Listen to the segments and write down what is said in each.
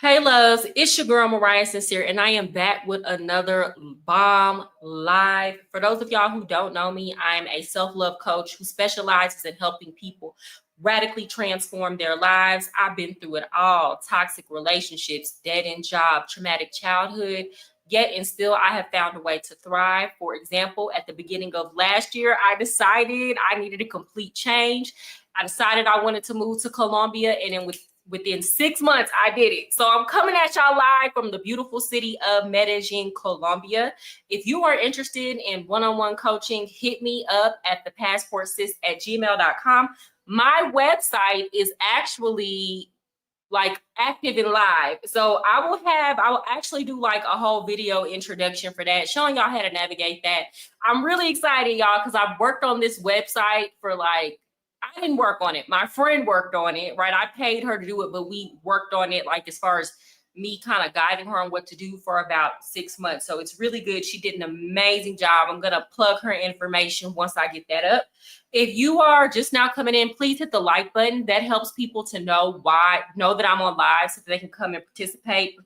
Hey loves, it's your girl Mariah Sincere, and I am back with another bomb live. For those of y'all who don't know me, I'm a self-love coach who specializes in helping people radically transform their lives. I've been through it all: toxic relationships, dead-end job, traumatic childhood, yet and still I have found a way to thrive. For example, at the beginning of last year, I decided I needed a complete change. I decided I wanted to move to Colombia, and then within 6 months, I did it. So I'm coming at y'all live from the beautiful city of Medellin, Colombia. If you are interested in one-on-one coaching, hit me up at ThePassportSis@gmail.com. My website is actually like active and live. So I will actually do like a whole video introduction for that, showing y'all how to navigate that. I'm really excited, y'all, because I've worked on this website for I didn't work on it. My friend worked on it, right? I paid her to do it, but we worked on it like as far as me kind of guiding her on what to do for about 6 months. So it's really good. She did an amazing job. I'm going to plug her information once I get that up. If you are just now coming in, please hit the like button. That helps people to know that I'm on live so that they can come and participate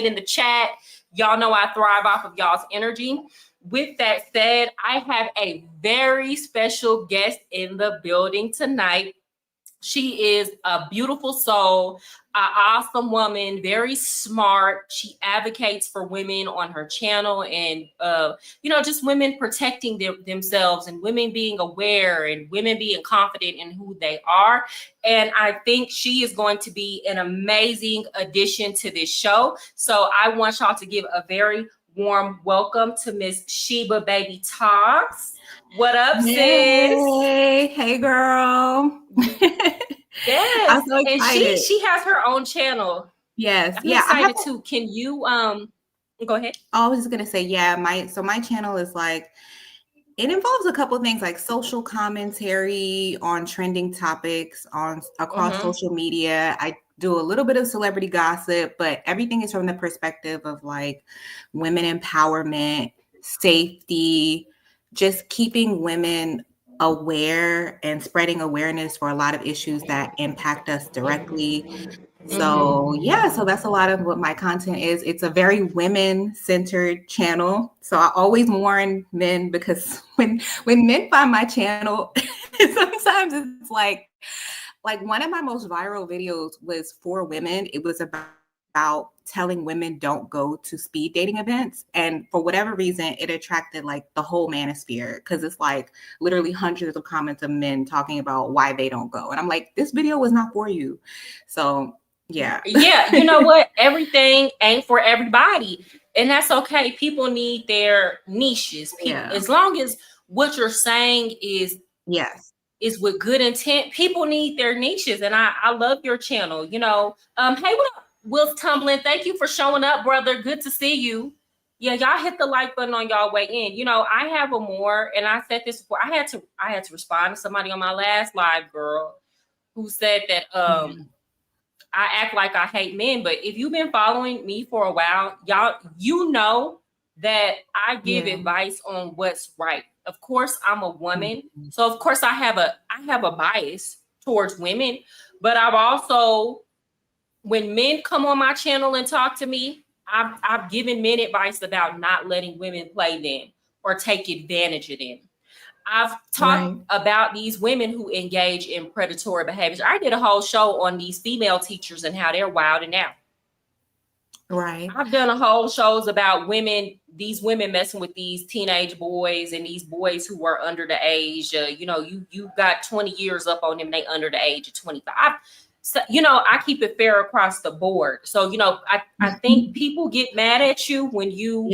in the chat. Y'all know I thrive off of y'all's energy. With that said, I have a very special guest in the building tonight. She is a beautiful soul, an awesome woman, very smart. She advocates for women on her channel and, just women protecting themselves and women being aware and women being confident in who they are. And I think she is going to be an amazing addition to this show. So I want y'all to give a very warm welcome to Miss Sheba Baby Talks. What up, sis? Hey girl. Yes. I'm so excited. And she has her own channel. Yes. I'm excited too. Can you go ahead? I was just gonna say, my channel is it involves a couple of things like social commentary on trending topics across social media. I do a little bit of celebrity gossip, but everything is from the perspective of women empowerment, safety, just keeping women aware and spreading awareness for a lot of issues that impact us directly. So that's a lot of what my content is. It's a very women-centered channel. So I always warn men, because when men find my channel, sometimes it's like one of my most viral videos was for women. It was about telling women don't go to speed dating events. And for whatever reason, it attracted the whole manosphere, because it's literally hundreds of comments of men talking about why they don't go. And I'm like, this video was not for you. So yeah. You know what? Everything ain't for everybody. And that's okay. People need their niches. As long as what you're saying is with good intent, people need their niches. And I love your channel. Hey, what up, Will's Tumbling? Thank you for showing up, brother. Good to see you. Yeah, y'all hit the like button on y'all way in. I have and I said this before. I had to respond to somebody on my last live, girl, who said that I act like I hate men. But if you've been following me for a while, y'all, you know that I give advice on what's right. Of course, I'm a woman, so of course I have a bias towards women. But I've also, when men come on my channel and talk to me, I've given men advice about not letting women play them or take advantage of them. I've talked about these women who engage in predatory behaviors. I did a whole show on these female teachers and how they're wilding out. Right. I've done a whole shows about these women messing with these teenage boys and these boys who are under the age. You got 20 years up on them. They under the age of 25. So, I keep it fair across the board. So, I think people get mad at you when you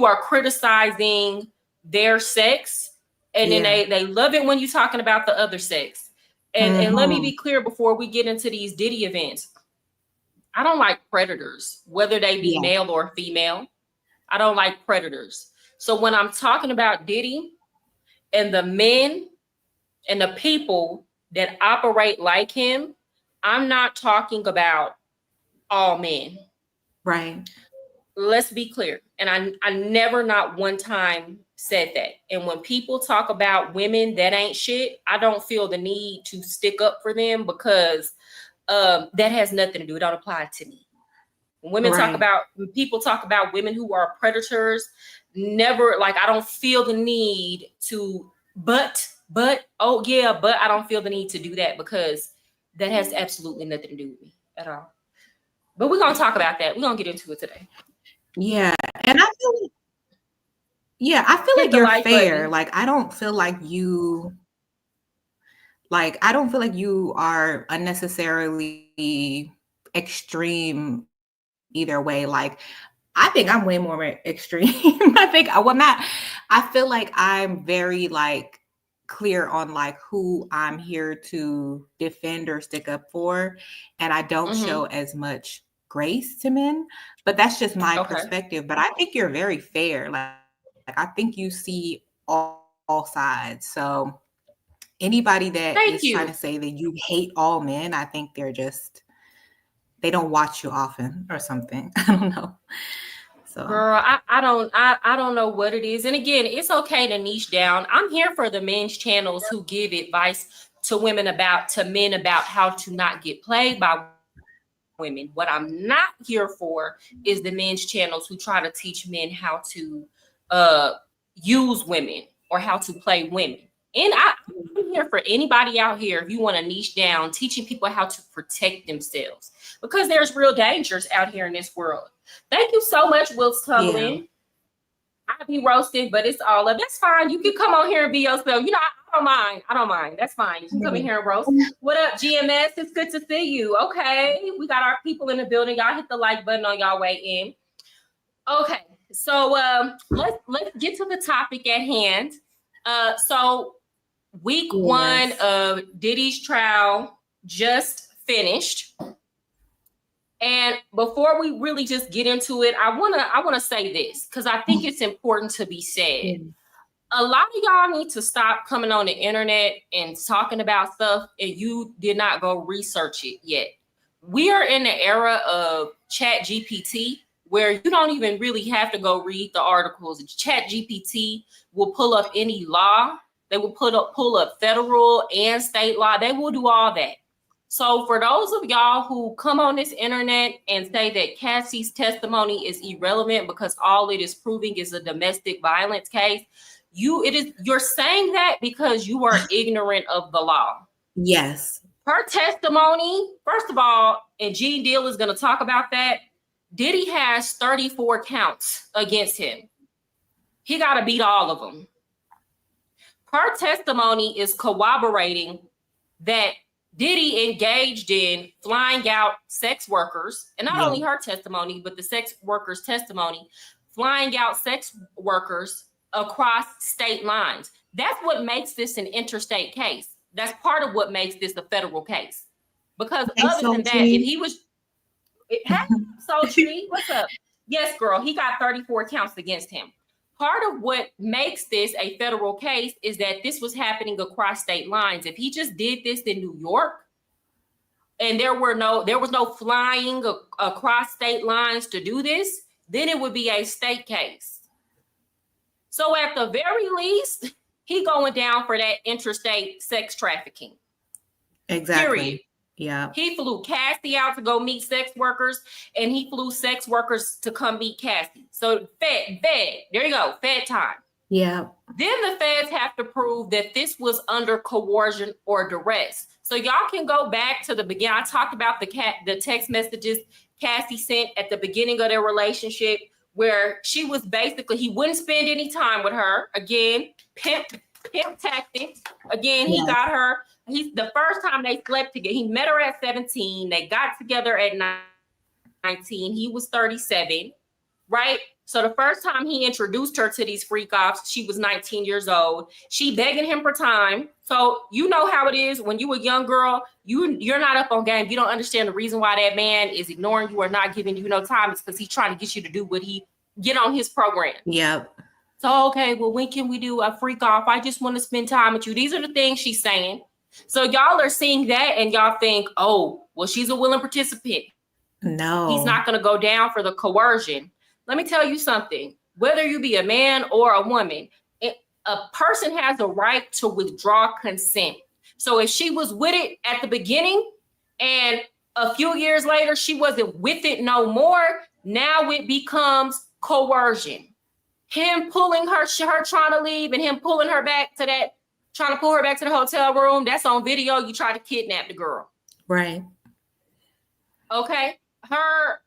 are criticizing their sex. And then they love it when you're talking about the other sex. And let me be clear before we get into these Diddy events. I don't like predators, whether they be male or female. I don't like predators. So when I'm talking about Diddy and the men and the people that operate like him, I'm not talking about all men. Right. Let's be clear. And I never, not one time, said that. And when people talk about women that ain't shit, I don't feel the need to stick up for them, because that has nothing to do. It don't apply to me. When people talk about women who are predators, never, like, I don't feel the need to, but I don't feel the need to do that, because that has absolutely nothing to do with me at all. But we're going to talk about that. We're going to get into it today. Yeah. And I feel like you're fair. Button. Like, I don't feel like you are unnecessarily extreme either way. Like, I think I'm way more extreme. I feel like I'm very like clear on like who I'm here to defend or stick up for. And I don't show as much grace to men, but that's just my perspective. But I think you're very fair. Like I think you see all sides. So anybody that is trying to say that you hate all men, I think they don't watch you often or something. I don't know. So. Girl, I don't know what it is. And again, it's okay to niche down. I'm here for the men's channels who give advice to men about how to not get played by women. What I'm not here for is the men's channels who try to teach men how to use women or how to play women. And I'm here for anybody out here, if you want to niche down, teaching people how to protect themselves, because there's real dangers out here in this world. Thank you so much, Wills Tumbling. Yeah. I be roasted, but it's all up. That's fine. You can come on here and be yourself. You know, I don't mind. That's fine. You can come in here and roast. What up, GMS? It's good to see you. Okay. We got our people in the building. Y'all hit the like button on y'all way in. Okay. So let's get to the topic at hand. So week 1 of Diddy's trial just finished. And before we really just get into it, I wanna say this, because I think it's important to be said. A lot of y'all need to stop coming on the internet and talking about stuff and you did not go research it yet. We are in the era of Chat GPT, where you don't even really have to go read the articles. Chat GPT will pull up any law. They will pull up federal and state law. They will do all that. So for those of y'all who come on this internet and say that Cassie's testimony is irrelevant because all it is proving is a domestic violence case, you're saying that because you are ignorant of the law. Yes. Her testimony, first of all, and Gene Deal is going to talk about that, Diddy has 34 counts against him. He got to beat all of them. Her testimony is corroborating that Diddy engaged in flying out sex workers, and not only her testimony, but the sex workers' testimony, flying out sex workers across state lines. That's what makes this an interstate case. That's part of what makes this a federal case. Because other than that, if he was, Tree, what's up? Yes, girl, he got 34 counts against him. Part of what makes this a federal case is that this was happening across state lines. If he just did this in New York and there was no flying across state lines to do this, then it would be a state case. So at the very least, he going down for that interstate sex trafficking. Exactly. Period. Yeah. He flew Cassie out to go meet sex workers, and he flew sex workers to come meet Cassie. So fed. There you go, fed time. Yeah. Then the feds have to prove that this was under coercion or duress. So y'all can go back to the beginning. I talked about the text messages Cassie sent at the beginning of their relationship, where she was basically, he wouldn't spend any time with her. Again, pimp tactics. Again, he got her. The first time they slept together, he met her at 17. They got together at 19. He was 37, right? So the first time he introduced her to these freak offs, she was 19 years old. She begging him for time. So you know how it is when you a young girl, you're not up on game. You don't understand the reason why that man is ignoring you or not giving you no time. It's because he's trying to get you to do what he get on his program. Yep. So, okay, well, when can we do a freak off? I just want to spend time with you. These are the things she's saying. So y'all are seeing that and y'all think, oh, well, she's a willing participant. No. He's not going to go down for the coercion. Let me tell you something. Whether you be a man or a woman, a person has a right to withdraw consent. So if she was with it at the beginning and A few years later, she wasn't with it no more. Now it becomes coercion. Him pulling her trying to leave, and him pulling her back to that, trying to pull her back to the hotel room. That's on video. You tried to kidnap the girl. Right. Okay. Her,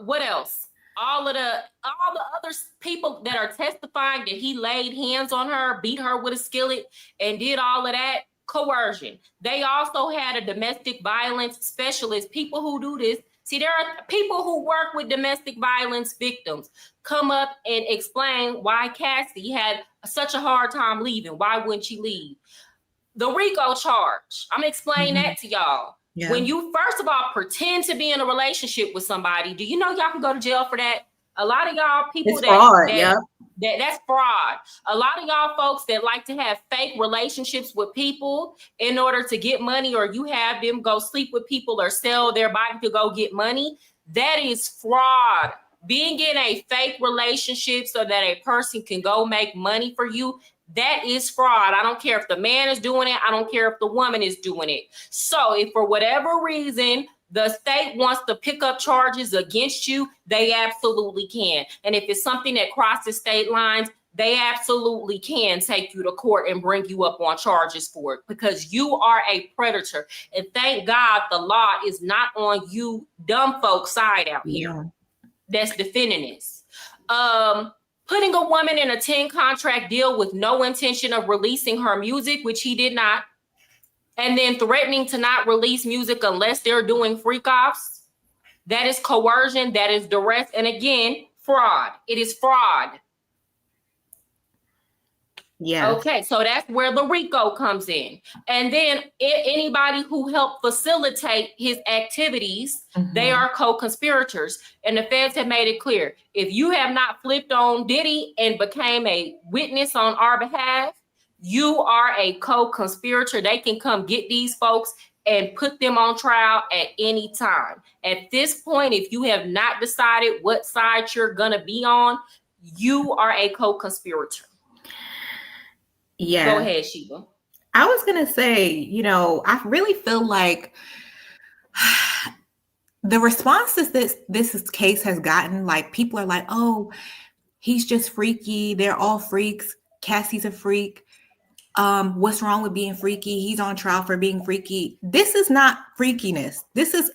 what else? All the other people that are testifying that he laid hands on her, beat her with a skillet, and did all of that. Coercion. They also had a domestic violence specialist. People who do this. See, there are people who work with domestic violence victims come up and explain why Cassie had such a hard time leaving. Why wouldn't she leave? The RICO charge. I'm explaining that to y'all. Yeah. When you, first of all, pretend to be in a relationship with somebody, do you know y'all can go to jail for that? A lot of y'all people that's fraud. A lot of y'all folks that like to have fake relationships with people in order to get money, or you have them go sleep with people or sell their body to go get money. That is fraud. Being in a fake relationship so that a person can go make money for you, that is fraud. I don't care if the man is doing it. I don't care if the woman is doing it. So if for whatever reason the state wants to pick up charges against you, they absolutely can. And if it's something that crosses state lines, they absolutely can take you to court and bring you up on charges for it, because you are a predator. And thank God the law is not on you dumb folks' side out here that's defending this. Putting a woman in a 10 contract deal with no intention of releasing her music, which he did not, and then threatening to not release music unless they're doing freak offs. That is coercion. That is duress. And again, fraud. It is fraud. Yeah. Okay, so that's where the RICO comes in. And then anybody who helped facilitate his activities, they are co-conspirators. And the feds have made it clear, if you have not flipped on Diddy and became a witness on our behalf, you are a co-conspirator. They can come get these folks and put them on trial at any time. At this point, if you have not decided what side you're gonna be on, you are a co-conspirator. Yeah. Go ahead, Sheba. I was going to say, you know, I really feel like the responses this case has gotten, like people are like, oh, he's just freaky. They're all freaks. Cassie's a freak. What's wrong with being freaky? He's on trial for being freaky. This is not freakiness. This is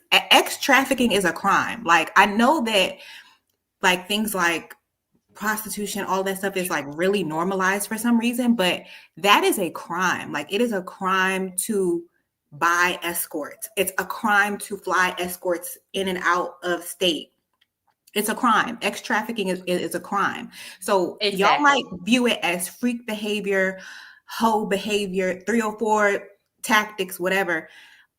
trafficking is a crime. Like, I know that like things like prostitution, all that stuff is like really normalized for some reason, but that is a crime. Like, it is a crime to buy escorts. It's a crime to fly escorts in and out of state. It's a crime. Trafficking is a crime. So y'all might view it as freak behavior, hoe behavior, 304 tactics, whatever.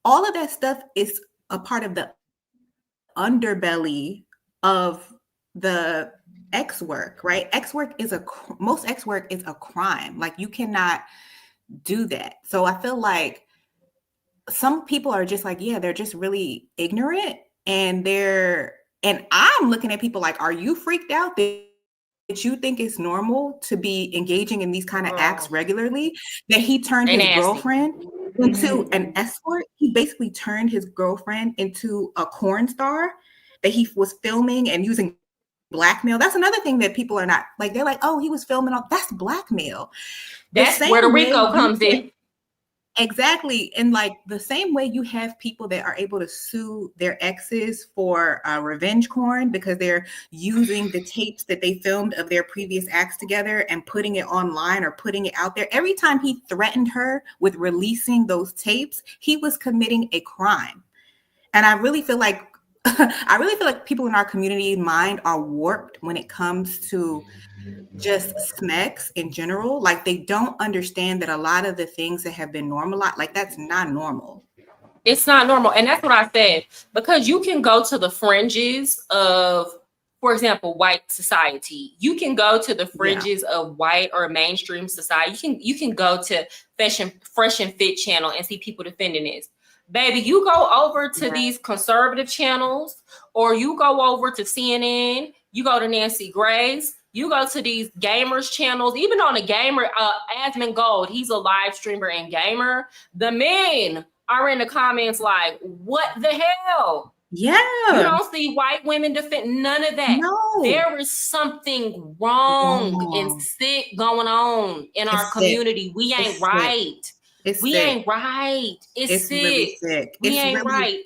All of that stuff is a part of the underbelly of the X work, right? Most X work is a crime. Like, you cannot do that. So I feel like some people are just like, yeah, they're just really ignorant, and I'm looking at people like, are you freaked out that you think it's normal to be engaging in these kind of acts regularly? That he turned his girlfriend into an escort. He basically turned his girlfriend into a porn star that he was filming and using blackmail. That's another thing that people are not like. They're like, oh, he was filming all. That's blackmail. That's where the RICO comes in. Exactly. And like the same way you have people that are able to sue their exes for revenge porn because they're using the tapes that they filmed of their previous acts together and putting it online or putting it out there. Every time he threatened her with releasing those tapes, he was committing a crime. And I really feel like people in our community mind are warped when it comes to just smecks in general. Like, they don't understand that a lot of the things that have been normalized, like, that's not normal. It's not normal. And that's what I said, because you can go to the fringes of, for example, white society. You can go to the fringes of white or mainstream society. You can go to Fresh and Fit channel and see people defending this. Baby, you go over to these conservative channels, or you go over to CNN, you go to Nancy Grace, you go to these gamers channels, even on a gamer, Asmon Gold, he's a live streamer and gamer. The men are in the comments like, what the hell? Yeah. You don't see white women defend none of that. No. There is something wrong and sick going on in our community. We ain't right. We ain't right. It's sick. Really sick. We ain't right.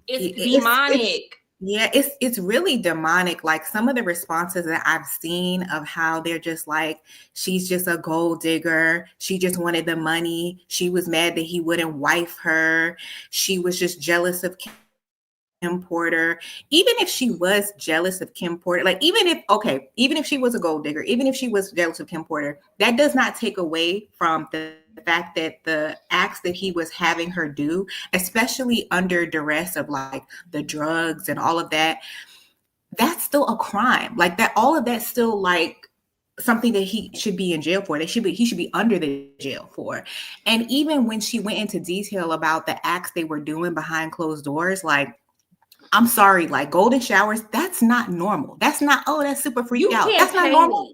It's demonic. It's really demonic. Like some of the responses that I've seen of how they're just like, she's just a gold digger. She just wanted the money. She was mad that he wouldn't wife her. She was just jealous of Kim Porter. Even if she was jealous of Kim Porter, like even if she was a gold digger, even if she was jealous of Kim Porter, that does not take away from the fact that the acts that he was having her do, especially under duress of like the drugs and all of that, that's still a crime. Like that, all of that's still like something that he should be in jail for. He should be under the jail for. And even when she went into detail about the acts they were doing behind closed doors, like, I'm sorry, like golden showers, that's not normal. That's not, oh, that's super freaked out. That's not normal.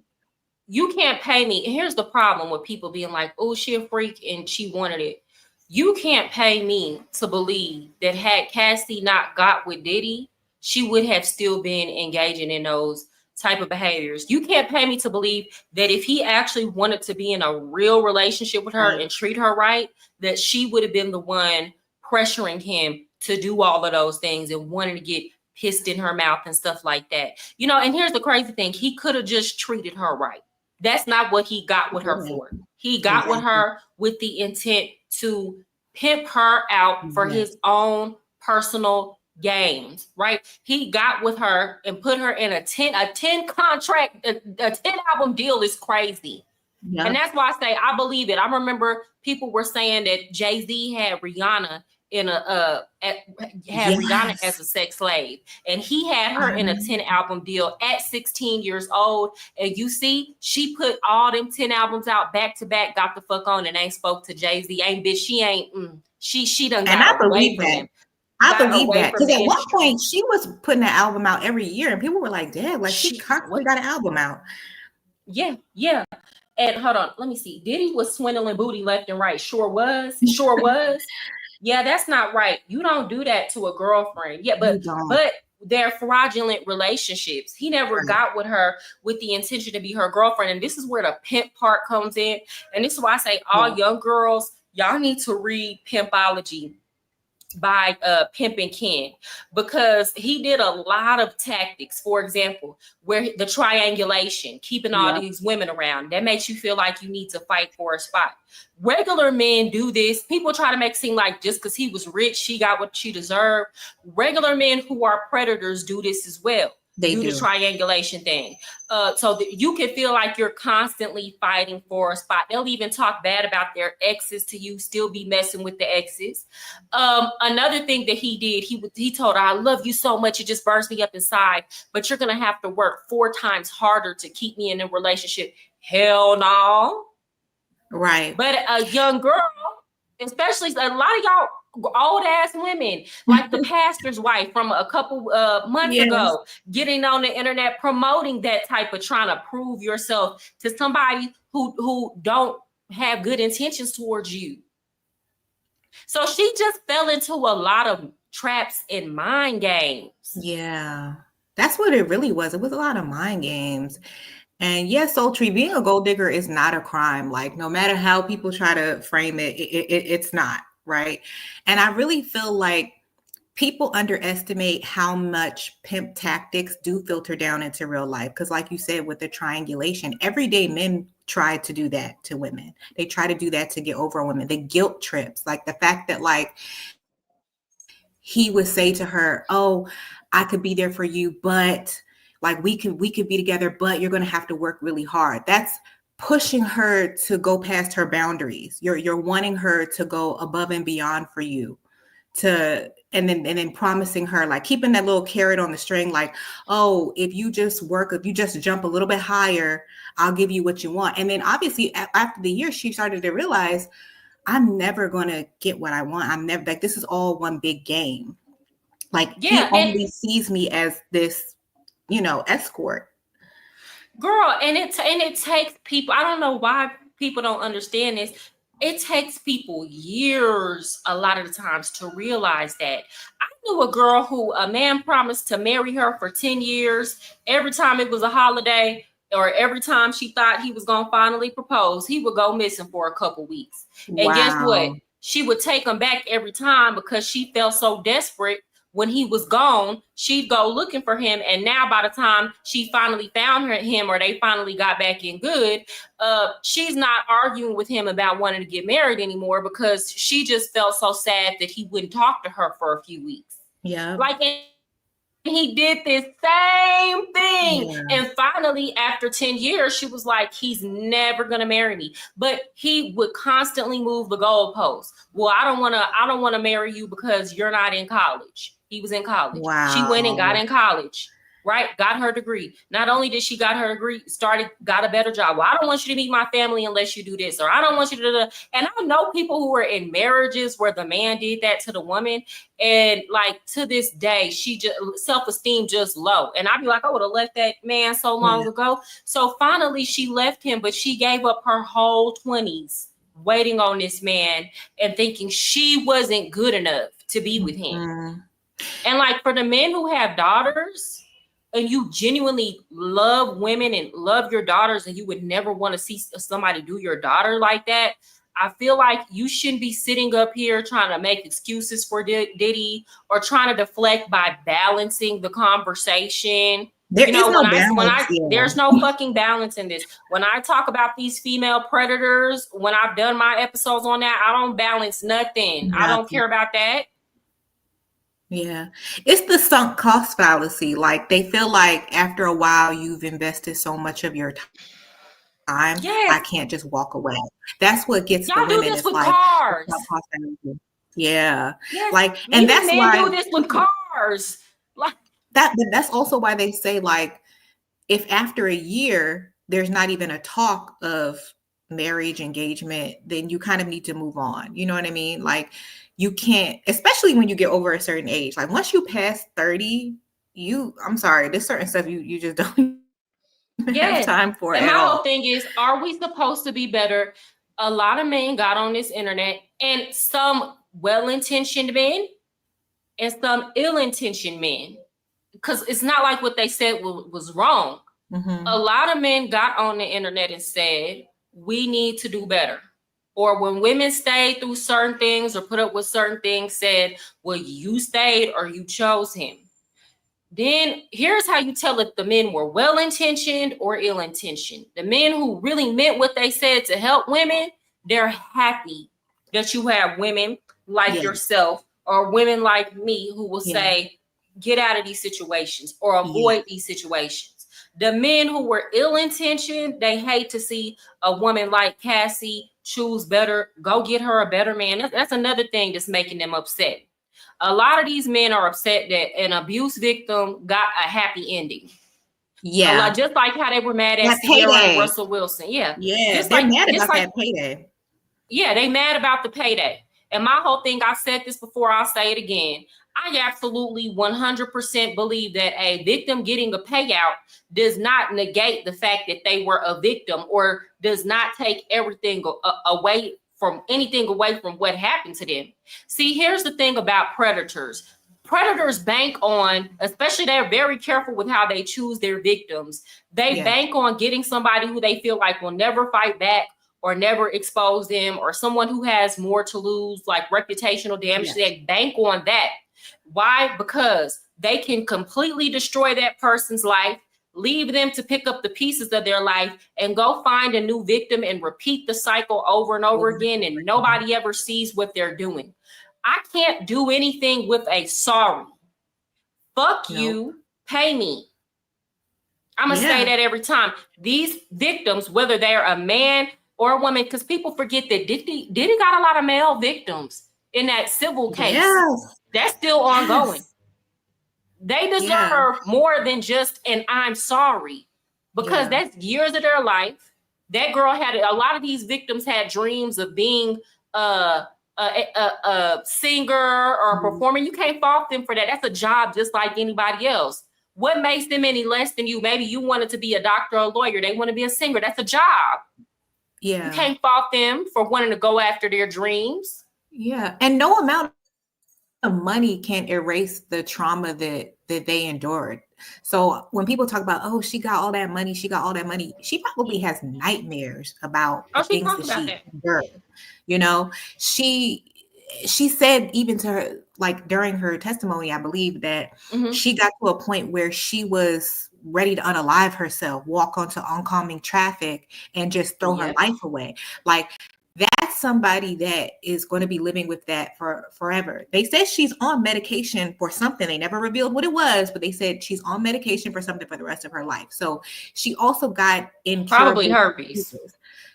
You can't pay me. And here's the problem with people being like, oh, she a freak and she wanted it. You can't pay me to believe that had Cassie not got with Diddy, she would have still been engaging in those type of behaviors. You can't pay me to believe that if he actually wanted to be in a real relationship with her and treat her right, that she would have been the one pressuring him to do all of those things and wanting to get pissed in her mouth and stuff like that. You know, and here's the crazy thing. He could have just treated her right. That's not what he got with her for. He got with her with the intent to pimp her out for his own personal gains, right? He got with her and put her in a 10 contract, a 10 album deal is crazy. Yep. And that's why I say I believe it. I remember people were saying that Jay-Z had Rihanna Rihanna as a sex slave, and he had her in a 10 album deal at 16 years old. And you see, she put all them 10 albums out back to back, got the fuck on, and ain't spoke to Jay-Z. Ain't bitch, she ain't. She done got away from him. I believe that because at one point she was putting an album out every year, and people were like, "Damn, like she constantly got an album out." Yeah. And hold on, let me see. Diddy was swindling booty left and right. Sure was. Yeah, that's not right. You don't do that to a girlfriend. Yeah, but they're fraudulent relationships. He never got with her with the intention to be her girlfriend. And this is where the pimp part comes in. And this is why I say all young girls, y'all need to read Pimpology by Pimpin' Ken, because he did a lot of tactics. For example, where the triangulation, keeping all these women around, that makes you feel like you need to fight for a spot. Regular men do this. People try to make it seem like just because he was rich, she got what she deserved. Regular men who are predators do this as well. They do the triangulation thing. So that you can feel like you're constantly fighting for a spot. They'll even talk bad about their exes to you, still be messing with the exes. Another thing that he did, he told her, I love you so much, it just burns me up inside, but you're going to have to work 4 times harder to keep me in a relationship. Hell no. Right. But a young girl, especially a lot of y'all old ass women, like the pastor's wife from a couple months ago, getting on the internet promoting that type of trying to prove yourself to somebody who don't have good intentions towards you. So she just fell into a lot of traps and mind games. Yeah, that's what it really was. It was a lot of mind games. And yes, Sultry, being a gold digger is not a crime. Like no matter how people try to frame it, it's not. Right. And I really feel like people underestimate how much pimp tactics do filter down into real life. Because like you said, with the triangulation, everyday men try to do that to women. They try to do that to get over on women. The guilt trips, like the fact that like he would say to her, oh, I could be there for you, but like we could be together, but you're going to have to work really hard. That's pushing her to go past her boundaries. You're wanting her to go above and beyond for you, and then promising her, like keeping that little carrot on the string, like, oh, if you just jump a little bit higher, I'll give you what you want. And then obviously after the year, she started to realize, I'm never going to get what I want. I'm never, like, this is all one big game. Like he only sees me as this, escort. Girl, and it takes people. I don't know why people don't understand this. It takes people years a lot of the times to realize that. I knew a girl who a man promised to marry her for 10 years. Every time it was a holiday or every time she thought he was going to finally propose, he would go missing for a couple weeks. And guess what? Wow. She would take him back every time because she felt so desperate. When he was gone, she'd go looking for him. And now by the time she finally found him or they finally got back in good, she's not arguing with him about wanting to get married anymore because she just felt so sad that he wouldn't talk to her for a few weeks. Yeah. Like, he did this same thing. Yeah. And finally, after 10 years, she was like, he's never gonna marry me. But he would constantly move the goalposts. Well, I don't wanna marry you because you're not in college. He was in college. Wow. She went and got in college, right? Got her degree. Not only did she got her degree, got a better job. Well, I don't want you to meet my family unless you do this, or I don't want you to do that. And I know people who were in marriages where the man did that to the woman. And like to this day, she just self-esteem just low. And I'd be like, I would have left that man so long ago. So finally she left him, but she gave up her whole 20s waiting on this man and thinking she wasn't good enough to be with him. Mm-hmm. And like for the men who have daughters and you genuinely love women and love your daughters and you would never want to see somebody do your daughter like that, I feel like you shouldn't be sitting up here trying to make excuses for Diddy or trying to deflect by balancing the conversation. There's no fucking balance in this. When I talk about these female predators, when I've done my episodes on that, I don't balance nothing. I don't care about that. Yeah. It's the sunk cost fallacy. Like they feel like after a while you've invested so much of your time, I can't just walk away. That's what gets the women. Do this with cars. Yeah. Yes. Like, and that's why do this with cars. Like that, but that's also why they say like if after a year there's not even a talk of marriage, engagement, then you kind of need to move on. You know what I mean? Like you can't, especially when you get over a certain age. Like once you pass 30, I'm sorry, there's certain stuff you just don't have time for. And my whole thing is, are we supposed to be better? A lot of men got on this internet, and some well-intentioned men and some ill-intentioned men, because it's not like what they said was wrong. Mm-hmm. A lot of men got on the internet and said, we need to do better. Or when women stayed through certain things or put up with certain things, said, well, you stayed or you chose him. Then here's how you tell if the men were well-intentioned or ill-intentioned. The men who really meant what they said to help women, they're happy that you have women like yourself or women like me who will say, get out of these situations or avoid these situations. The men who were ill-intentioned, they hate to see a woman like Cassie choose better, go get her a better man. That's another thing that's making them upset. A lot of these men are upset that an abuse victim got a happy ending. Yeah. Just like how they were mad at Sierra and Russell Wilson. Yeah. Yeah. They're mad about that payday. Yeah, they mad about the payday. And my whole thing, I've said this before, I'll say it again. I absolutely 100% believe that a victim getting a payout does not negate the fact that they were a victim or does not take everything away from what happened to them. See, here's the thing about predators. Predators bank on, especially they're very careful with how they choose their victims. They bank on getting somebody who they feel like will never fight back or never expose them, or someone who has more to lose, like reputational damage. They bank on that. Why? Because they can completely destroy that person's life, leave them to pick up the pieces of their life and go find a new victim and repeat the cycle over and over again. And nobody ever sees what they're doing. I can't do anything with a sorry. Fuck you, pay me. I'm going to say that every time. These victims, whether they're a man or a woman, because people forget that Diddy got a lot of male victims in that civil case. Yes. That's still ongoing. They deserve more than just an I'm sorry, because that's years of their life. That girl had, a lot of these victims had dreams of being a singer or a performer. You can't fault them for that. That's a job just like anybody else. What makes them any less than you? Maybe you wanted to be a doctor or a lawyer. They want to be a singer. That's a job. Yeah. You can't fault them for wanting to go after their dreams. Yeah. And no amount of money can erase the trauma that they endured. So when people talk about, oh, she got all that money, she probably has nightmares about the She things talked that about she that. endured. You know, she said even to her, like during her testimony, I believe that she got to a point where she was ready to unalive herself, walk onto oncoming traffic and just throw her life away. Like, that's somebody that is going to be living with that for forever. They said she's on medication for something. They never revealed what it was, but they said she's on medication for something for the rest of her life. So she also got probably herpes,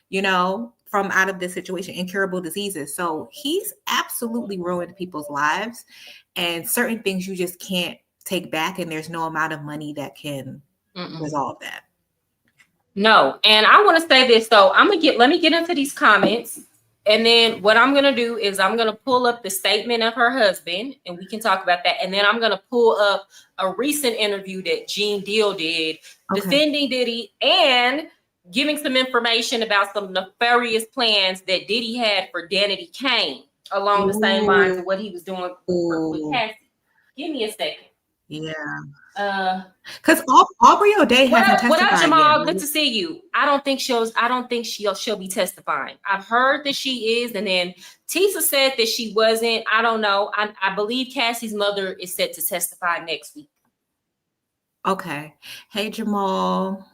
you know, from out of this situation, incurable diseases. So he's absolutely ruined people's lives, and certain things you just can't take back, and there's no amount of money that can resolve that. No. And I want to say this. So let me get into these comments. And then what I'm going to do is I'm going to pull up the statement of her husband and we can talk about that. And then I'm going to pull up a recent interview that Gene Deal did defending Diddy and giving some information about some nefarious plans that Diddy had for Danity Kane along the same lines of what he was doing with Cassie. Give me a second. Yeah. Because Aubrey O'Day hasn't testified. What up, Jamal? Yet. Good to see you. I don't think she'll be testifying. I've heard that she is, and then Tisa said that she wasn't. I don't know. I believe Cassie's mother is set to testify next week. Okay. Hey, Jamal.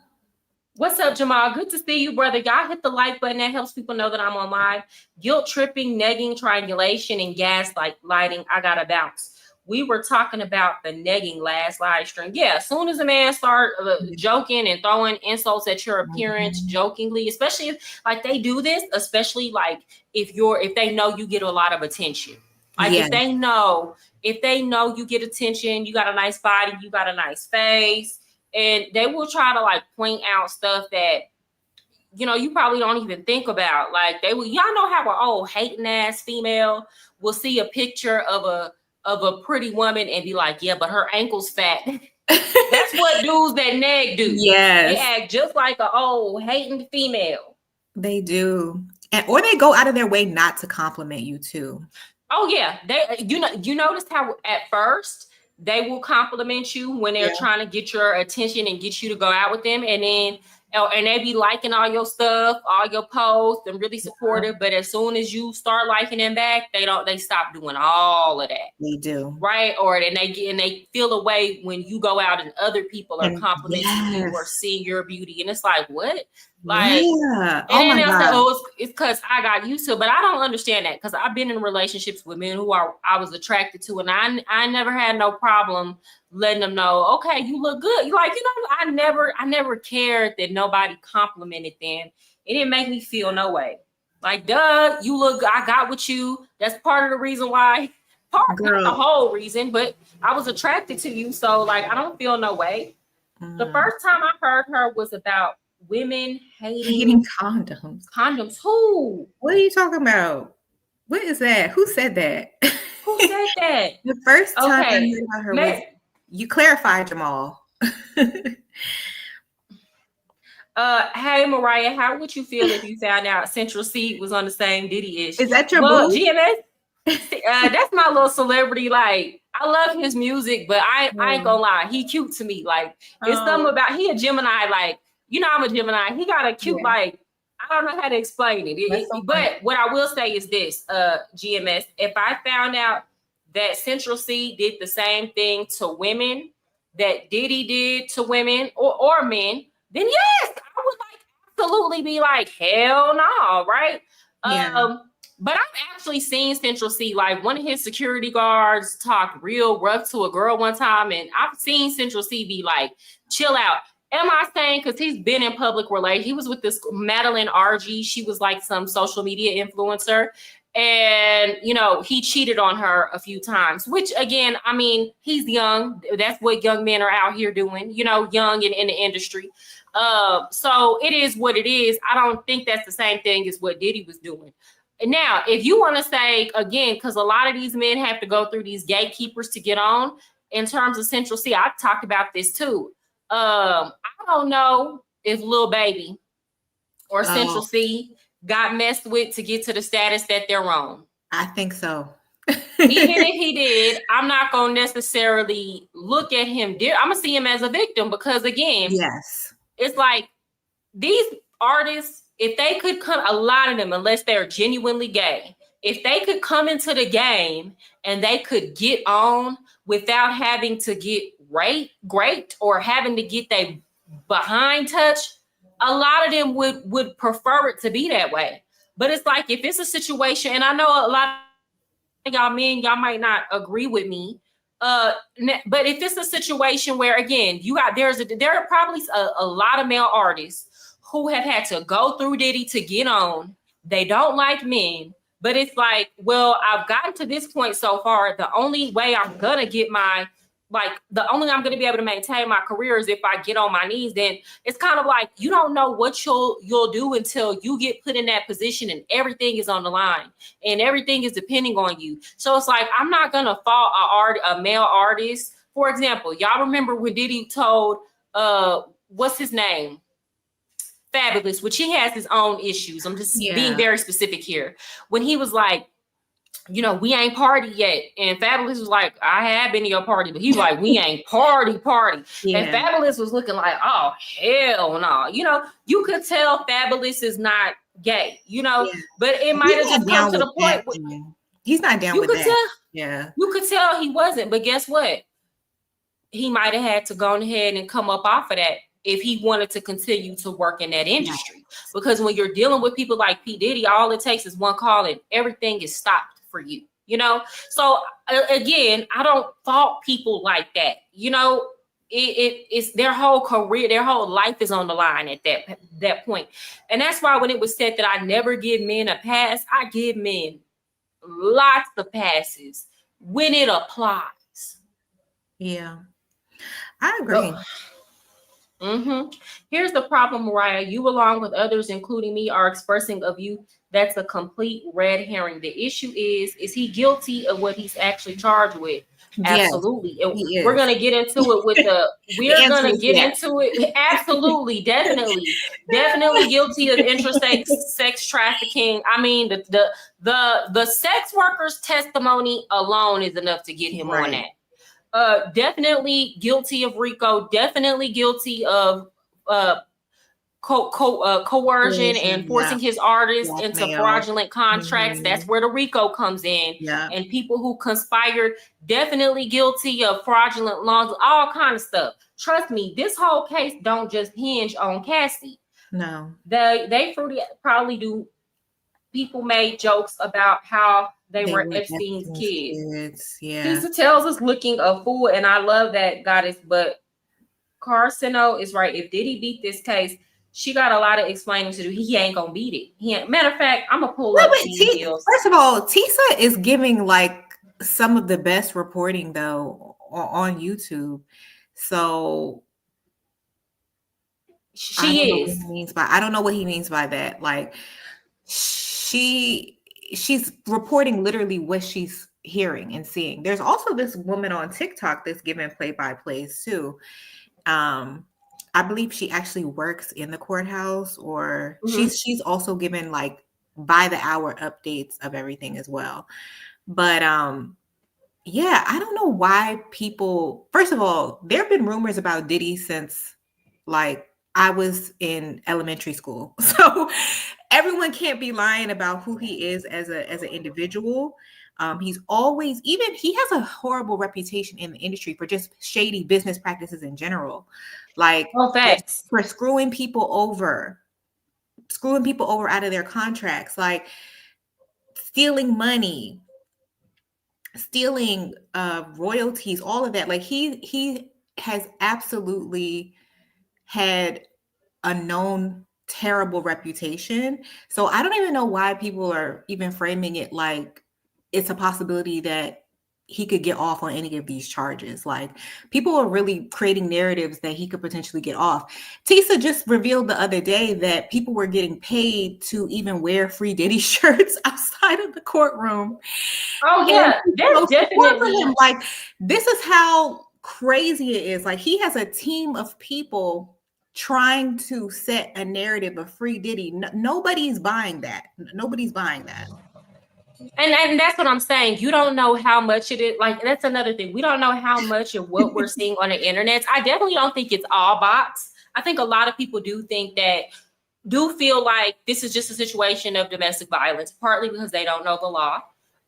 What's up, Jamal? Good to see you, brother. Y'all hit the like button. That helps people know that I'm on live. Guilt tripping, negging, triangulation, and gaslighting. I gotta bounce. We were talking about the negging last live stream. Yeah, as soon as a man start joking and throwing insults at your appearance jokingly, especially if like they do this, especially like if they know you get a lot of attention. Like if they know you get attention, you got a nice body, you got a nice face, and they will try to like point out stuff that you probably don't even think about. Like y'all know how an old hating ass female will see a picture of a pretty woman and be like, yeah, but her ankle's fat. That's what dudes that neg do. Yes. They act just like an old hating female. They do. Or they go out of their way not to compliment you too. Oh yeah. You noticed how at first they will compliment you when they're trying to get your attention and get you to go out with them, and then they be liking all your stuff, all your posts, and really supportive. But as soon as you start liking them back, they stop doing all of that. They do, right? Or they feel a way when you go out and other people are complimenting you or seeing your beauty, and it's like what? Like, and then they'll say, "Oh, it's because I got used to it." But I don't understand that because I've been in relationships with men who I was attracted to, and I never had no problem letting them know, okay, you look good. I never cared that nobody complimented them. It didn't make me feel no way. Like, duh, you look good. I got with you. That's part of the reason why. Not the whole reason, but I was attracted to you. So, like, I don't feel no way. The first time I heard her was about women hating condoms. Condoms. Who? What are you talking about? What is that? Who said that? Who said that? The first time I heard about her was you clarified, Jamal. Hey Mariah, how would you feel if you found out Central C was on the same Diddy-ish? Is that your boo? GMS? That's my little celebrity. Like, I love his music, but I ain't gonna lie, he cute to me. Like, it's something about he a Gemini. Like, I'm a Gemini. He got a cute like. I don't know how to explain it. But what I will say is this, GMS. If I found out that Central C did the same thing to women that Diddy did to women or men, then yes, I would absolutely be like, hell no, right? Yeah. But I've actually seen Central C, like one of his security guards talk real rough to a girl one time, and I've seen Central C be like, chill out. Am I saying because he's been in public relations? He was with this Madeline RG. She was like some social media influencer. And, he cheated on her a few times, which again, I mean, he's young. That's what young men are out here doing, young and in the industry. So it is what it is. I don't think that's the same thing as what Diddy was doing. Now, if you want to say again, because a lot of these men have to go through these gatekeepers to get on in terms of Central C, I've talked about this too. I don't know if Lil Baby or Central C got messed with to get to the status that they're on? I think so. Even if he did, I'm not going to necessarily look at him. I'm going to see him as a victim because, again, yes, it's like these artists, if they could come, a lot of them, unless they're genuinely gay, if they could come into the game and they could get on without having to get raped or having to get their behind touched, a lot of them would prefer it to be that way. But it's like, if it's a situation, and I know a lot of y'all men, y'all might not agree with me, but if it's a situation where, again, there are probably a lot of male artists who have had to go through Diddy to get on. They don't like men, but it's like, well, I've gotten to this point so far. The only way I'm gonna get the only way I'm going to be able to maintain my career is if I get on my knees. Then it's kind of like, you don't know what you'll do until you get put in that position and everything is on the line and everything is depending on you. So it's like, I'm not going to fault a male artist. For example, y'all remember when Diddy told, what's his name? Fabulous, which he has his own issues. I'm just being very specific here. When he was like, you know, we ain't party yet. And Fabulous was like, I have been to your party, but he's like, we ain't party. Yeah. And Fabulous was looking like, oh, hell no. You know, you could tell Fabulous is not gay, you know, but it might have just come to the point. He's not down with that. You could tell he wasn't, but guess what? He might have had to go ahead and come up off of that if he wanted to continue to work in that industry. Because when you're dealing with people like P. Diddy, all it takes is one call and everything is stopped for you, you know? So again, I don't fault people like that. You know, it's their whole career, their whole life is on the line at that point. And that's why when it was said that I never give men a pass, I give men lots of passes when it applies. Yeah, I agree. Here's the problem, Mariah. You, along with others, including me, are expressing a view that's a complete red herring. The issue is he guilty of what he's actually charged with? Absolutely. Yes, we're going to get into it with we're going to get into it. Absolutely. Definitely guilty of interstate sex trafficking. I mean, the sex worker's testimony alone is enough to get him on that. Definitely guilty of RICO, definitely guilty of coercion and forcing his artists into fraudulent contracts. That's where the RICO comes in. And people who conspired, definitely guilty of fraudulent loans, all kind of stuff. Trust me, this whole case don't just hinge on Cassie. No. They probably do. People made jokes about how they were Epstein's kids. Lisa tells us looking a fool, and I love that, Goddess. But Carcino is right. If Diddy beat this case, she got a lot of explaining to do. He ain't gonna beat it. Matter of fact, I'm gonna pull up these deals. First of all, Tisa is giving like some of the best reporting though on YouTube. So she is. I don't know what he means by that. Like she's reporting literally what she's hearing and seeing. There's also this woman on TikTok that's giving play-by-plays too. I believe she actually works in the courthouse, or she's also given like by the hour updates of everything as well. But yeah, I don't know why people, first of all, there have been rumors about Diddy since like I was in elementary school. So everyone can't be lying about who he is as an individual. He's always, even he has a horrible reputation in the industry for just shady business practices in general. Like for screwing people over out of their contracts, like stealing money, stealing royalties, all of that. Like he has absolutely had a known terrible reputation. So I don't even know why people are even framing it like it's a possibility that he could get off on any of these charges. Like people are really creating narratives that he could potentially get off. Tisa just revealed the other day that people were getting paid to even wear free Diddy shirts outside of the courtroom. Oh yeah, there's definitely him. Like this is how crazy it is. Like he has a team of people trying to set a narrative of free Diddy. Nobody's buying that. Nobody's buying that. And that's what I'm saying. You don't know how much it is. Like, that's another thing. We don't know how much of what we're seeing on the internet. I definitely don't think it's all bots. I think a lot of people do feel like this is just a situation of domestic violence, partly because they don't know the law.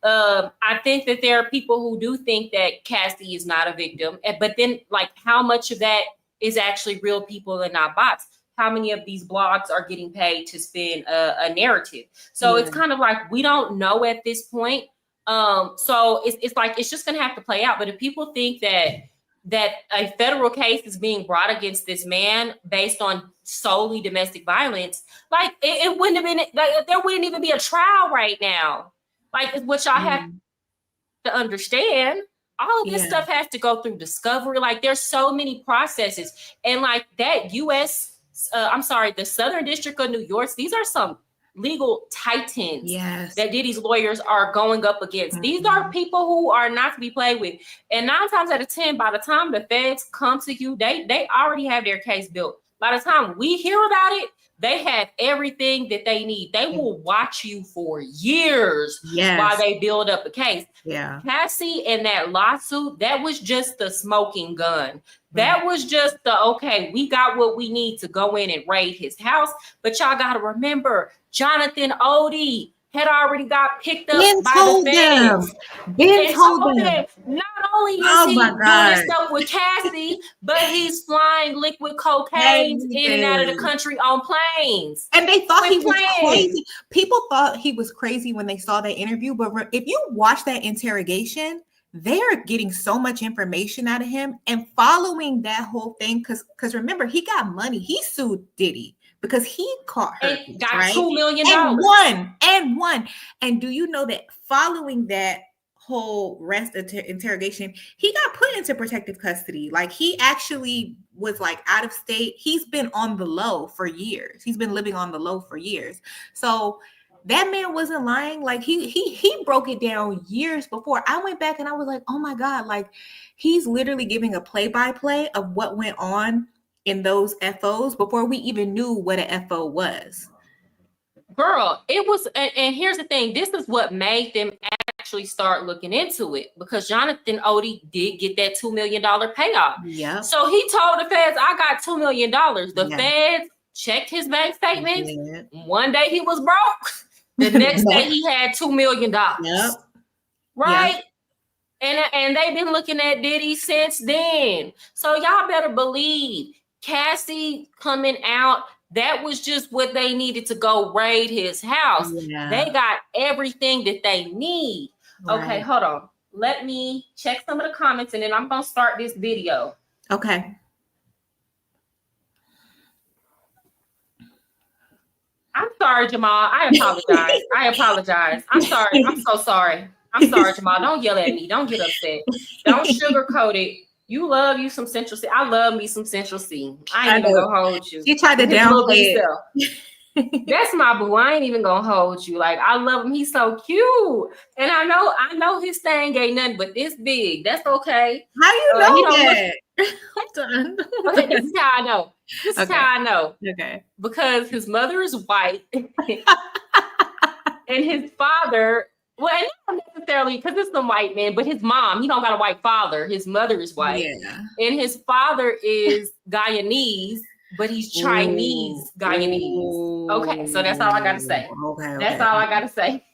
I think that there are people who do think that Cassie is not a victim, but then like how much of that is actually real people and not bots? How many of these blogs are getting paid to spin a narrative? So it's kind of like, we don't know at this point. So it's like, it's just going to have to play out. But if people think that a federal case is being brought against this man based on solely domestic violence, like it wouldn't have been, like, there wouldn't even be a trial right now. Like, what y'all have to understand, all of this stuff has to go through discovery. Like, there's so many processes. And like that the Southern District of New York, these are some legal titans that Diddy's lawyers are going up against. These are people who are not to be played with. And 9 times out of 10, by the time the feds come to you, they already have their case built. By the time we hear about it, they have everything that they need. They will watch you for years while they build up a case. Cassie and that lawsuit, that was just the smoking gun. That was just okay, we got what we need to go in and raid his house. But y'all got to remember, Jonathan Odie had already got picked up by the feds. Ben told them. Not only is he doing this stuff with Cassie, but he's flying liquid cocaine in and out of the country on planes. And they thought he was crazy. People thought he was crazy when they saw that interview. But if you watch that interrogation, they are getting so much information out of him and following that whole thing. Because remember, he got money. He sued Diddy because he caught her. And got $2 million. And won. And do you know that following that whole rest interrogation, he got put into protective custody? Like, he actually was like out of state. He's been on the low for years. He's been living on the low for years. So that man wasn't lying. Like, he broke it down years before. I went back and I was like, oh my God, like, he's literally giving a play-by-play of what went on in those FOs before we even knew what an FO was. Girl, it was, and here's the thing, this is what made them actually start looking into it, because Jonathan Odie did get that $2 million payoff. Yeah. So he told the feds, I got $2 million. The feds checked his bank statements. One day he was broke. The next day he had $2 million. Right? And they've been looking at Diddy since then. So y'all better believe Cassie coming out, that was just what they needed to go raid his house. They got everything that they need. Okay, hold on. Let me check some of the comments and then I'm going to start this video. Okay. I'm sorry, Jamal. I apologize. I'm sorry. I'm so sorry. I'm sorry, Jamal. Don't yell at me. Don't get upset. Don't sugarcoat it. You love you some Central C. I love me some Central C. I ain't even gonna hold you. She tried to downplay it. That's my boo. I ain't even gonna hold you. Like, I love him. He's so cute. And I know his thing ain't nothing but this big. That's okay. How you know that? I'm done. Okay, this is how I know. This is how I know. Okay. Because his mother is white. And his father, well, not necessarily because it's the white man, but his mom, he don't got a white father. His mother is white. And his father is Guyanese, but he's Chinese Guyanese. Okay, so that's all I gotta say. That's all I gotta say.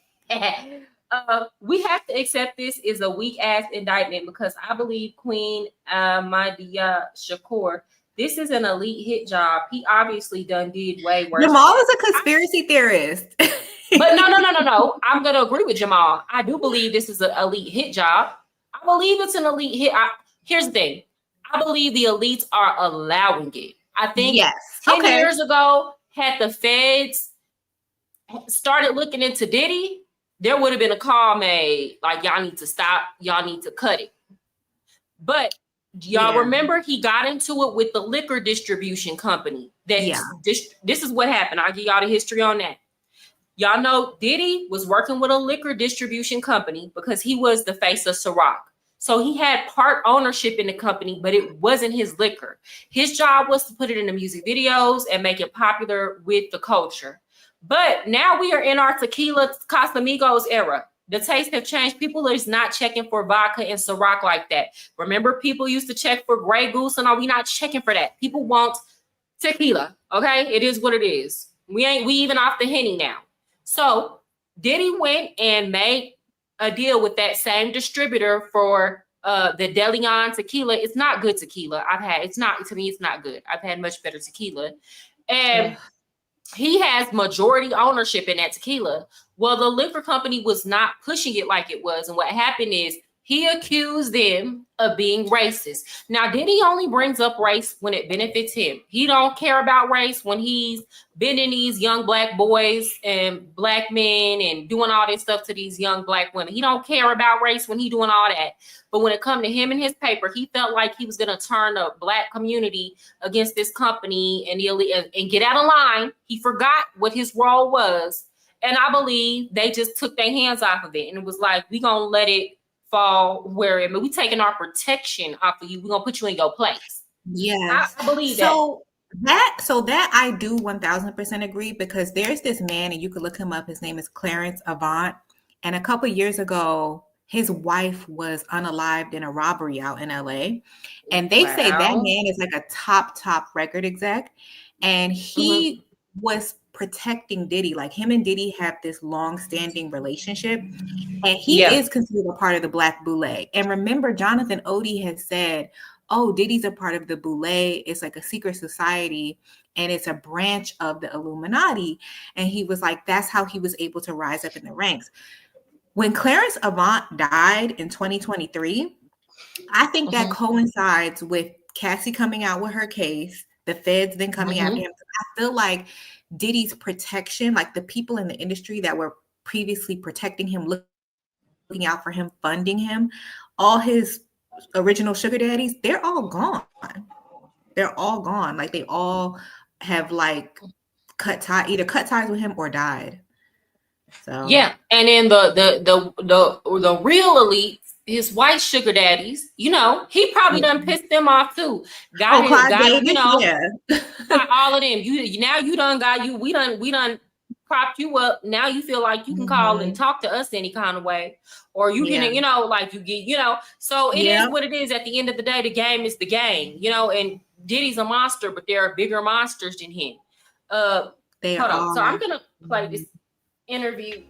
We have to accept this is a weak ass indictment because I believe Queen Madia Shakur, this is an elite hit job. He obviously did way worse. Jamal is a conspiracy theorist. But no. I'm gonna agree with Jamal. I do believe this is an elite hit job. I believe it's an elite hit. Here's the thing. I believe the elites are allowing it. I think 10 years ago, had the feds started looking into Diddy, there would have been a call made like, y'all need to stop, y'all need to cut it. But y'all remember he got into it with the liquor distribution company. This is what happened. I'll give y'all the history on that. Y'all know Diddy was working with a liquor distribution company because he was the face of Ciroc. So he had part ownership in the company, but it wasn't his liquor. His job was to put it in the music videos and make it popular with the culture. But now we are in our tequila Casamigos era. The tastes have changed. People is not checking for vodka and Ciroc like that. Remember, people used to check for Grey Goose and all. We not checking for that. People want tequila. Okay, it is what it is. We even off the Henny now. So Diddy went and made a deal with that same distributor for the De Leon tequila. It's not good tequila. It's not good. I've had much better tequila. And he has majority ownership in that tequila. Well, the liquor company was not pushing it like it was. And what happened is he accused them of being racist. Now, Diddy only brings up race when it benefits him. He don't care about race when he's bending these young black boys and black men and doing all this stuff to these young black women. He don't care about race when he doing all that. But when it come to him and his paper, he felt like he was going to turn the black community against this company and get out of line. He forgot what his role was. And I believe they just took their hands off of it. And it was like, we going to let it fall where it, but we taking our protection off of you. We're gonna put you in your place. Yeah, I believe that I do 1000% agree, because there's this man, and you could look him up. His name is Clarence Avant, and a couple years ago, his wife was unalived in a robbery out in LA, and they say that man is like a top record exec, and he was protecting Diddy. Like, him and Diddy have this long-standing relationship, and he is considered a part of the Black Boule. And remember, Jonathan Odie has said, oh, Diddy's a part of the Boule. It's like a secret society, and it's a branch of the Illuminati. And he was like, that's how he was able to rise up in the ranks. When Clarence Avant died in 2023, I think that coincides with Cassie coming out with her case, the feds then coming after him. I feel like Diddy's protection, like the people in the industry that were previously protecting him, looking out for him, funding him, all his original sugar daddies, they're all gone. They're all gone. Like, they all have like either cut ties with him or died. So yeah, and then the real elite, his white sugar daddies, you know, he probably done pissed them off too. Got him, you know, got all of them. We done propped you up. Now you feel like you can call and talk to us any kind of way, or you can, you know, like you get, you know. So it is what it is. At the end of the day, the game is the game, you know. And Diddy's a monster, but there are bigger monsters than him. Hold on. So I'm gonna play this interview.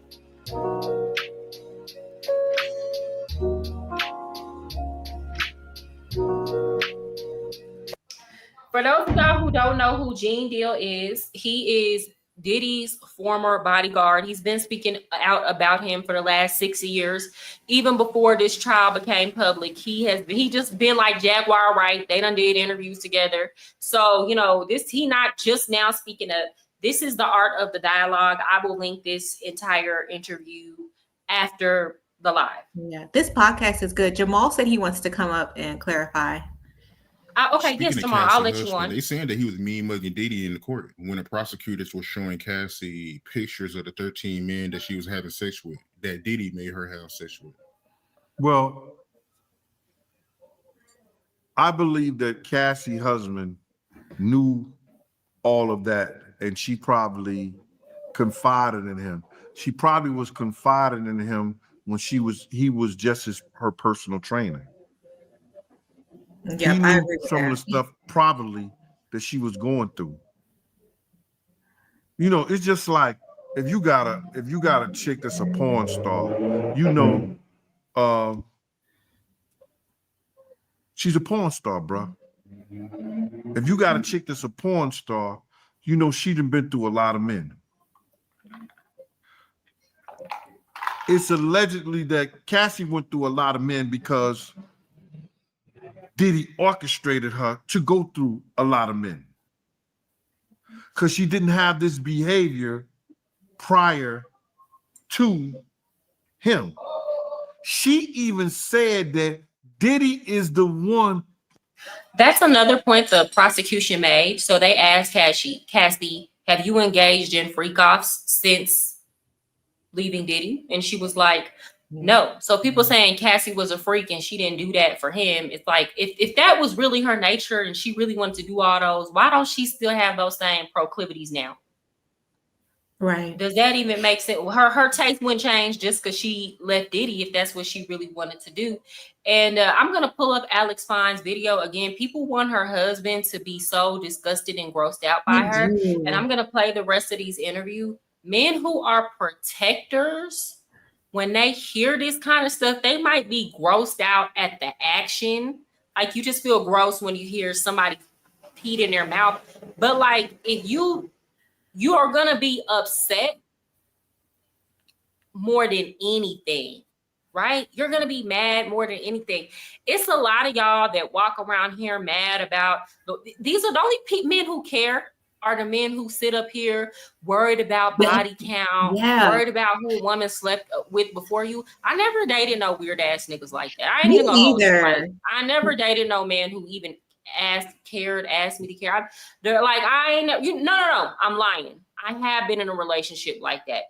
For those of y'all who don't know who Gene Deal is, he is Diddy's former bodyguard. He's been speaking out about him for the last 6 years. Even before this trial became public, he just been like Jaguar Wright. They done did interviews together. So, you know, he not just now speaking up. This is the art of the dialogue. I will link this entire interview after the live. Yeah, this podcast is good. Jamal said he wants to come up and clarify. Okay, yes, Jamal, I'll let you on. They saying that he was mean mugging Diddy in the court when the prosecutors were showing Cassie pictures of the 13 men that she was having sex with, that Diddy made her have sex with. Well, I believe that Cassie's husband knew all of that, and she probably confided in him. She probably was confiding in him when he was just her personal trainer. Yeah, he knew some of the stuff probably that she was going through. You know, it's just like if you got a chick that's a porn star, you know, she's a porn star, bro. If you got a chick that's a porn star, you know she done been through a lot of men. It's allegedly that Cassie went through a lot of men because Diddy orchestrated her to go through a lot of men. Because she didn't have this behavior prior to him. She even said that Diddy is the one. That's another point the prosecution made. So they asked Cassie, have you engaged in freak offs since leaving Diddy? And she was like, No. So people saying Cassie was a freak and she didn't do that for him. It's like, if that was really her nature and she really wanted to do all those, why don't she still have those same proclivities now? Right. Does that even make sense? Her taste wouldn't change just because she left Diddy, if that's what she really wanted to do. And I'm going to pull up Alex Fine's video again. People want her husband to be so disgusted and grossed out by her. And I'm going to play the rest of these interview. Men who are protectors, when they hear this kind of stuff, they might be grossed out at the action. Like, you just feel gross when you hear somebody peed in their mouth. But like, if you are going to be upset more than anything, right? You're going to be mad more than anything. It's a lot of y'all that walk around here mad about, these are the only men who care are the men who sit up here worried about body count, worried about who a woman slept with before you. I never dated no weird ass niggas like that. I ain't even gonna hold you. Like, I never dated no man who even asked me to care. They're like, no, I'm lying. I have been in a relationship like that.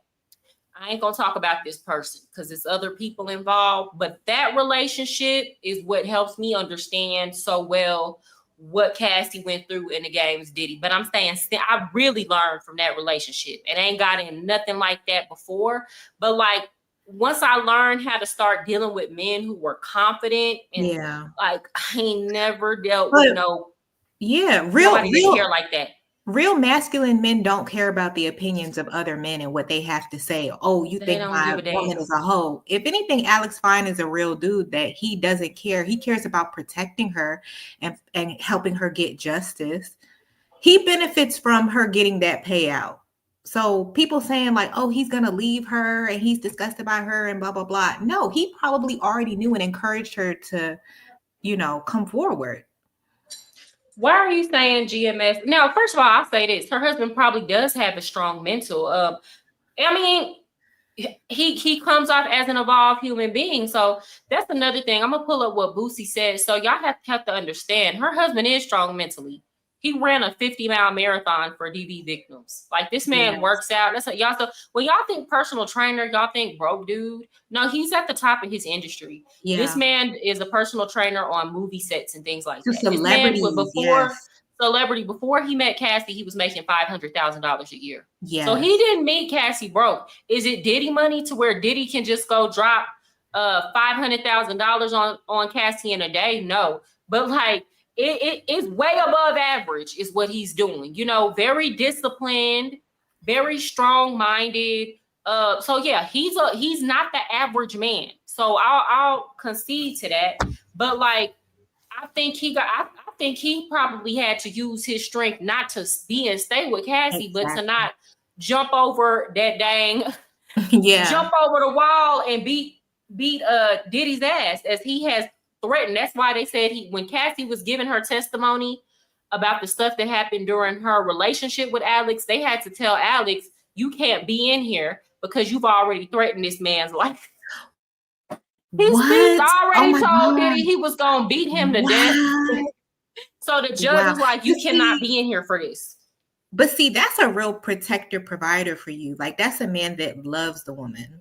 I ain't gonna talk about this person because there's other people involved, but that relationship is what helps me understand so well what Cassie went through in the games Diddy. But I'm saying I really learned from that relationship and ain't got in nothing like that before. But like, once I learned how to start dealing with men who were confident and like, I ain't never dealt with real care like that. Real masculine men don't care about the opinions of other men and what they have to say. Oh, you think my woman is a hoe. If anything, Alex Fine is a real dude that he doesn't care. He cares about protecting her and helping her get justice. He benefits from her getting that payout. So people saying like, oh, he's going to leave her and he's disgusted by her and blah, blah, blah. No, he probably already knew and encouraged her to, come forward. Why are you saying GMS? Now, first of all, I'll say this. Her husband probably does have a strong mental. I mean, he comes off as an evolved human being. So that's another thing. I'm going to pull up what Boosie said. So y'all have to understand, her husband is strong mentally. He ran a 50-mile marathon for DV victims. Like, this man works out. That's what y'all. So when y'all think personal trainer, y'all think broke dude. No, he's at the top of his industry. Yeah. This man is a personal trainer on movie sets and things like that. Celebrities, celebrity, before he met Cassie, he was making $500,000 a year. Yeah. So he didn't meet Cassie broke. Is it Diddy money to where Diddy can just go drop $500,000 on Cassie in a day? No. But like, it is way above average is what he's doing. Very disciplined, very strong-minded. So yeah, he's not the average man. So I'll concede to that. But like, I think he probably had to use his strength not to be and stay with Cassie, but to not jump over that dang jump over the wall and beat Diddy's ass as he has threatened. That's why they said when Cassie was giving her testimony about the stuff that happened during her relationship with Alex, they had to tell Alex, you can't be in here because you've already threatened this man's life. He's already told Diddy he was gonna beat him to death. So the judge was like, you cannot be in here for this. But see, that's a real protector provider for you. Like, that's a man that loves the woman.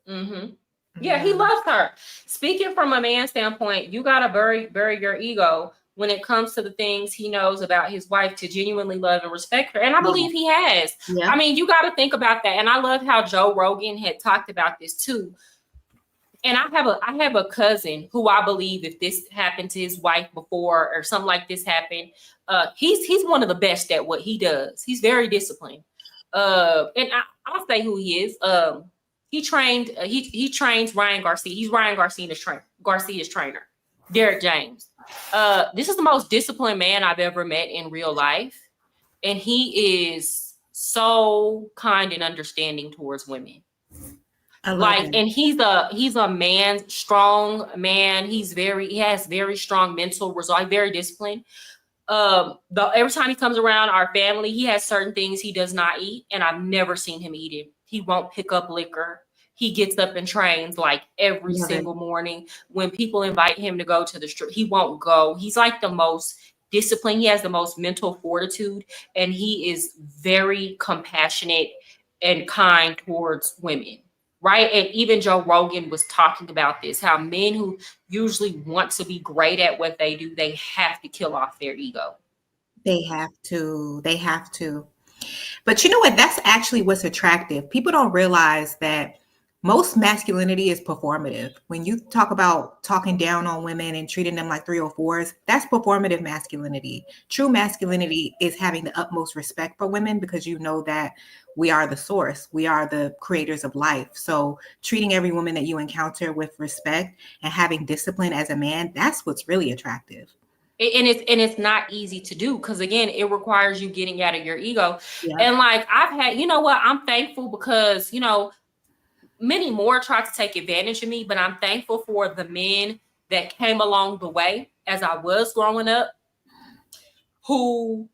Mm-hmm. Yeah, he loves her. Speaking from a man's standpoint, you gotta bury your ego when it comes to the things he knows about his wife to genuinely love and respect her. And I believe he has. Yeah. I mean, you got to think about that. And I love how Joe Rogan had talked about this too. And I have a cousin who I believe if this happened to his wife before or something like this happened, he's one of the best at what he does. He's very disciplined. And I'll say who he is. He trains Ryan Garcia. He's Ryan Garcia's trainer, Derek James. This is the most disciplined man I've ever met in real life. And he is so kind and understanding towards women. And he's a man, strong man. He has very strong mental resolve, very disciplined. Every time he comes around our family, he has certain things he does not eat, and I've never seen him eat it. He won't pick up liquor. He gets up and trains like every single morning. When people invite him to go to the strip, he won't go. He's like the most disciplined. He has the most mental fortitude, and he is very compassionate and kind towards women. right? And even Joe Rogan was talking about this, how men who usually want to be great at what they do, they have to kill off their ego. They have to. They have to. But you know what? That's actually what's attractive. People don't realize that most masculinity is performative. When you talk about talking down on women and treating them like 304s, that's performative masculinity. True masculinity is having the utmost respect for women because you know that we are the source. We are the creators of life. So treating every woman that you encounter with respect and having discipline as a man, that's what's really attractive. And it's not easy to do because again, it requires you getting out of your ego. Yeah. And like I've had, you know what, I'm thankful because, you know, many more tried to take advantage of me, but I'm thankful for the men that came along the way as I was growing up who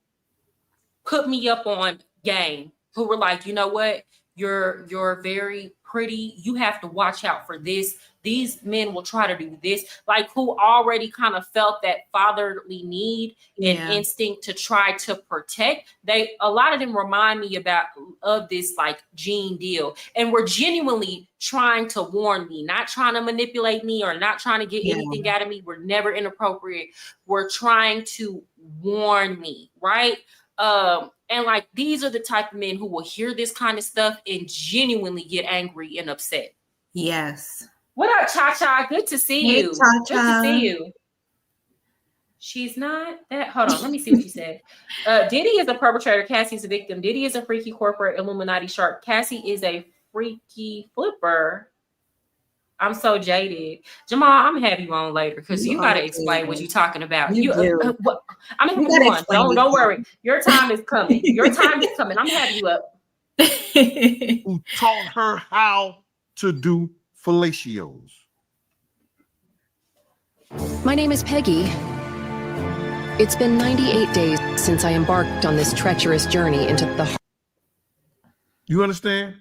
put me up on game, who were like, you know what, you're very pretty, you have to watch out for this, these men will try to do this, like who already kind of felt that fatherly need and instinct to try to protect. A lot of them remind me of this like Gene Deal, and were genuinely trying to warn me, not trying to manipulate me or not trying to get anything out of me. We're never inappropriate. We're trying to warn me, right? And like these are the type of men who will hear this kind of stuff and genuinely get angry and upset. Yes. What up, Cha-Cha? Good to see Hey, you. Cha-Cha. Good to see you. She's not that. Hold on, let me see what she said. Diddy is a perpetrator. Cassie is a victim. Diddy is a freaky corporate Illuminati shark. Cassie is a freaky flipper. I'm so jaded. Jamal, I'm gonna have you on later because you got to explain what you're talking about. You do. I'm gonna have you on. Don't worry. Your time is coming. Your time is coming. I'm gonna have you up. Who taught her how to do fellatios? My name is Peggy. It's been 98 days since I embarked on this treacherous journey into the heart. You understand?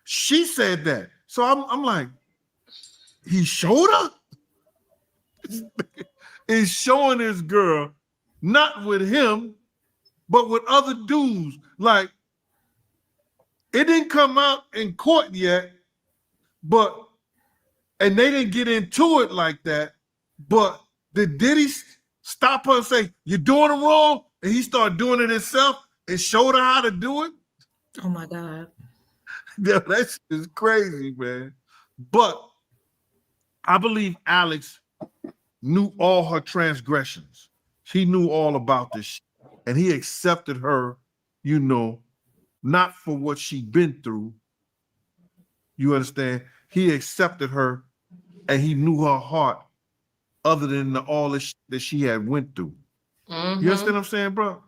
She said that. So I'm like, he showed her? Is showing this girl, not with him, but with other dudes. Like, it didn't come out in court yet, and they didn't get into it like that, but did Diddy stop her and say, you're doing it wrong? And he started doing it himself and showed her how to do it? Oh my God. Yeah, that shit is crazy, man. But I believe Alex knew all her transgressions. He knew all about this shit. And he accepted her, you know, not for what she'd been through. You understand? He accepted her and he knew her heart other than all the shit that she had went through. Mm-hmm. You understand what I'm saying, bro?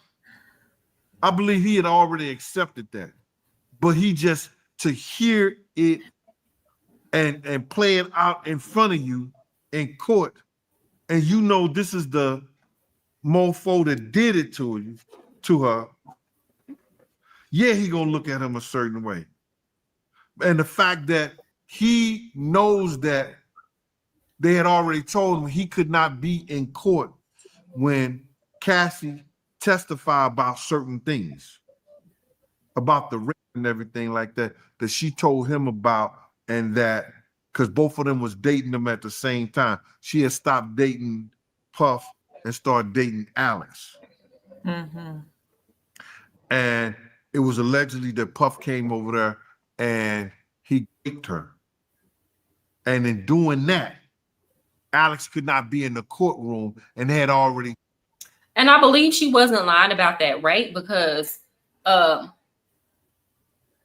I believe he had already accepted that. But he just, to hear it and play it out in front of you in court, and you know this is the mofo that did it to her, yeah, he gonna look at him a certain way. And the fact that he knows that they had already told him he could not be in court when Cassie testified about certain things, about the rape and everything like that, that she told him about, and that because both of them was dating them at the same time. She had stopped dating Puff and started dating Alex. Mm-hmm. And it was allegedly that Puff came over there and he raped her. And in doing that, Alex could not be in the courtroom, and they had already. And I believe she wasn't lying about that, right? Because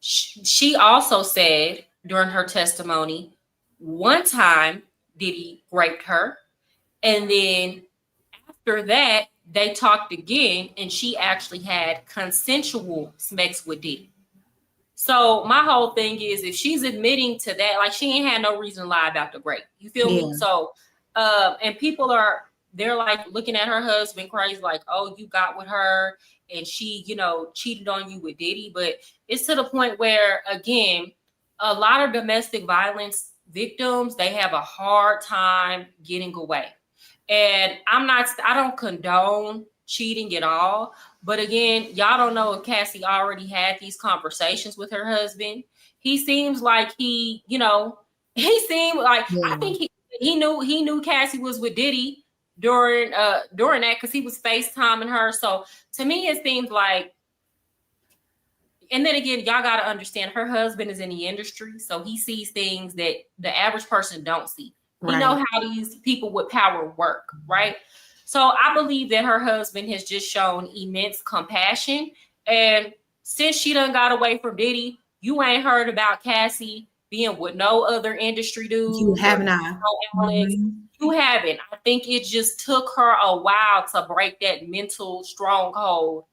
she also said during her testimony, one time Diddy raped her, and then after that they talked again, and she actually had consensual sex with Diddy. So my whole thing is, if she's admitting to that, like she ain't had no reason to lie about the rape. You feel me? So, and people they're like looking at her husband crazy, like, oh, you got with her and she, you know, cheated on you with Diddy. But it's to the point where, again, a lot of domestic violence victims, they have a hard time getting away. And I don't condone cheating at all. But again, y'all don't know if Cassie already had these conversations with her husband. he seems like he seemed like I think he knew Cassie was with Diddy during that because he was FaceTiming her. So to me, it seems like. And then again, y'all got to understand her husband is in the industry, so he sees things that the average person don't see. He know how these people with power work, right? So I believe that her husband has just shown immense compassion. And since she done got away from Diddy, you ain't heard about Cassie being with no other industry dudes. You have not. No Alex. You haven't. I think it just took her a while to break that mental stronghold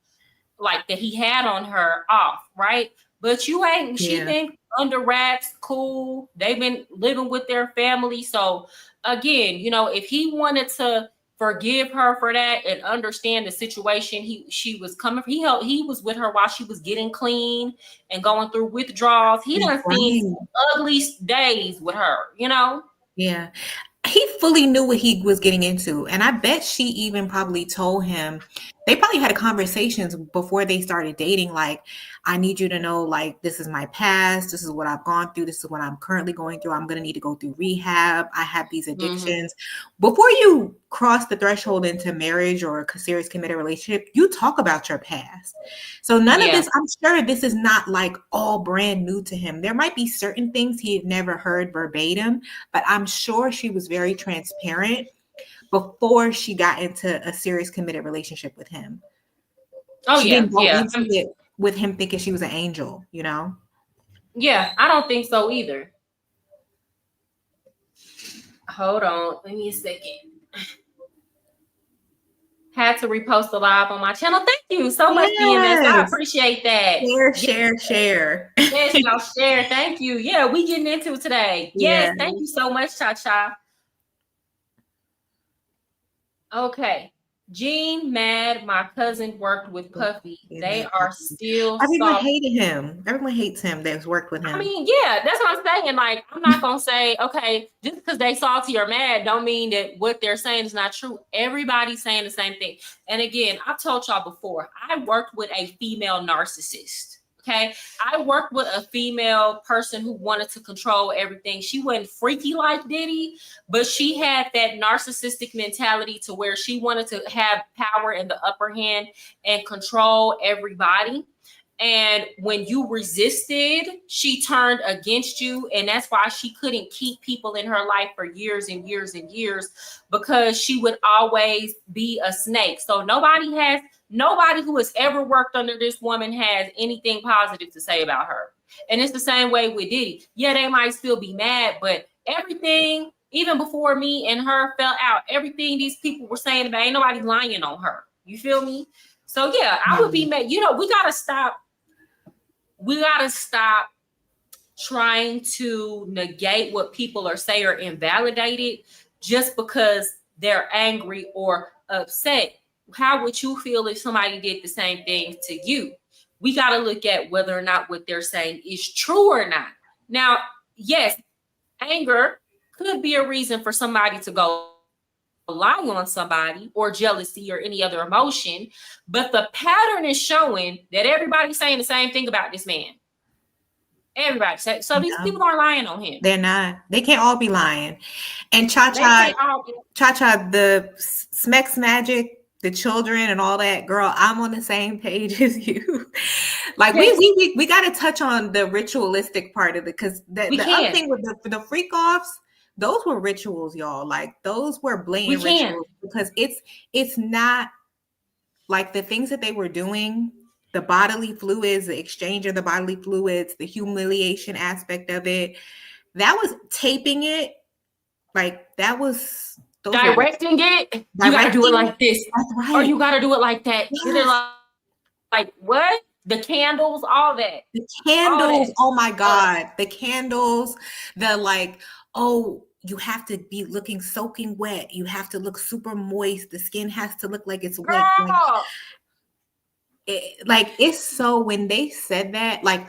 like that he had on her off, right? But you ain't, she been under wraps, cool. They've been living with their family. So again, if he wanted to forgive her for that and understand the situation she was coming from, he was with her while she was getting clean and going through withdrawals. He done seen ugly days with her, Yeah. He fully knew what he was getting into. And I bet she even probably told him, they probably had conversations before they started dating. Like, I need you to know, like, this is my past. This is what I've gone through. This is what I'm currently going through. I'm going to need to go through rehab. I have these addictions. Before you cross the threshold into marriage or a serious committed relationship, you talk about your past. So none of this, I'm sure this is not like all brand new to him. There might be certain things he had never heard verbatim, but I'm sure she was very transparent before she got into a serious committed relationship with him. She didn't go into it with him thinking she was an angel, Yeah, I don't think so either. Hold on, let me a second. Had to repost the live on my channel. Thank you so much, PMS. I appreciate that. Share. Yes, y'all share. Thank you. Yeah, we getting into it today. Yes, thank you so much, Cha-Cha. Okay. Gene mad. My cousin worked with Puffy. They are still Everyone hated him. Everyone hates him that's worked with him. I mean, yeah, that's what I'm saying. Like, I'm not gonna say, okay, just because they salty or mad don't mean that what they're saying is not true. Everybody's saying the same thing. And again, I've told y'all before, I worked with a female narcissist. Okay. I worked with a female person who wanted to control everything. She wasn't freaky like Diddy, but she had that narcissistic mentality to where she wanted to have power in the upper hand and control everybody. And when you resisted, she turned against you. And that's why she couldn't keep people in her life for years and years and years, because she would always be a snake. So nobody who has ever worked under this woman has anything positive to say about her. And it's the same way with Diddy. Yeah, they might still be mad, but everything, even before me and her fell out, everything these people were saying about, ain't nobody lying on her. You feel me? So yeah, I would be mad. We gotta stop trying to negate what people are saying or invalidate it just because they're angry or upset. How would you feel if somebody did the same thing to you? We got to look at whether or not what they're saying is true or not. Now, yes, anger could be a reason for somebody to go lie on somebody, or jealousy or any other emotion, but the pattern is showing that everybody's saying the same thing about this man. Everybody. So these people aren't lying on him. They're not. They can't all be lying. And Cha-Cha, the Smex Magic, the children and all that, girl, I'm on the same page as you. Like we got to touch on the ritualistic part of it, because the other thing with the freak offs, those were rituals, y'all. Like those were blatant rituals, because it's not like the things that they were doing, the bodily fluids, the exchange of the bodily fluids, the humiliation aspect of it. That was taping it. Like that was directing it. You gotta do it like this, right. Or you gotta do it like that. Yes. Like what? The candles, all that. The candles. Oh my God. The candles. The like, oh, you have to be looking soaking wet. You have to look super moist. The skin has to look like it's wet. It's so, when they said that, like,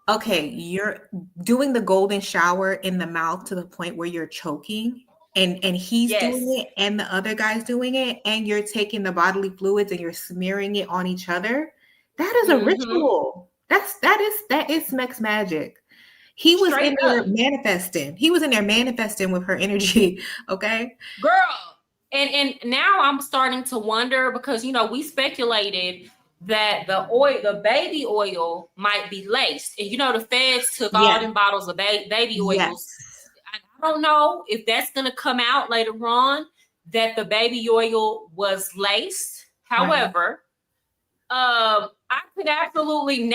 okay, you're doing the golden shower in the mouth to the point where you're choking, and he's doing it, and the other guy's doing it, and you're taking the bodily fluids and you're smearing it on each other. That is a ritual. That is Smex magic. He was Straight in there up. manifesting. He was in there manifesting with her energy. Okay. Girl. And now I'm starting to wonder because we speculated that the baby oil might be laced. And the feds took all Yeah. them bottles of baby oils. Yes. I don't know if that's gonna come out later on that the baby oil was laced. However, I could absolutely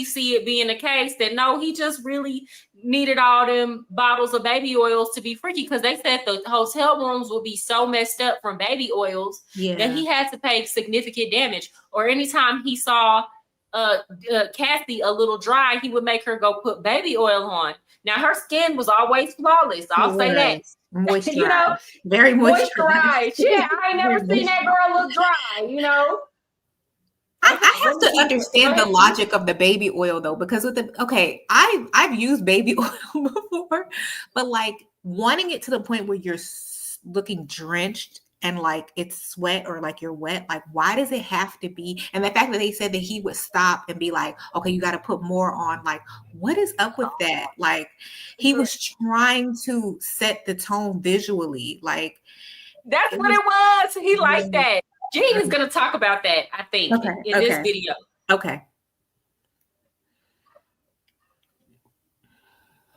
see it being the case that no, he just really needed all them bottles of baby oils to be freaky because they said the hotel rooms would be so messed up from baby oils that he had to pay significant damage. Or anytime he saw Cassie a little dry, he would make her go put baby oil on. Now her skin was always flawless. I'll say that. Moisturized. Very moisturized. Yeah, I ain't never seen that girl look dry. I have to understand the logic of the baby oil though, because I've used baby oil before, but like wanting it to the point where you're looking drenched and like it's sweat or like you're wet, like why does it have to be? And the fact that they said that he would stop and be like, okay, you got to put more on, like what is up with that? Like he was trying to set the tone visually, like that's what it was. He liked that. Gene is going to talk about that, I think, in this video. Okay.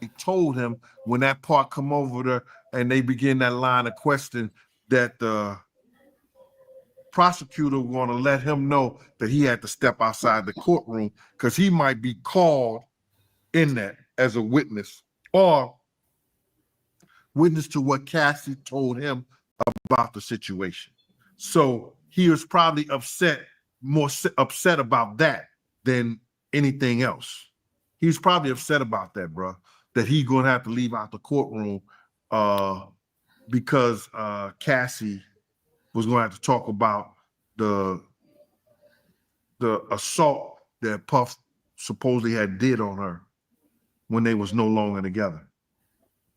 He told him when that part come over there and they begin that line of question that the prosecutor was going to let him know that he had to step outside the courtroom because he might be called in that as a witness or witness to what Cassie told him about the situation. So he was probably more upset about that than anything else. He was probably upset about that, bro, that he's going to have to leave out the courtroom because Cassie was going to have to talk about the assault that Puff supposedly had did on her when they was no longer together.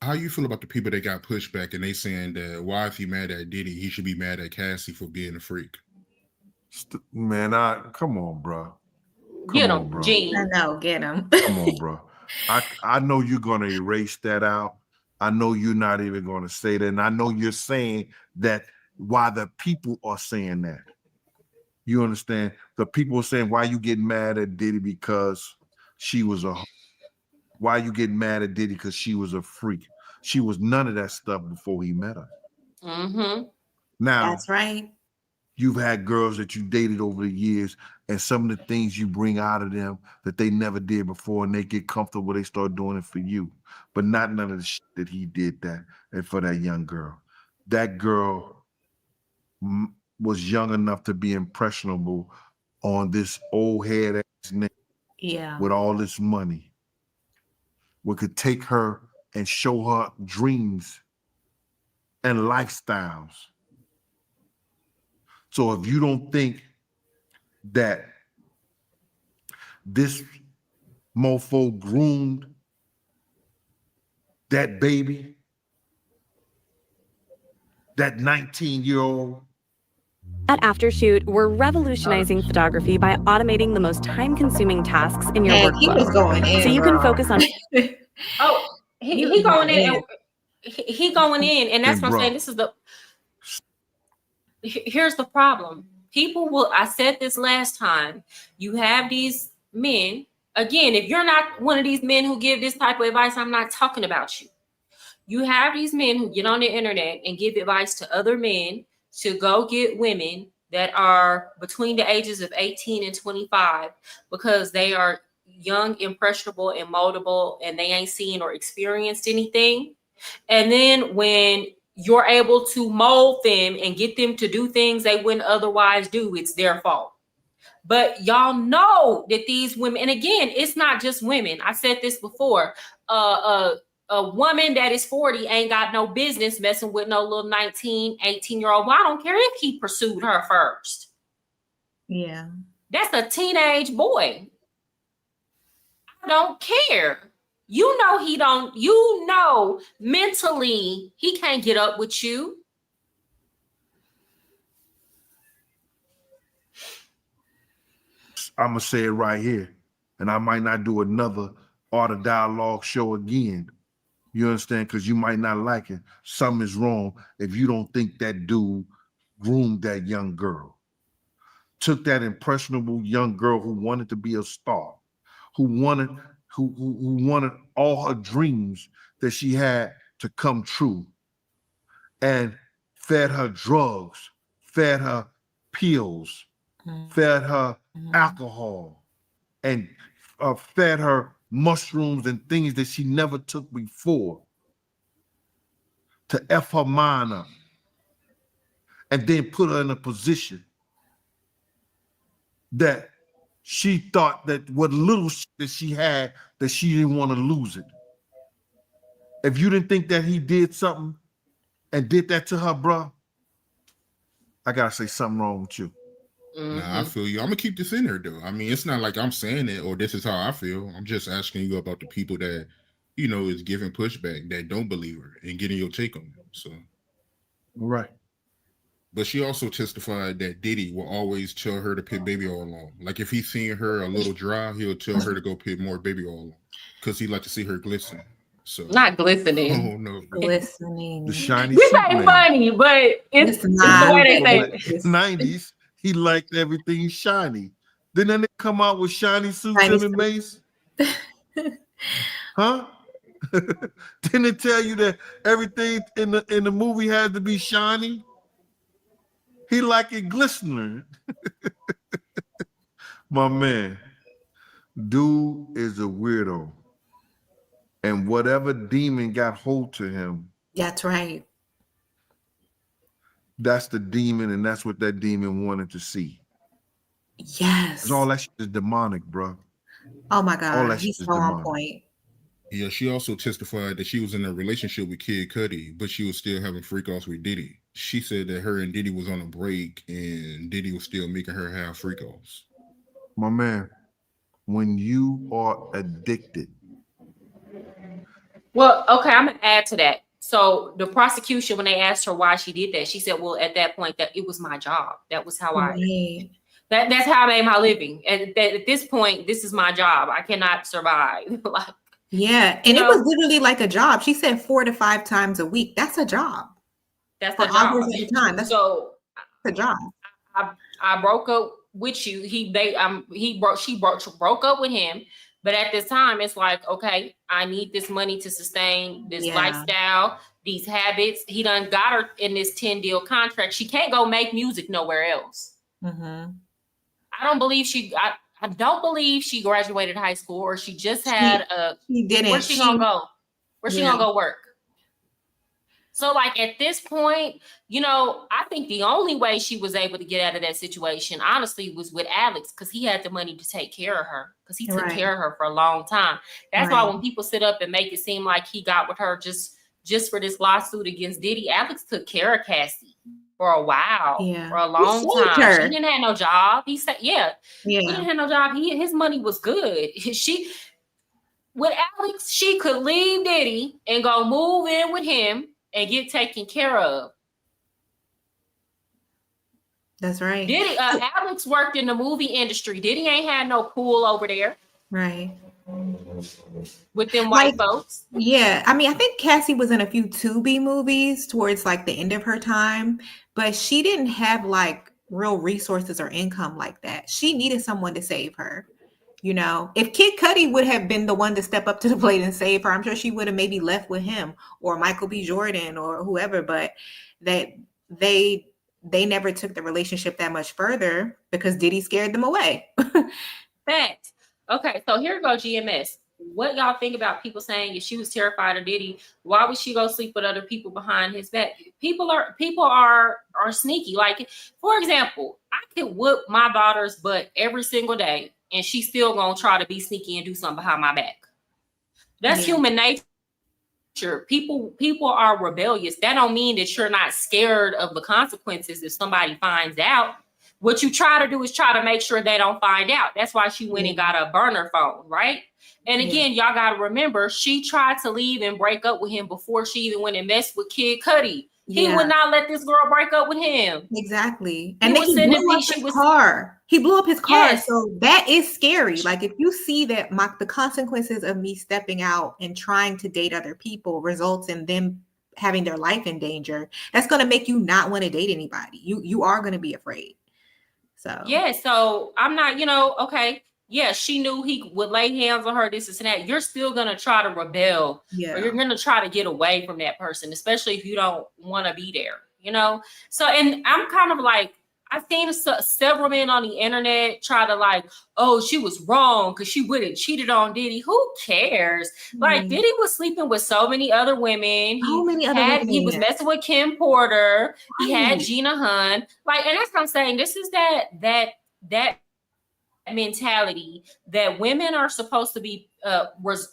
How you feel about the people that got pushed back and they saying that why if he mad at Diddy, he should be mad at Cassie for being a freak? Man, come on, bro. Get him, Gene. I know, get him. Come on, bro. I know you're gonna erase that out. I know you're not even gonna say that, and I know you're saying that why the people are saying that. You understand? The people are saying why you getting mad at Diddy because she was a. Why you getting mad at Diddy because she was a freak? She was none of that stuff before he met her. Mm-hmm. Now that's right. You've had girls that you dated over the years, and some of the things you bring out of them that they never did before, and they get comfortable, they start doing it for you. But not none of the shit that he did that and for that young girl. That girl was young enough to be impressionable on this old head ass nigga with all this money. We could take her and show her dreams and lifestyles. So if you don't think that this mofo groomed that baby, that 19-year-old. At Aftershoot, we're revolutionizing photography by automating the most time-consuming tasks in your workflow. He was going in, so you can focus on. He going in. He going in, and that's what I'm saying. This is here's the problem. People will, I said this last time, you have these men, again, if you're not one of these men who give this type of advice, I'm not talking about you. You have these men who get on the internet and give advice to other men to go get women that are between the ages of 18 and 25 because they are young, impressionable, and moldable, and they ain't seen or experienced anything. And then when you're able to mold them and get them to do things they wouldn't otherwise do, it's their fault. But y'all know that these women, and again, it's not just women. I said this before. A woman that is 40 ain't got no business messing with no little 19, 18-year-old. Well, I don't care if he pursued her first. Yeah. That's a teenage boy. I don't care. You know he don't, you know mentally he can't get up with you. I'm going to say it right here, and I might not do another Art of Dialogue show again. You understand? Because you might not like it. Something is wrong if you don't think that dude groomed that young girl. Took that impressionable young girl who wanted to be a star, who wanted all her dreams that she had to come true, and fed her drugs, fed her pills, fed her alcohol, and fed her mushrooms and things that she never took before to F her mind up, and then put her in a position that she thought that what little that she had, that she didn't want to lose it. If you didn't think that he did something and did that to her, bro, I gotta say something wrong with you. Nah, I feel you. I'm gonna keep this in there though. I mean, it's not like I'm saying it or this is how I feel. I'm just asking you about the people that, you know, is giving pushback, that don't believe her, and getting your take on it. So, right. But she also testified that Diddy will always tell her to put baby oil on. Like if he's seeing her a little dry, he'll tell her to go put more baby oil on because he like to see her glisten. So not glistening. Oh no, Glistening. The shiny. This ain't funny, but it's the way they say it. 90s, he liked everything shiny. Didn't they come out with shiny suits, Shiny him and Mace? Huh? Didn't it tell you that everything in the movie had to be shiny? He liked it glistening. My man, dude is a weirdo. And whatever demon got hold to him, That's right. that's the demon, and that's what that demon wanted to see. Yes. All that shit is demonic, bro. Oh my All God. that He's shit is so on demonic. point. Yeah, she also testified that she was in a relationship with Kid Cudi, but she was still having freak-offs with Diddy. She said that her and Diddy was on a break and Diddy was still making her have freak-offs. My man, when you are addicted. Well, okay, I'm gonna add to that. So the prosecution, when they asked her why she did that, she said, well, at that point, that it was my job. That was how that's how I made my living. And at this point, this is my job. I cannot survive. Yeah. And it was literally like a job. She said 4 to 5 times a week. That's a job. That's for a job. hours at a time. That's a job. I broke up with you. She broke up with him. But at this time, it's like, okay, I need this money to sustain this lifestyle, these habits. He done got her in this 10-deal contract. She can't go make music nowhere else. Mm-hmm. I don't believe she graduated high school, or she just had She didn't. Where's she gonna go? Where's she gonna go work? So like at this point, you know, I think the only way she was able to get out of that situation, honestly, was with Alex, because he had the money to take care of her, because he took care of her for a long time. That's why when people sit up and make it seem like he got with her just for this lawsuit against Diddy, Alex took care of Cassie for a while, for a long time. She didn't have no job. He said, he didn't have no job. His money was good. With Alex, she could leave Diddy and go move in with him and get taken care of. That's right. Diddy, Alex worked in the movie industry. Diddy ain't had no pool over there. Right. With them white folks. Yeah. I mean, I think Cassie was in a few Tubi movies towards like the end of her time, but she didn't have like real resources or income like that. She needed someone to save her. You know, if Kid Cudi would have been the one to step up to the plate and save her, I'm sure she would have maybe left with him or Michael B. Jordan or whoever, but that they never took the relationship that much further because Diddy scared them away. Fact. Okay, so here goes GMS. What y'all think about people saying if she was terrified of Diddy, why would she go sleep with other people behind his back? People are sneaky. Like, for example, I could whoop my daughter's butt every single day, and she's still gonna try to be sneaky and do something behind my back. That's human nature. People are rebellious. That don't mean that you're not scared of the consequences if somebody finds out. What you try to do is try to make sure they don't find out. That's why she went and got a burner phone, right? And again, y'all got to remember, she tried to leave and break up with him before she even went and messed with Kid Cudi. He would not let this girl break up with him. Exactly. He And then was he sending blew up she his was car. He blew up his car. Yes. So that is scary. Like if you see that the consequences of me stepping out and trying to date other people results in them having their life in danger, that's going to make you not want to date anybody. You are going to be afraid. So yeah, so I'm not, okay. Yeah, she knew he would lay hands on her, this and that. You're still gonna try to rebel, or you're gonna try to get away from that person, especially if you don't want to be there, So, and I'm kind of like, I've seen several men on the internet try to like, oh, she was wrong because she would have cheated on Diddy. Who cares? Like, Diddy was sleeping with so many other women. He was messing with Kim Porter. He had Gina Hunn. Like, and that's what I'm saying. This is that mentality that women are supposed to be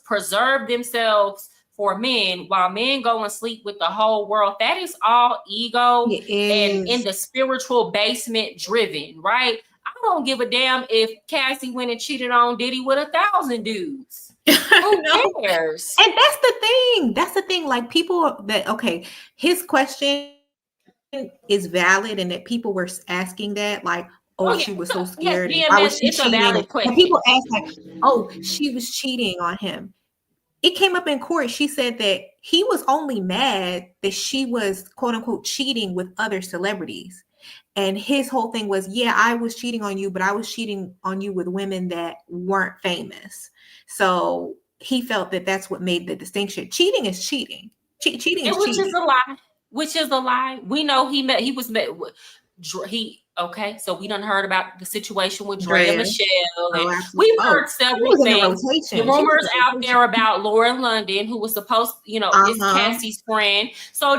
preserve themselves for men, while men go and sleep with the whole world. That is all ego and in the spiritual basement driven, right? I don't give a damn if Cassie went and cheated on Diddy with 1,000 dudes. Who cares? And that's the thing. Like people that, okay, his question is valid, and that people were asking that, like, she was so scared. Why was she cheating? A valid question. And people ask like, oh, she was cheating on him. It came up in court. She said that he was only mad that she was quote unquote cheating with other celebrities. And his whole thing was, yeah, I was cheating on you, but I was cheating on you with women that weren't famous. So he felt that that's what made the distinction. Cheating is cheating. Cheating is which cheating. is a lie. Which is a lie. We know he was met with okay, so we done heard about the situation with Drea Michelle, and we've heard several things. The rumors out there about Lauren London, who was supposed, is Cassie's friend. So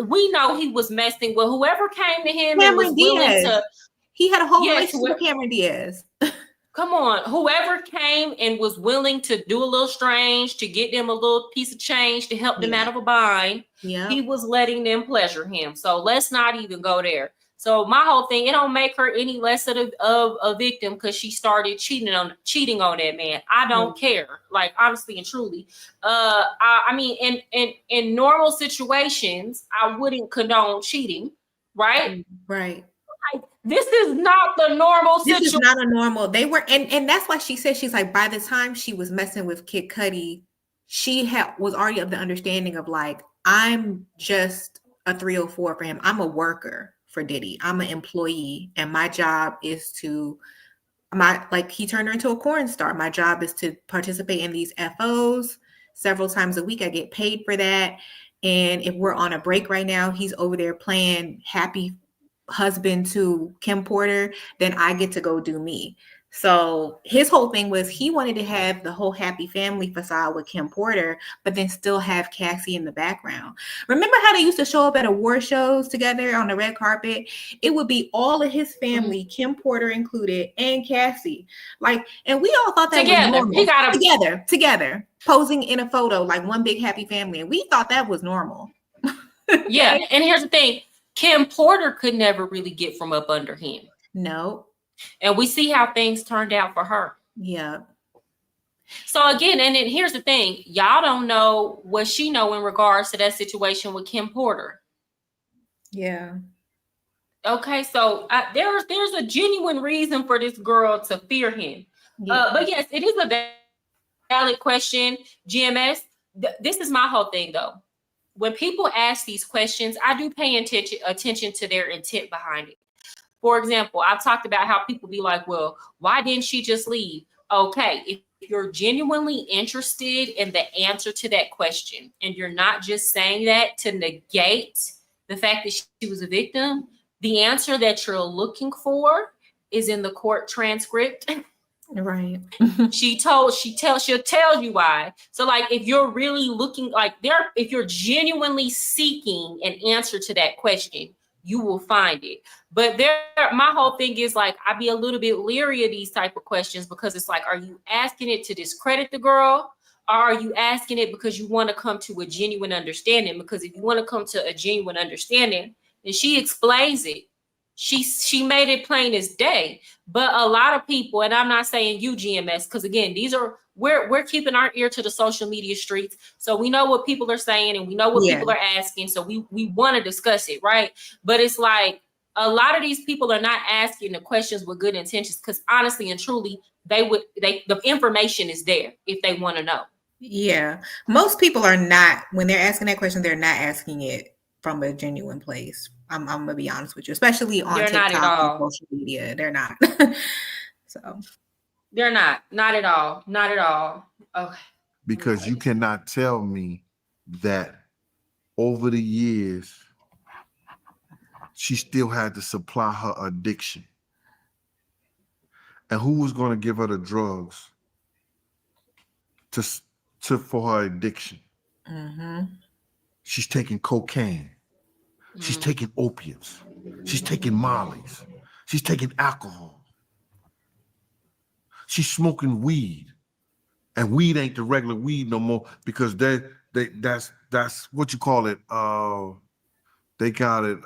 we know he was messing with whoever came to him and was willing to. He had a whole relationship with Cameron Diaz. Come on, whoever came and was willing to do a little strange to get them a little piece of change to help them out of a bind, he was letting them pleasure him. So let's not even go there. So my whole thing, it don't make her any less of a victim because she started cheating on that man. I don't care, like honestly and truly. I mean, in normal situations, I wouldn't condone cheating, right? Right. This is not the normal situation. This is not a normal. They were, and that's why she said, she's like, by the time she was messing with Kid Cudi, she was already of the understanding of like, I'm just a 304 for him. I'm a worker for Diddy. I'm an employee, and my job is to he turned her into a porn star. My job is to participate in these FOs several times a week. I get paid for that. And if we're on a break right now, he's over there playing happy husband to Kim Porter, then I get to go do me. So his whole thing was he wanted to have the whole happy family facade with Kim Porter, but then still have Cassie in the background. Remember how they used to show up at award shows together on the red carpet? It would be all of his family, Kim Porter included, and Cassie. Like, and we all thought that was normal. He got them together, posing in a photo, like one big happy family. And we thought that was normal. Yeah. And here's the thing. Kim Porter could never really get from up under him. No. And we see how things turned out for her. Yeah. So again, and then here's the thing. Y'all don't know what she know in regards to that situation with Kim Porter. Yeah. Okay, so there's a genuine reason for this girl to fear him. Yeah. But yes, it is a valid question, GMS. This is my whole thing though. When people ask these questions, I do pay attention to their intent behind it. For example, I've talked about how people be like, well, why didn't she just leave? Okay, if you're genuinely interested in the answer to that question, and you're not just saying that to negate the fact that she was a victim, the answer that you're looking for is in the court transcript. Right. She'll tell you why. So like, if you're really looking if you're genuinely seeking an answer to that question, you will find it. But my whole thing is like, I'd be a little bit leery of these type of questions because it's like, are you asking it to discredit the girl? Or are you asking it because you want to come to a genuine understanding? Because if you want to come to a genuine understanding, then she explains it. She made it plain as day. But a lot of people, and I'm not saying you, GMS, because again, we're keeping our ear to the social media streets, so we know what people are saying and we know what people are asking, so we want to discuss it, right? But it's like a lot of these people are not asking the questions with good intentions, because honestly and truly, the information is there if they want to know. Yeah, most people are not, when they're asking that question, they're not asking it from a genuine place. I'm gonna be honest with you, especially on TikTok and social media. They're not. So they're not at all. Okay. Because you cannot tell me that over the years she still had to supply her addiction. And who was going to give her the drugs for her addiction? She's taking cocaine. She's taking opiates. She's taking mollies. She's taking alcohol. She's smoking weed. And weed ain't the regular weed no more, because that's what you call it. They got it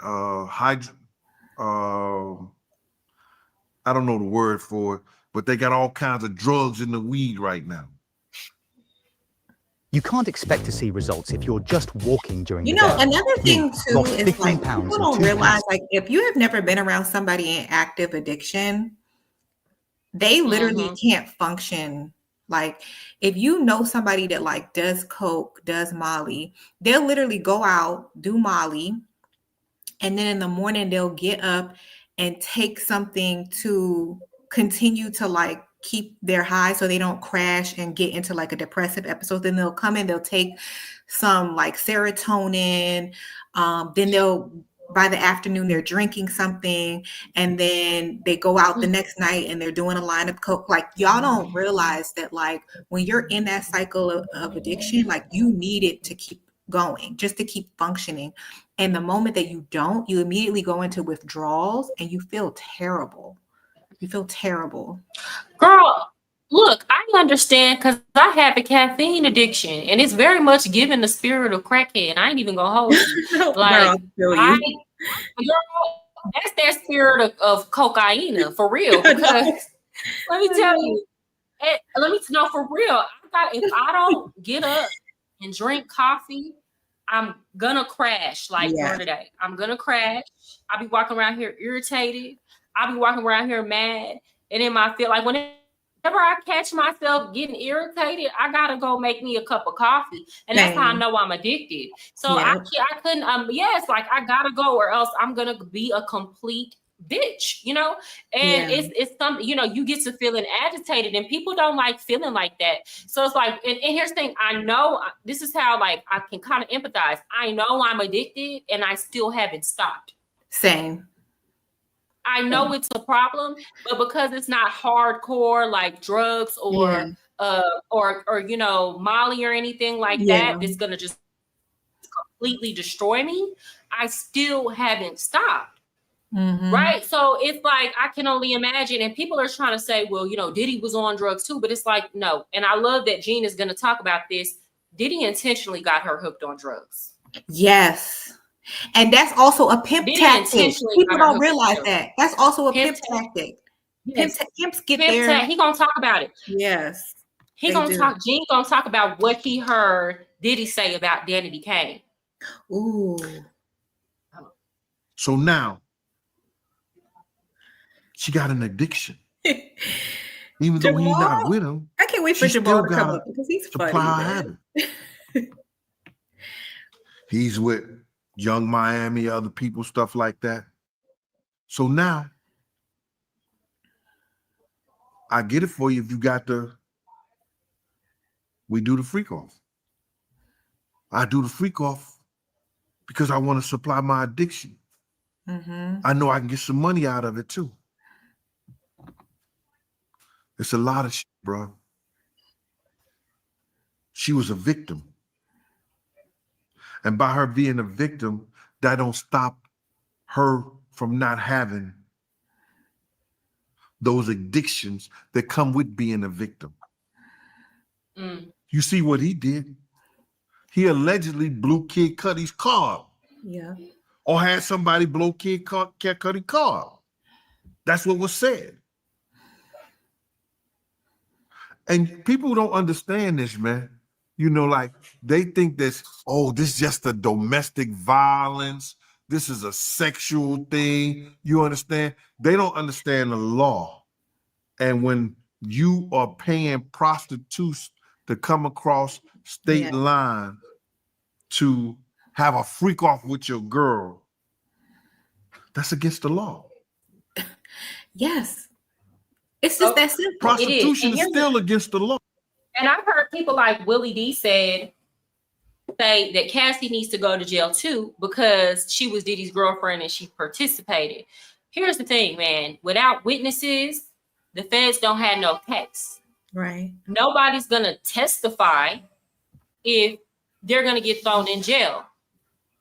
I don't know the word for it, but they got all kinds of drugs in the weed right now. You can't expect to see results if you're just walking during the day. Another thing too lost is 15 like pounds people in don't 2 realize, months. like, if you have never been around somebody in active addiction, they literally can't function. Like, if you know somebody that like does coke, does Molly, they'll literally go out, do Molly, and then in the morning they'll get up and take something to continue to like keep their high so they don't crash and get into like a depressive episode. Then they'll come in, they'll take some like serotonin, then by the afternoon they're drinking something, and then they go out the next night and they're doing a line of coke. Like, y'all don't realize that, like, when you're in that cycle of addiction, like, you need it to keep going, just to keep functioning. And the moment that you don't, you immediately go into withdrawals and you feel terrible. You feel terrible. Girl, look, I understand, because I have a caffeine addiction, and it's very much given the spirit of crackhead. I ain't even gonna hold you. Like, girl, that's their spirit of cocaine, for real. Because let me tell you, let me know for real. If I don't get up and drink coffee, I'm gonna crash like during the day. I'm gonna crash. I'll be walking around here irritated. I'll be walking around here mad. And in my feel like whenever I catch myself getting irritated, I gotta go make me a cup of coffee. And that's how I know I'm addicted. So I couldn't, like, I gotta go, or else I'm gonna be a complete bitch, you know? And it's something, you know, you get to feeling agitated, and people don't like feeling like that. So it's like, and here's the thing, I know this is how, like, I can kind of empathize. I know I'm addicted and I still haven't stopped. Same. I know it's a problem, but because it's not hardcore like drugs or you know, Molly or anything like that, that's gonna just completely destroy me, I still haven't stopped. Right? So it's like, I can only imagine, and people are trying to say, well, you know, Diddy was on drugs too, but it's like, no. And I love that Gene is gonna talk about this. Diddy intentionally got her hooked on drugs. Yes. And that's also a pimp tactic. People don't realize that. That's also a pimp tactic. Pimps get there. He gonna talk about it. Yes. He gonna talk. Gene gonna talk about what he heard Diddy say about Danity Kane. Ooh. So now she got an addiction. Even though he's not with him. I can't wait for Jamal to come up, because he's funny. He's with Young Miami, other people, stuff like that. So now I get it for you if you got we do the freak off. I do the freak off because I want to supply my addiction. I know I can get some money out of it too. It's a lot of shit, bro. She was a victim. And by her being a victim, that don't stop her from not having those addictions that come with being a victim. You see what he did? He allegedly blew Kid Cudi's car. Yeah. or had somebody blow Kid Cudi car. That's what was said. And people don't understand this, man. You know, like they think this, oh, this is just a domestic violence. This is a sexual thing. You understand? They don't understand the law. And when you are paying prostitutes to come across state line to have a freak off with your girl, that's against the law. Yes. It's just that simple. Prostitution is still against the law. And I've heard people like Willie D say that Cassie needs to go to jail too because she was Diddy's girlfriend and she participated. Here's the thing, man. Without witnesses, the feds don't have no case. Right. Nobody's going to testify if they're going to get thrown in jail.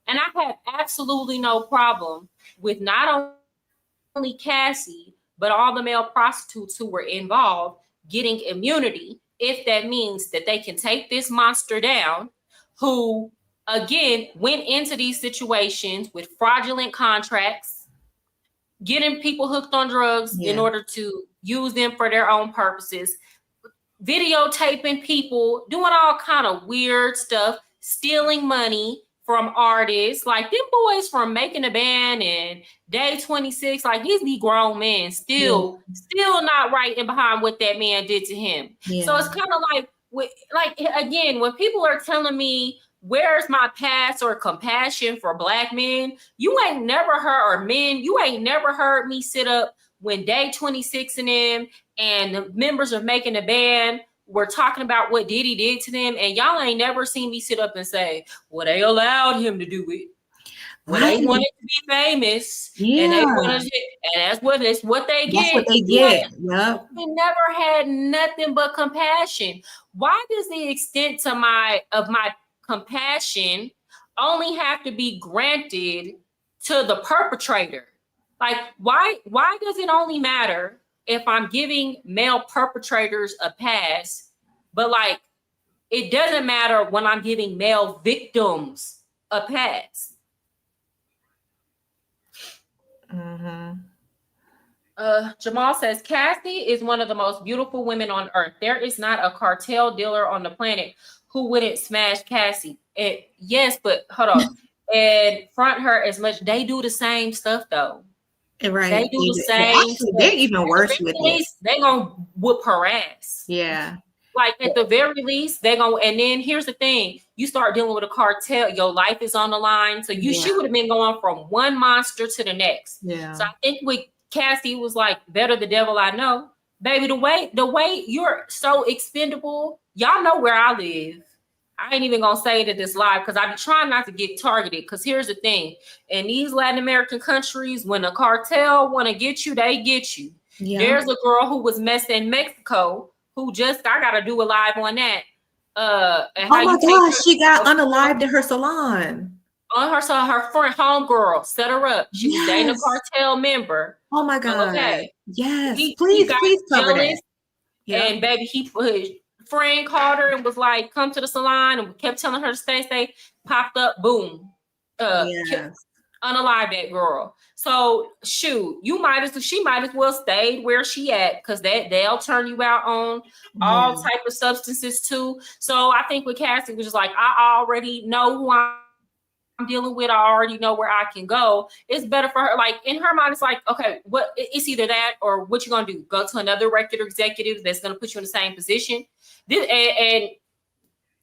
And I have absolutely no problem with not only Cassie, but all the male prostitutes who were involved getting immunity if that means that they can take this monster down who, again, went into these situations with fraudulent contracts, getting people hooked on drugs in order to use them for their own purposes, videotaping people, doing all kind of weird stuff, stealing money from artists, like them boys from Making a Band and Day 26, like these be grown men still not writing behind what that man did to him. So it's kind of like again, when people are telling me where's my past or compassion for Black men, you ain't never heard, or men, you ain't never heard me sit up when Day 26 and them and the members of Making a Band were talking about what Diddy did to them, and y'all ain't never seen me sit up and say, well, they allowed him to do it. Well, they wanted to be famous, and they wanted to, and that's what they get. That's what they get. Yep. We never had nothing but compassion. Why does the extent to my compassion only have to be granted to the perpetrator? Like, why does it only matter if I'm giving male perpetrators a pass, but like it doesn't matter when I'm giving male victims a pass? Jamal says, Cassie is one of the most beautiful women on earth. There is not a cartel dealer on the planet who wouldn't smash Cassie. Yes, but hold on. And front her as much. They do the same stuff though. Right. They do the same. Actually, they're even worse with it. They gonna whoop her ass. Yeah. Like at the very least, they gonna. And then here's the thing: you start dealing with a cartel, your life is on the line. So she would have been going from one monster to the next. Yeah. So I think with Cassie was like, better the devil I know, baby. The way you're so expendable. Y'all know where I live. I ain't even gonna say that this live because I be trying not to get targeted. Because here's the thing: in these Latin American countries, when a cartel want to get you, they get you. Yeah. There's a girl who was messed in Mexico who I gotta do a live on that. Oh my gosh, she got unalived in her salon. On her, so her friend homegirl set her up. She was dating a cartel member. Oh my god! Okay. Yes, please cover that. Yep. And baby, his friend called her and was like, "Come to the salon," and kept telling her to stay. Popped up, boom, unalive that girl. So shoot, she might as well stayed where she at because they'll turn you out on all type of substances too. So I think with Cassie, was just like, I already know who I'm dealing with. I already know where I can go. It's better for her. Like in her mind, it's like, okay, what? It's either that or what you gonna do? Go to another record executive that's gonna put you in the same position. And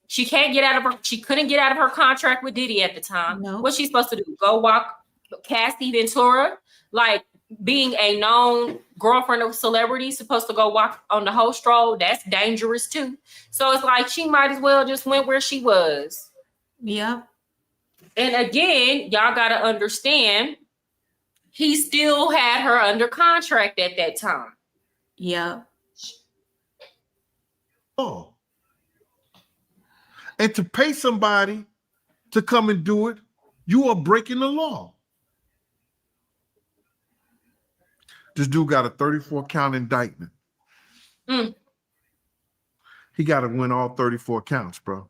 she couldn't get out of her contract with Diddy at the time. No. What's she supposed to do? Go walk Cassie Ventura, like being a known girlfriend of celebrity, supposed to go walk on the host roll. That's dangerous too. So it's like she might as well just went where she was. Yeah. And again, y'all got to understand, he still had her under contract at that time. Yeah. Oh. And to pay somebody to come and do it, you are breaking the law. This dude got a 34-count indictment. He got to win all 34 counts, bro.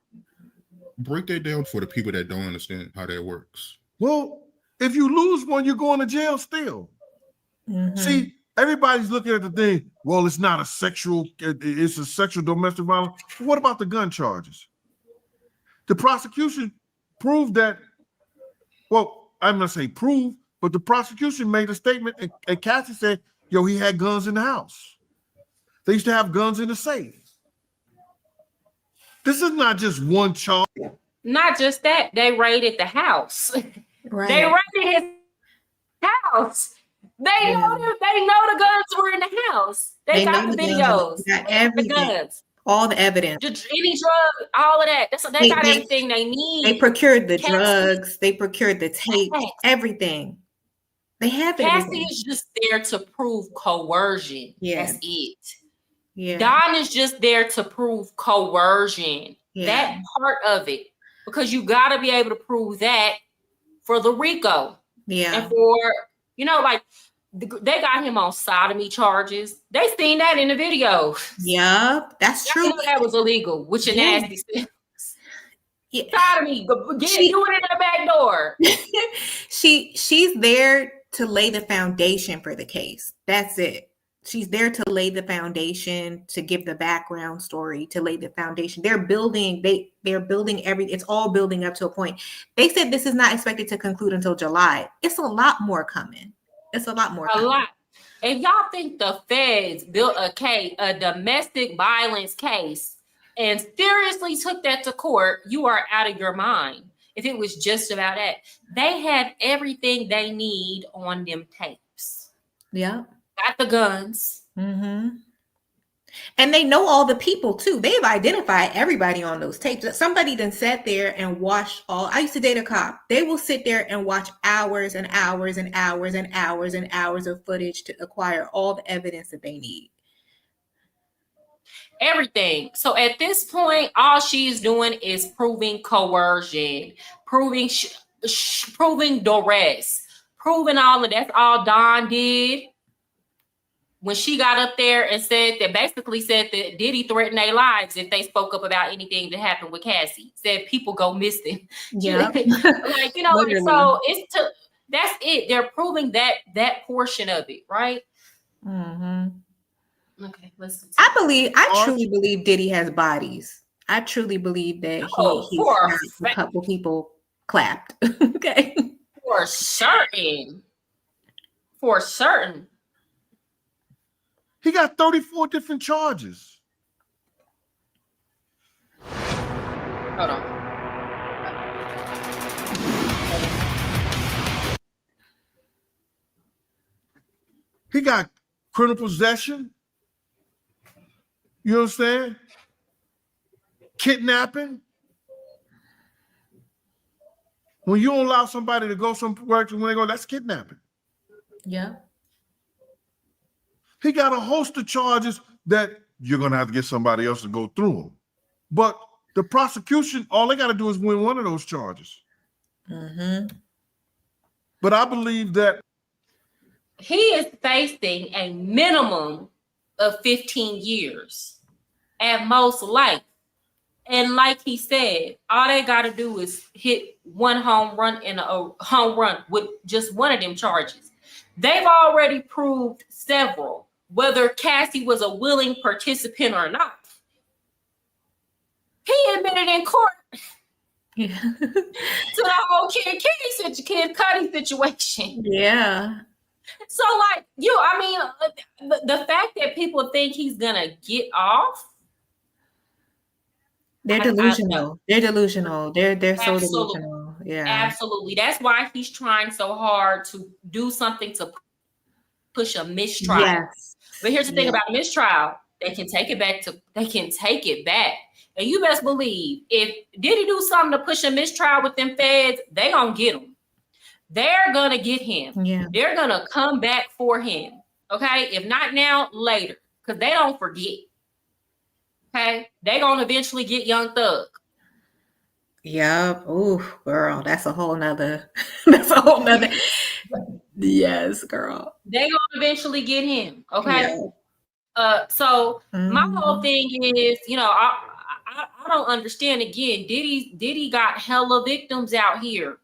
Break that down for the people that don't understand how that works. Well, If you lose one, you're going to jail still. See, everybody's looking at the thing. Well, it's not a sexual, it's a sexual domestic violence. What about the gun charges? The prosecution proved that, well, I'm not saying prove, but the prosecution made a statement and Cassie said, yo, he had guns in the house. They used to have guns in the safe. This is not just one charge. Not just that, they raided the house. Right. They raided his house. They know the guns were in the house. They got the videos, they got everything, the guns, all the evidence, any drug, all of that. They got everything they need. They procured the drugs. They procured the tape. Everything. They have everything. Cassie is just there to prove coercion. Yeah. That's it. Yeah. Don is just there to prove coercion. Yeah. That part of it, because you got to be able to prove that for the RICO. Yeah. And for, like, they got him on sodomy charges. They seen that in the video. Yeah, that's true. That was illegal, which is nasty. Yeah. Sodomy, doing it in the back door. She's there to lay the foundation for the case. That's it. She's there to lay the foundation, to give the background story, to lay the foundation. They're building it's all building up to a point. They said this is not expected to conclude until July. It's a lot more coming. It's a lot more. A lot. If y'all think the feds built a domestic violence case and seriously took that to court, you are out of your mind. If it was just about that, they have everything they need on them tapes. Yeah. Got the guns. Mm-hmm. And they know all the people too. They've identified everybody on those tapes. Somebody then sat there and watched I used to date a cop. They will sit there and watch hours and hours and hours and hours and hours of footage to acquire all the evidence that they need. Everything. So at this point, all she's doing is proving coercion, proving duress, proving all of that's all Dawn did. When she got up there and basically said that Diddy threatened their lives if they spoke up about anything that happened with Cassie. Said people go missing. Yeah. So that's it. They're proving that portion of it, right? Mm-hmm. Okay, let's see. I truly believe Diddy has bodies. I truly believe that he a couple people clapped. Okay. For certain. He got 34 different charges. Hold on. He got criminal possession. You understand? Kidnapping. When you don't allow somebody to go somewhere when they go, that's kidnapping. Yeah. He got a host of charges that you're going to have to get somebody else to go through them. But the prosecution, all they got to do is win one of those charges. Mm-hmm. But I believe that he is facing a minimum of 15 years at most life. And like he said, all they got to do is hit one home run and a home run with just one of them charges. They've already proved several, whether Cassie was a willing participant or not. He admitted in court to the whole Kid Cudi situation. Yeah. So, the fact that people think he's gonna get off. They're delusional. They're delusional. They're so delusional. Yeah. Absolutely. That's why he's trying so hard to do something to push a mistrial. Yes. But here's the thing about a mistrial. They can take it back. And you best believe if Diddy do something to push a mistrial with them feds, they gonna get him. They're gonna get him. Yeah. They're gonna come back for him. Okay. If not now, later. Because they don't forget. Okay, they gonna eventually get Young Thug. Yep. Ooh, girl, that's a whole nother. Yes, girl. They gonna eventually get him. Okay. Yeah. So my whole thing is, I don't understand. Again, Diddy got hella victims out here.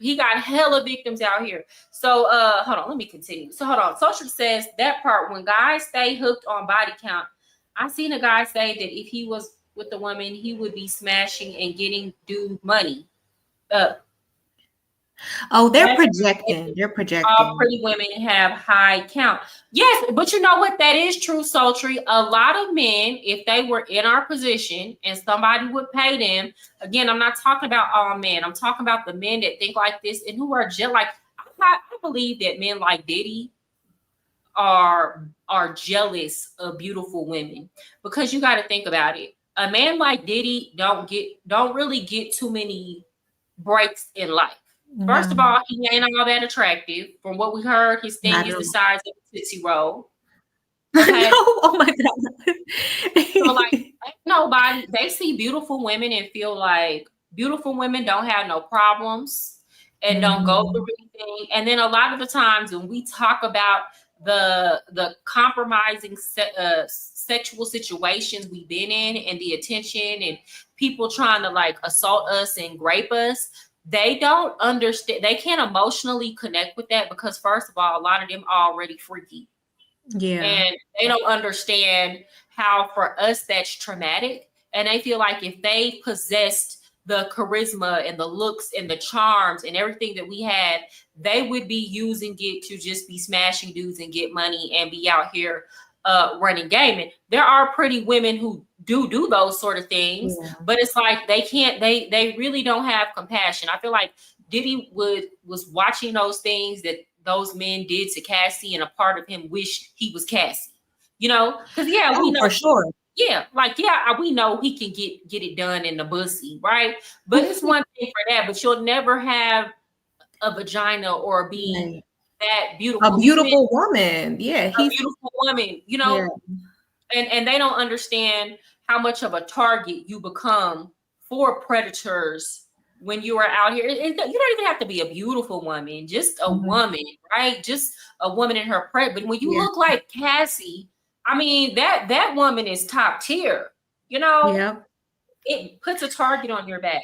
he got hella victims out here. So hold on, let me continue. So hold on. Social says that part, when guys stay hooked on body count, I seen a guy say that if he was with the woman, he would be smashing and getting dude money. Oh, they're projecting. They're projecting. All pretty women have high count. Yes, but you know what? That is true, Sultry. A lot of men, if they were in our position and somebody would pay them, again, I'm not talking about all men. I'm talking about the men that think like this and who are just like, I believe that men like Diddy are jealous of beautiful women, because you got to think about it. A man like Diddy don't really get too many breaks in life. First of all, he ain't all that attractive. From what we heard, his thing is the size of a Tootsie Roll. Okay? No, oh my God. So like nobody, they see beautiful women and feel like beautiful women don't have no problems and don't go through anything. And then a lot of the times when we talk about the compromising sexual situations we've been in and the attention and people trying to like assault us and grape us, they don't understand. They can't emotionally connect with that because first of all, a lot of them are already freaky. Yeah. And they don't understand how for us that's traumatic. And they feel like if they possessed the charisma and the looks and the charms and everything that we had, they would be using it to just be smashing dudes and get money and be out here running game. And there are pretty women who do those sort of things, but it's like they really don't have compassion. I feel like Diddy was watching those things that those men did to Cassie, and a part of him wished he was Cassie, you know? Because we know for sure. Yeah, we know he can get it done in the pussy, right? But it's one thing for that, but you'll never have a vagina or be that beautiful. A beautiful woman. Yeah. A beautiful woman, you know? Yeah. And they don't understand how much of a target you become for predators when you are out here. You don't even have to be a beautiful woman, just a woman, right? Just a woman in her prey. But when you look like Cassie, I mean, that woman is top tier, you know? Yep. It puts a target on your back.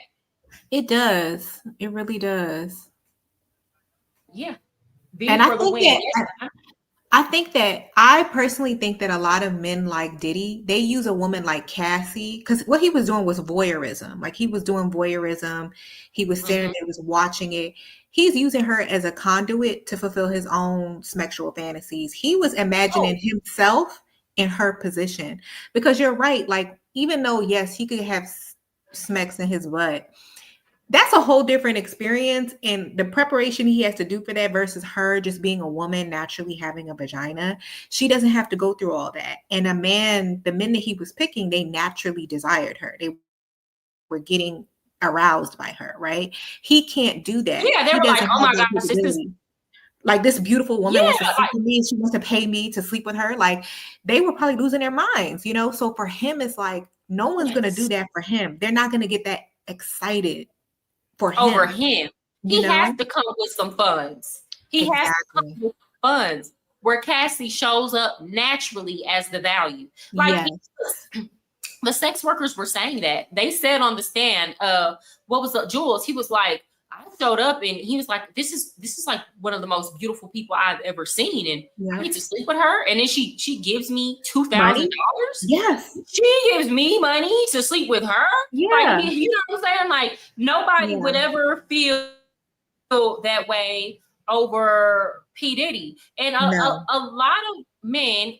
It does. It really does. Yeah. And I personally think that a lot of men like Diddy, they use a woman like Cassie, because what he was doing was voyeurism. Like he was doing voyeurism. He was sitting there, was watching it. He's using her as a conduit to fulfill his own sexual fantasies. He was imagining himself in her position, because you're right. Like, even though, yes, he could have smecks in his butt, that's a whole different experience, and the preparation he has to do for that versus her just being a woman naturally having a vagina. She doesn't have to go through all that. And the men that he was picking, they naturally desired her. They were getting aroused by her, right? He can't do that. Yeah, they were like, oh my gosh, this is like, this beautiful woman wants to sleep with me. She wants to pay me to sleep with her. Like, they were probably losing their minds, you know? So for him, it's like, no one's going to do that for him. They're not going to get that excited for him. Over him. He has to come with some funds. He has to come with funds where Cassie shows up naturally as the value. Like, the sex workers were saying that. They said on the stand, what was up, Jules? He was like, I showed up and he was like, this is like one of the most beautiful people I've ever seen. And I get to sleep with her. And then she gives me $2,000. Yes. She gives me money to sleep with her. Yeah. Like, you know what I'm saying? Like, nobody would ever feel that way over P. Diddy. And a lot of men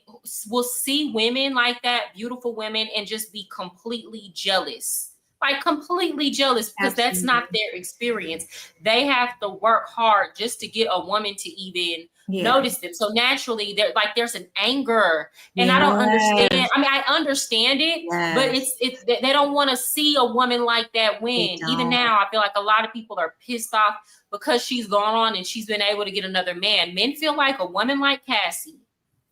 will see women like that, beautiful women, and just be completely jealous. Like, completely jealous, because that's not their experience. They have to work hard just to get a woman to even notice them. So naturally, there's an anger, and I don't understand. I mean, I understand it, but it's they don't want to see a woman like that win. Even now, I feel like a lot of people are pissed off because she's gone on and she's been able to get another man. Men feel like a woman like Cassie,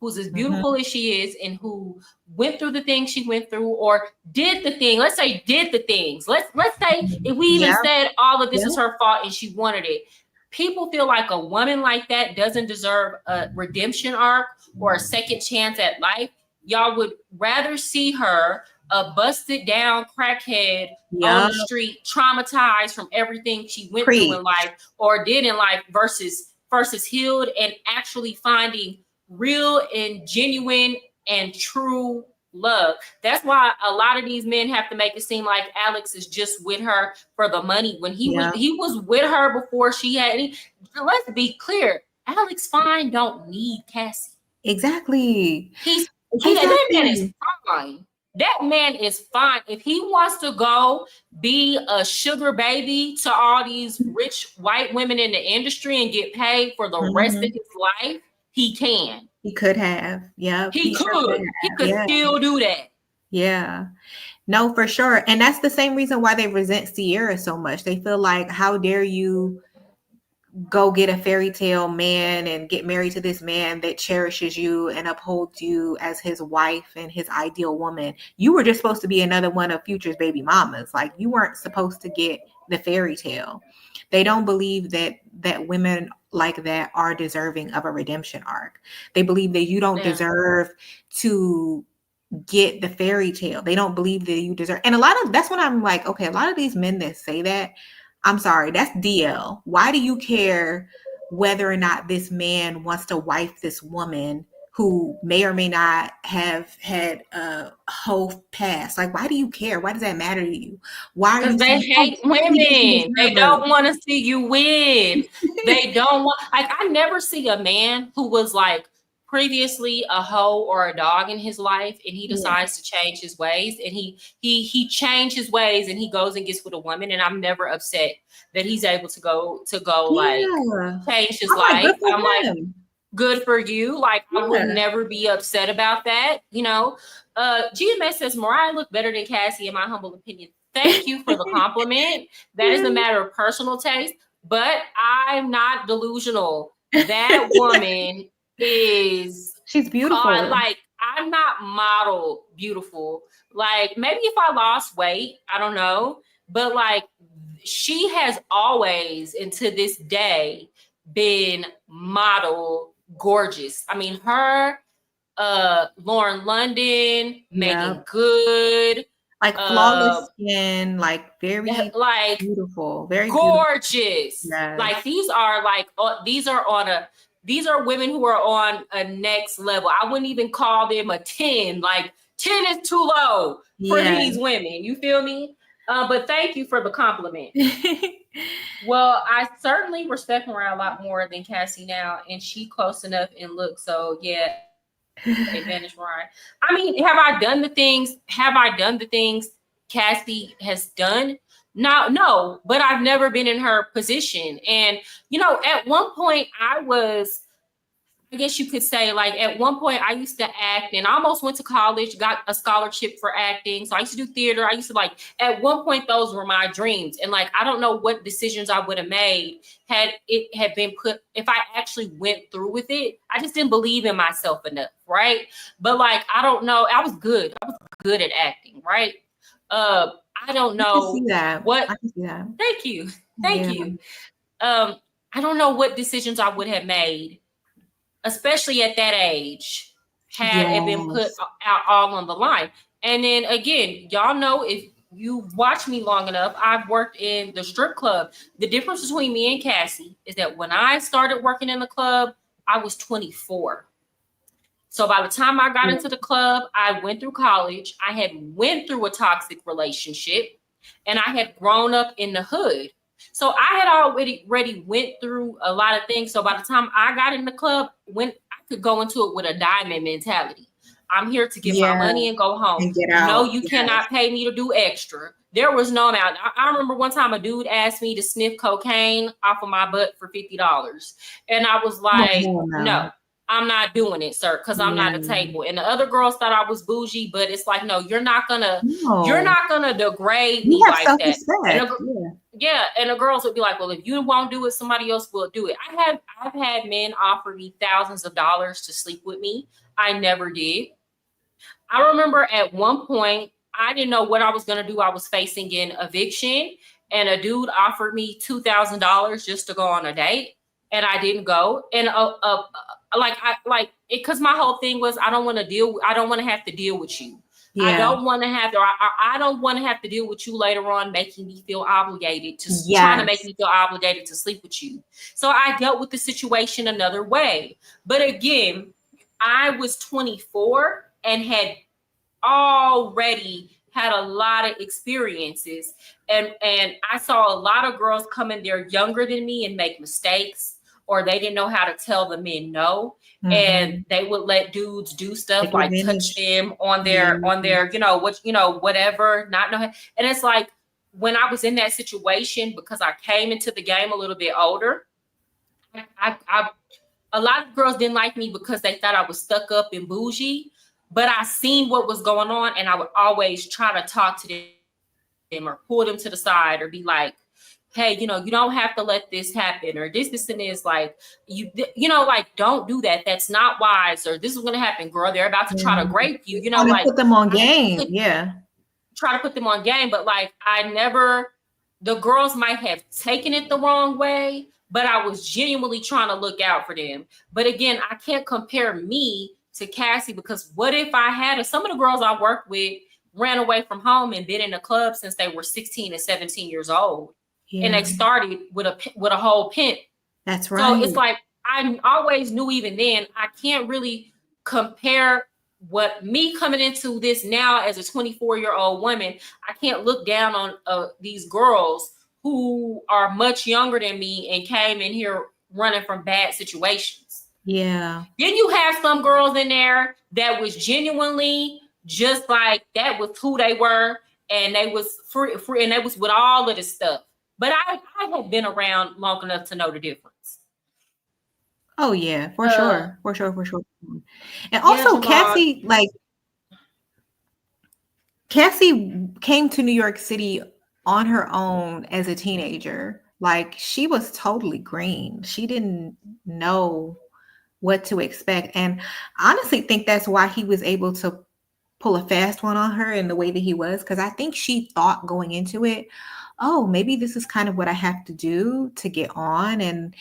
who's as beautiful as she is and who went through the things she went through, or did the thing. Let's say did the things. Let's say if we even said all of this is her fault and she wanted it. People feel like a woman like that doesn't deserve a redemption arc or a second chance at life. Y'all would rather see her a busted down crackhead on the street, traumatized from everything she went through in life or did in life versus healed and actually finding real and genuine and true love. That's why a lot of these men have to make it seem like Alex is just with her for the money when he was with her before she had any. Let's be clear, Alex Fine don't need Cassie. Exactly. That man is fine. That man is fine. If he wants to go be a sugar baby to all these rich white women in the industry and get paid for the rest of his life, he can. He could have. Yeah. He could still do that. Yeah. No, for sure. And that's the same reason why they resent Sierra so much. They feel like, how dare you go get a fairy tale man and get married to this man that cherishes you and upholds you as his wife and his ideal woman. You were just supposed to be another one of Future's baby mamas. Like, you weren't supposed to get the fairy tale. They don't believe that women like that are deserving of a redemption arc. They believe that you don't deserve to get the fairy tale. They don't believe that you deserve. And that's when I'm like, okay, a lot of these men that say that, I'm sorry, that's DL. Why do you care whether or not this man wants to wife this woman who may or may not have had a whole past? Like, why do you care? Why does that matter to you? Why? Because they hate women. They don't want to see you win. They don't want. Like, I never see a man who was like previously a hoe or a dog in his life, and he decides to change his ways, and he changed his ways, and he goes and gets with a woman, and I'm never upset that he's able to go like change his life. I'm like, good for you. Like, I would never be upset about that. You know, GMS says Mariah looked better than Cassie in my humble opinion. Thank you for the compliment. That is a matter of personal taste, but I'm not delusional. That woman she's beautiful. Like, I'm not model beautiful. Like, maybe if I lost weight, I don't know, but like, she has always and to this day been model gorgeous. I mean, her, Lauren London, Megan Good, like flawless skin, like very like beautiful, very gorgeous. Beautiful. Yes. Like, these are women who are on a next level. I wouldn't even call them a 10. Like, 10 is too low for these women. You feel me? But thank you for the compliment. Well, I certainly respect Mariah a lot more than Cassie now, and she close enough in look. So yeah, advantage Mariah. I mean, have I done the things Cassie has done? No, but I've never been in her position. And, you know, at one point I guess you could say, like, at one point I used to act and I almost went to college, got a scholarship for acting. So I used to do theater. I used to, like, at one point, those were my dreams. And like, I don't know what decisions I would have made had it had been put, if I actually went through with it. I just didn't believe in myself enough. Right. But like, I don't know. I was good at acting. Right. I don't know what. Thank you. I don't know what decisions I would have made, especially at that age, had it been put out all on the line. And then again, y'all know, if you watch me long enough, I've worked in the strip club. The difference between me and Cassie is that when I started working in the club, I was 24. So by the time I got into the club, I went through college. I had went through a toxic relationship, and I had grown up in the hood. So I had already went through a lot of things. So by the time I got in the club, I could go into it with a diamond mentality. I'm here to get my money and go home. And get out. No, you cannot pay me to do extra. There was no amount. I remember one time a dude asked me to sniff cocaine off of my butt for $50. And I was like, no, I'm not doing it, sir, because I'm not a table. And the other girls thought I was bougie, but it's like, no, you're not gonna degrade me like that. And the girls would be like, well, if you won't do it, somebody else will do it. I've had men offer me thousands of dollars to sleep with me. I never did. I remember at one point, I didn't know what I was going to do. I was facing an eviction, and a dude offered me $2,000 just to go on a date, and I didn't go. And because my whole thing was, I don't want to have to deal with you. I don't want to have to, I don't want to have to deal with you later on, making me feel obligated to trying to make me feel obligated to sleep with you. So I dealt with the situation another way. But again, I was 24 and had already had a lot of experiences, and I saw a lot of girls come in there younger than me and make mistakes, or they didn't know how to tell the men no. And they would let dudes do stuff like touch them on their whatever, not know. And it's like, when I was in that situation, because I came into the game a little bit older, I a lot of girls didn't like me because they thought I was stuck up and bougie, but I seen what was going on, and I would always try to talk to them or pull them to the side or be like, hey, you don't have to let this happen, or this and this, like, like, don't do that. That's not wise, or this is going to happen, girl. They're about to try to grape you, like, put them on game. Try to put them on game. But like, the girls might have taken it the wrong way, but I was genuinely trying to look out for them. But again, I can't compare me to Cassie, because what if some of the girls I worked with ran away from home and been in a club since they were 16 and 17 years old. And they started with a whole pimp. That's right. So it's like, I always knew even then, I can't really compare what me coming into this now as a 24-year-old woman. I can't look down on these girls who are much younger than me and came in here running from bad situations. Yeah. Then you have some girls in there that was genuinely just like, that was who they were, and they was free, and they was with all of this stuff. But I have been around long enough to know the difference. Oh yeah, for sure. And also, Cassie, Cassie came to New York City on her own as a teenager. Like, she was totally green. She didn't know what to expect. And I honestly think that's why he was able to pull a fast one on her in the way that he was. Because I think she thought going into it, oh, maybe this is kind of what I have to do to get on. And,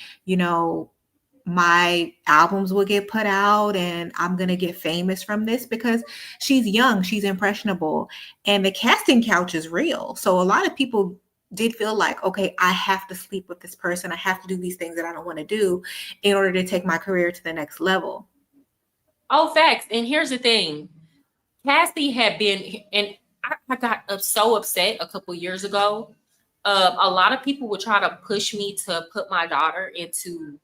my albums will get put out and I'm going to get famous from this, because she's young, she's impressionable, and the casting couch is real. So a lot of people did feel like, okay, I have to sleep with this person. I have to do these things that I don't want to do in order to take my career to the next level. Oh, facts. And here's the thing. Cassie had been, and I got so upset a couple years ago. A lot of people would try to push me to put my daughter into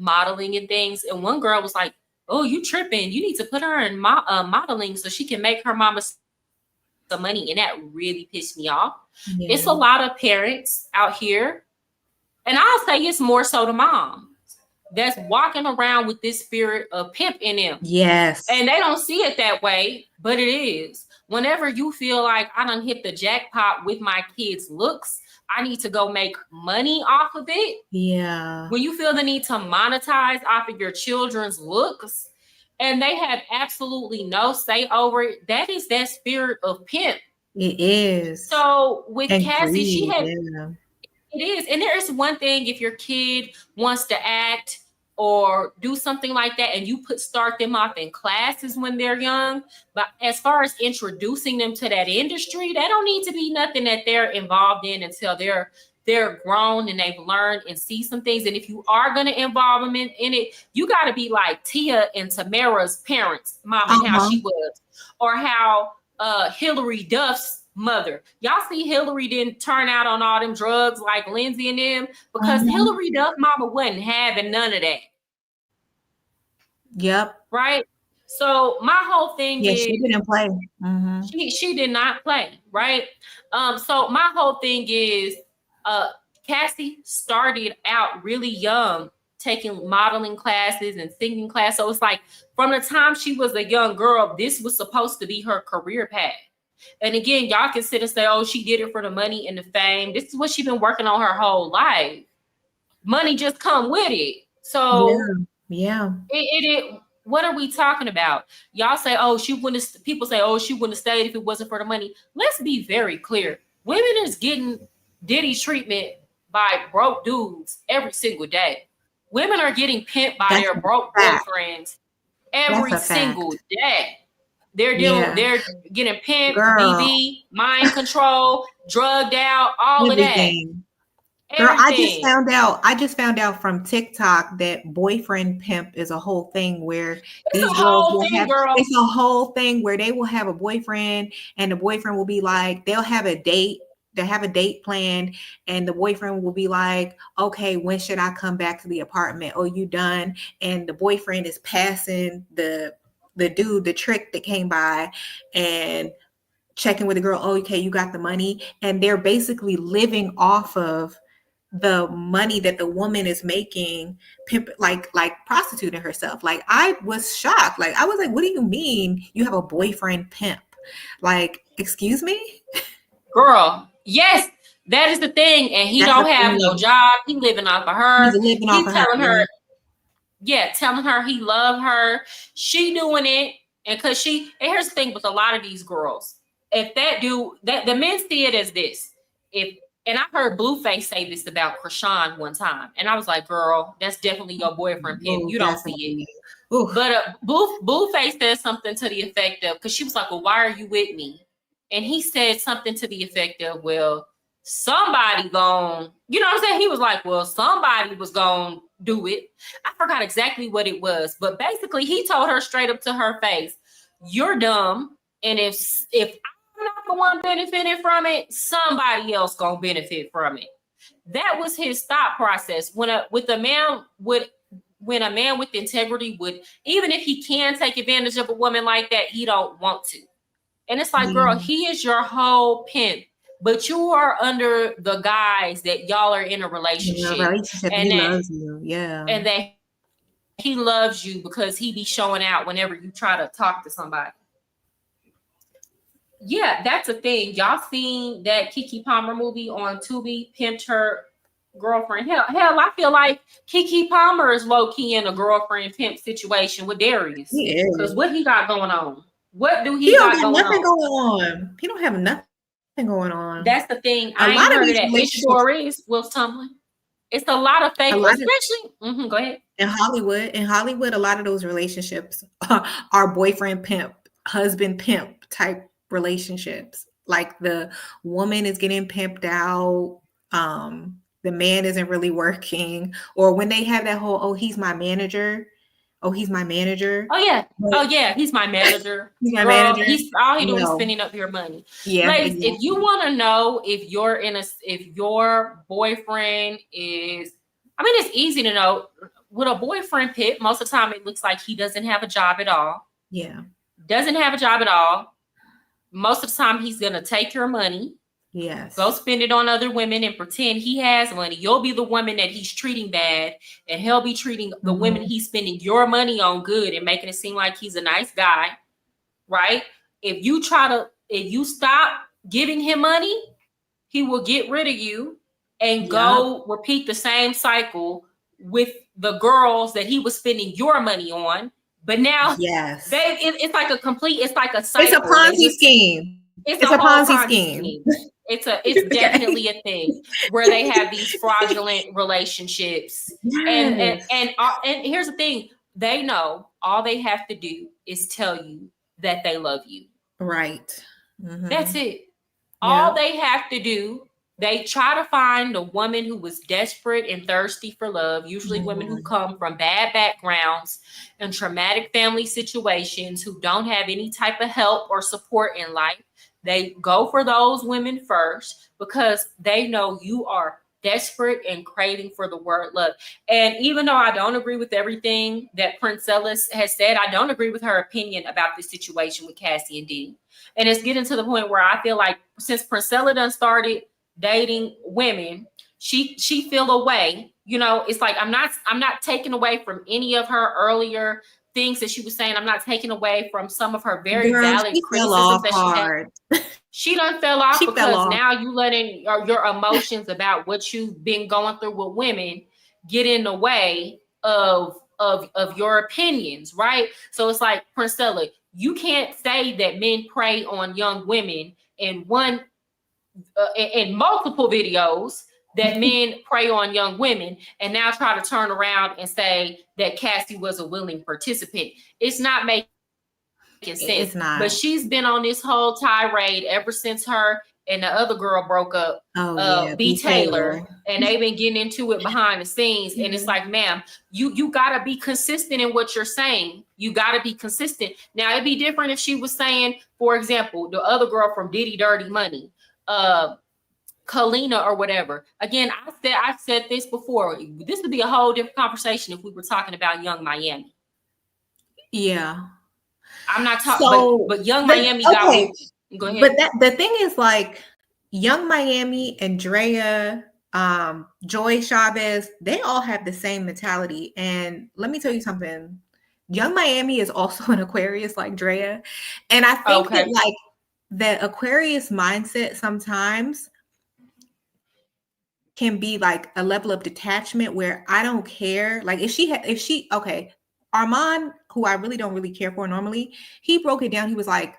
modeling and things. And one girl was like, oh, you tripping. You need to put her in modeling so she can make her mama some money. And that really pissed me off. Yeah. It's a lot of parents out here, and I'll say it's more so the moms that's walking around with this spirit of pimp in them. Yes. And they don't see it that way, but it is. Whenever you feel like, I done hit the jackpot with my kids' looks, I need to go make money off of it. Yeah. When you feel the need to monetize off of your children's looks, and they have absolutely no say over it, that is that spirit of pimp. It is. So with Cassie, greed, she had, yeah. It is. And there is one thing, if your kid wants to act or do something like that, and you start them off in classes when they're young, but as far as introducing them to that industry, that don't need to be nothing that they're involved in until they're grown and they've learned and see some things. And if you are going to involve them in it, you got to be like Tia and Tamara's parents, mom, and how she was, or how Hillary Duff's mother. Y'all see Hillary didn't turn out on all them drugs like Lindsay and them, because Hillary Duff mama wasn't having none of that. Yep. Right. So my whole thing is, she didn't play. She did not play. Right. So my whole thing is, Cassie started out really young, taking modeling classes and singing class. So it's like, from the time she was a young girl, this was supposed to be her career path. And again, y'all can sit and say, oh, she did it for the money and the fame. This is what she's been working on her whole life. Money just come with it. So yeah. What are we talking about? Y'all say, oh, people say, oh, she wouldn't have stayed if it wasn't for the money. Let's be very clear. Women is getting Diddy treatment by broke dudes every single day. Women are getting pimped by their broke boyfriends every single day. They're getting pimped, BV, mind control, drugged out, all everything. of that. Girl, I just found out from TikTok that boyfriend pimp is a whole thing where these girls will have, it's a whole thing where they will have a boyfriend and the boyfriend will be like, they'll have a date planned, and the boyfriend will be like, okay, when should I come back to the apartment? Oh, you done? And the boyfriend is passing the dude, the trick that came by, and checking with the girl, oh, okay, you got the money. And they're basically living off of the money that the woman is making, like prostituting herself. Like, I was shocked. Like, I was like, what do you mean you have a boyfriend pimp? Like, excuse me? Girl, yes, that is the thing. And he don't have no job. He living off of her. He's telling her, telling her he love her. She doing it. And here's the thing with a lot of these girls. If that dude, the men see it as this. And I heard Blueface say this about Krishan one time. And I was like, girl, that's definitely your boyfriend pimp. You don't see it. Oof. But Blueface said something to the effect of, because she was like, well, why are you with me? And he said something to the effect of, well, somebody gone, you know what I'm saying? He was like, well, somebody was gonna do it. I forgot exactly what it was. But basically, he told her straight up to her face, you're dumb. And if I'm not the one benefiting from it, somebody else gonna benefit from it. That was his thought process. When a man with integrity would, even if he can take advantage of a woman like that, he don't want to. And it's like, girl, he is your whole pimp, but you are under the guise that y'all are in a relationship, and he loves you, and that he loves you because he be showing out whenever you try to talk to somebody. Yeah, that's a thing. Y'all seen that Keke Palmer movie on Tubi, pimped her girlfriend? Hell, I feel like Keke Palmer is low key in a girlfriend pimp situation with Darius. Because what he got going on? What do he got going on? He don't have nothing going on. That's the thing. I ain't heard of that. It sure is. Will's tumbling. It's a lot of fake, especially. Go ahead. In Hollywood, a lot of those relationships are boyfriend pimp, husband pimp type relationships. Like, the woman is getting pimped out, the man isn't really working, or when they have that whole, he's my manager. Oh, he's my manager. Oh yeah. He's my manager. He's my manager. All he doing is spending up your money. Yeah. Ladies, exactly. If you want to know if your boyfriend is, it's easy to know. With a boyfriend pimp, most of the time it looks like he doesn't have a job at all. Yeah. Doesn't have a job at all. Most of the time he's gonna take your money. Yes. Go spend it on other women and pretend he has money. You'll be the woman that he's treating bad, and he'll be treating the women he's spending your money on good and making it seem like he's a nice guy, right? If you stop giving him money, he will get rid of you and go repeat the same cycle with the girls that he was spending your money on. But now, it's like a cycle. It's a Ponzi scheme. It's a Ponzi scheme. It's definitely a thing where they have these fraudulent relationships. Yes. And here's the thing. They know all they have to do is tell you that they love you. Right. Mm-hmm. That's it. All they have to do, they try to find a woman who was desperate and thirsty for love, usually women who come from bad backgrounds and traumatic family situations, who don't have any type of help or support in life. They go for those women first because they know you are desperate and craving for the word love. And even though I don't agree with everything that Princella has said, I don't agree with her opinion about this situation with Cassie and Diddy. And it's getting to the point where I feel like since Princella done started dating women, she feel a way. It's like I'm not taking away from any of her earlier things that she was saying. I'm not taking away from some of her very valid criticisms that she had. She done fell off because now you letting your emotions about what you've been going through with women get in the way of your opinions, right? So it's like, Princella, you can't say that men prey on young women in multiple videos that men prey on young women, and now try to turn around and say that Cassie was a willing participant. It's not making sense. It's not. But she's been on this whole tirade ever since her and the other girl broke up. B. Taylor, and they've been getting into it behind the scenes. And it's like, ma'am, you gotta be consistent in what you're saying. You gotta be consistent. Now it'd be different if she was saying, for example, the other girl from Diddy Dirty Money, Kalina or whatever. Again, I said this before. This would be a whole different conversation if we were talking about Young Miami. Yeah. I'm not talking, but Young Miami got me. Go ahead. But the thing is, like, Young Miami, Andrea, Joy Chavez, they all have the same mentality. And let me tell you something. Young Miami is also an Aquarius like Drea. And I think that, like, the Aquarius mindset sometimes can be like a level of detachment where I don't care. Like, Armand, who I really don't really care for normally, he broke it down. He was like,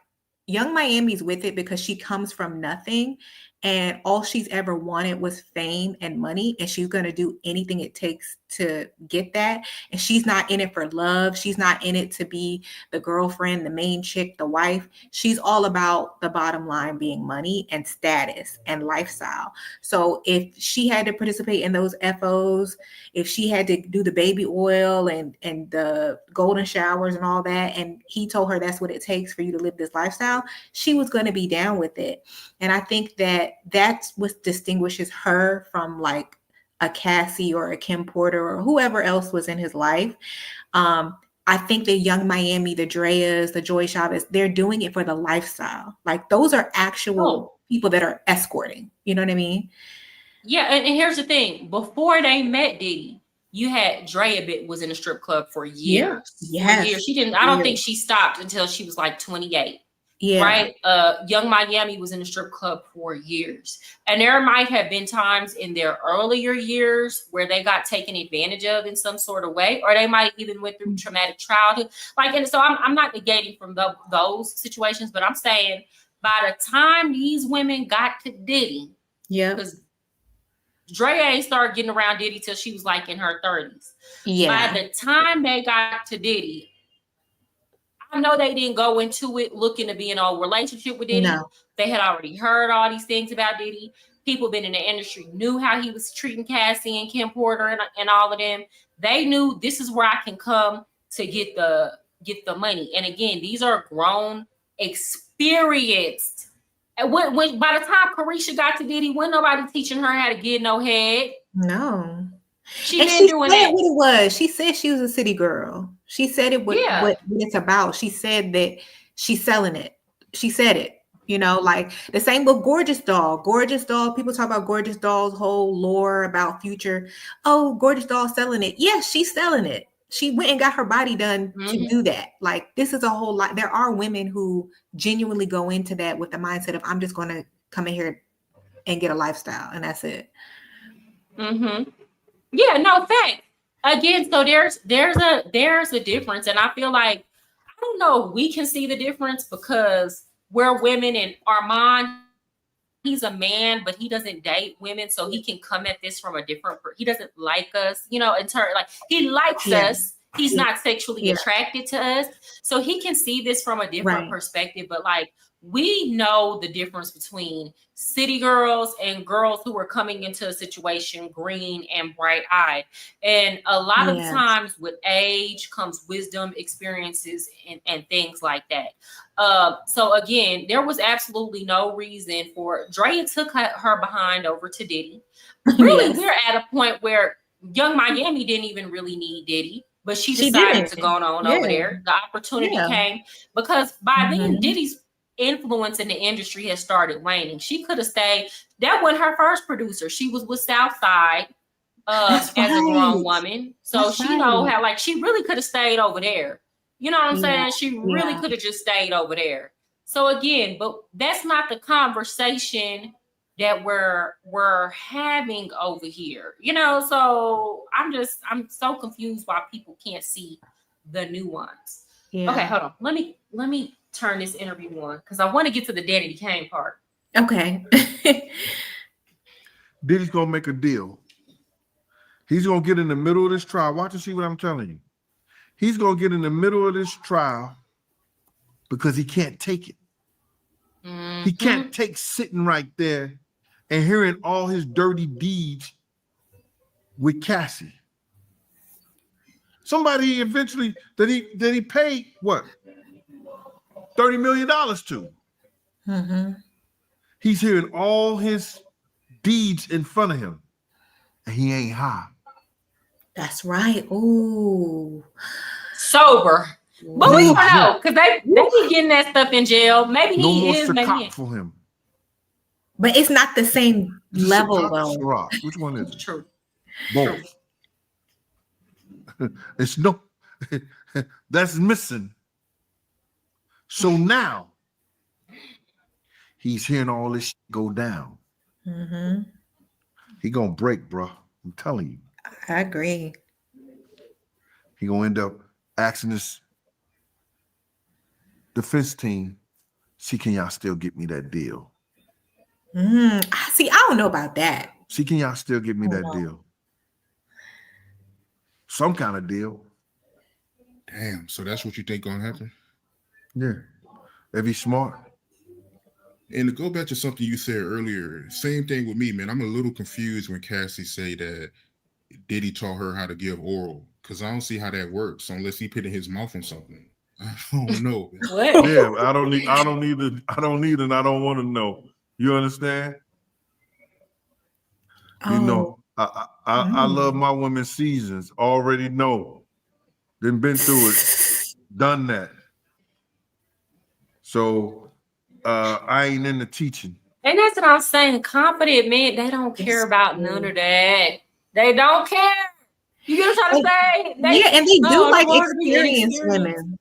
Young Miami's with it because she comes from nothing, and all she's ever wanted was fame and money, and she's going to do anything it takes to get that. And she's not in it for love. She's not in it to be the girlfriend, the main chick, the wife. She's all about the bottom line being money and status and lifestyle. So if she had to participate in those FOs, if she had to do the baby oil and the golden showers and all that, and he told her that's what it takes for you to live this lifestyle, she was going to be down with it. And I think that that's what distinguishes her from like a Cassie or a Kim Porter or whoever else was in his life. I think the Young Miami, the Dreas, the Joy Chavez, they're doing it for the lifestyle. Like, those are actual people that are escorting. You know what I mean? Yeah, and here's the thing. Before they met Diddy, you had Drea was in a strip club for years. Yeah. For years. She didn't. I don't think she stopped until she was like 28. Yeah. Right. Young Miami was in a strip club for years. And there might have been times in their earlier years where they got taken advantage of in some sort of way, or they might even went through traumatic childhood. Like, and so I'm not negating from those situations, but I'm saying by the time these women got to Diddy, because Drea ain't started getting around Diddy till she was like in her 30s. By the time they got to Diddy, I know they didn't go into it looking to be in a relationship with Diddy. No. They had already heard all these things about Diddy. People been in the industry knew how he was treating Cassie and Kim Porter and all of them. They knew this is where I can come to get the money. And again, these are grown, experienced. And when by the time Carisha got to Diddy, wasn't nobody teaching her how to get no head. No. She been doing that. What it was. She said she was a city girl. She said it what it's about. She said that she's selling it. She said it. You know, like the same with Gorgeous Doll. Gorgeous Doll, people talk about Gorgeous Doll's whole lore about Future. Oh, Gorgeous Doll selling it. Yes, she's selling it. She went and got her body done to do that. Like, this is a whole lot. There are women who genuinely go into that with the mindset of, I'm just going to come in here and get a lifestyle, and that's it. Yeah, no, fact. Again, so there's a difference, and I feel like, I don't know if we can see the difference because we're women, and Armand, he's a man, but he doesn't date women, so he can come at this from a different. He doesn't like us, you know. In turn, like, he likes us. He's not sexually attracted to us, so he can see this from a different perspective. But like, we know the difference between city girls and girls who are coming into a situation green and bright-eyed. And a lot of times with age comes wisdom, experiences, and things like that. So again, there was absolutely no reason for Drea took her behind over to Diddy. Really, we're at a point where Young Miami didn't even really need Diddy, but she decided to go on over there. The opportunity came because by then Diddy's influence in the industry has started waning. She could have stayed. That wasn't her first producer. She was with Southside as a grown woman. So she know how, like, she really could have stayed over there. You know what I'm saying? She really could have just stayed over there. So again, but that's not the conversation that we're having over here. You know, so I'm so confused why people can't see the nuance. Okay, hold on. Let me turn this interview on because I want to get to the Danny Kane part. Okay. Diddy's gonna make a deal. He's gonna get in the middle of this trial. Watch and see what I'm telling you. He's gonna get in the middle of this trial because he can't take it. Mm-hmm. He can't take sitting right there and hearing all his dirty deeds with Cassie. Somebody eventually that he paid what? $30 million to. Mm-hmm. He's hearing all his deeds in front of him, and he ain't high. That's right. Ooh. Sober. But we don't know, because they be getting that stuff in jail. Maybe no he more is, maybe he cop for him. But it's not the same level, though. Ciroc? Which one is it? True. Both. It's no, that's missing. So now he's hearing all this shit go down. Mm-hmm. He gonna break, bro. I'm telling you. I agree. He gonna end up asking this defense team, see, can y'all still get me that deal? See, I don't know about that. See, can y'all still get me that deal? Some kind of deal. Damn. So that's what you think gonna happen? Yeah. If he's smart. And to go back to something you said earlier, same thing with me, man. I'm a little confused when Cassie say that Diddy taught her how to give oral, because I don't see how that works unless he put in his mouth on something. I don't know. What? Yeah, I don't need, and I don't want to know. You understand? You know, I love my women seasons. Already know. Been through it, done that. So I ain't into teaching. And that's what I'm saying. Confident men, they don't care about none of that. They don't care. You get what I'm trying to say? And they do like experienced women.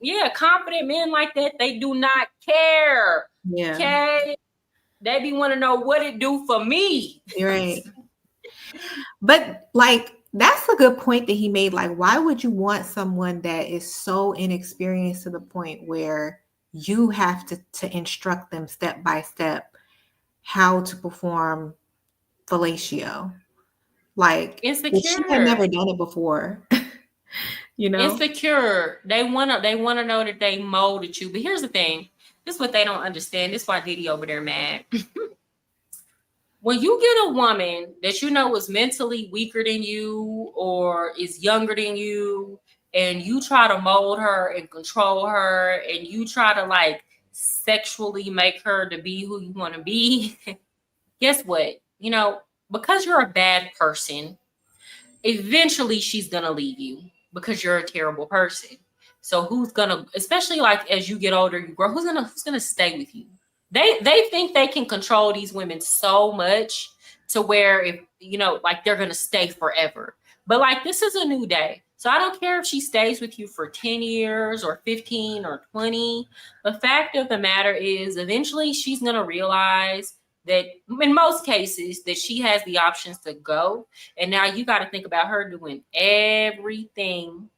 Yeah, confident men like that, they do not care. Yeah. Okay. They be want to know what it do for me. You're right. But like, that's a good point that he made. Like, why would you want someone that is so inexperienced to the point where you have to instruct them step by step how to perform fellatio? Like, Insecure. she had never done it before. You know, insecure. They wanna know that they molded you. But here's the thing. This is what they don't understand. This is why Diddy over there mad. When you get a woman that you know is mentally weaker than you or is younger than you, and you try to mold her and control her, and you try to like sexually make her to be who you want to be, guess what? You know, because you're a bad person, eventually she's gonna leave you because you're a terrible person. So who's gonna, especially like as you get older, you grow, who's gonna stay with you? They think they can control these women so much to where, if you know, like they're gonna stay forever. But like, this is a new day. So I don't care if she stays with you for 10 years or 15 or 20. The fact of the matter is, eventually she's gonna realize that in most cases that she has the options to go. And now you got to think about her doing everything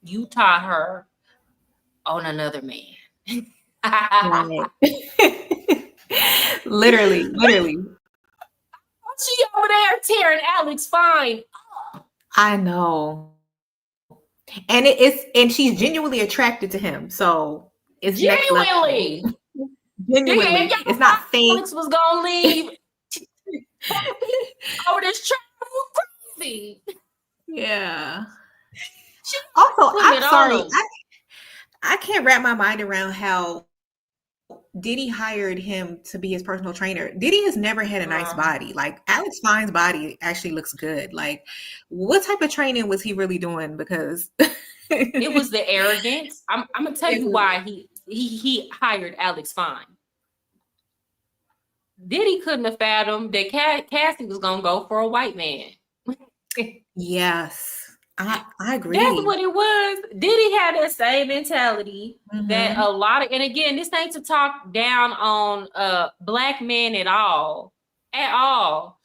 you taught her on another man. literally. She over there tearing Alex fine. I know. And and she's genuinely attracted to him. So it's genuinely. Genuinely. Yeah, it's not fake. Alex was gonna leave over this travel crazy. Yeah. Also, I'm sorry. I can't wrap my mind around how Diddy hired him to be his personal trainer. Diddy has never had a nice body. Like, Alex Fine's body actually looks good. Like, what type of training was he really doing? Because it was the arrogance. I'm gonna tell you why he hired Alex Fine. Diddy couldn't have fathomed that Cassie was gonna go for a white man. Yes. I agree. That's what it was. Diddy had that same mentality that a lot of, and again, this ain't to talk down on black men at all. Y'all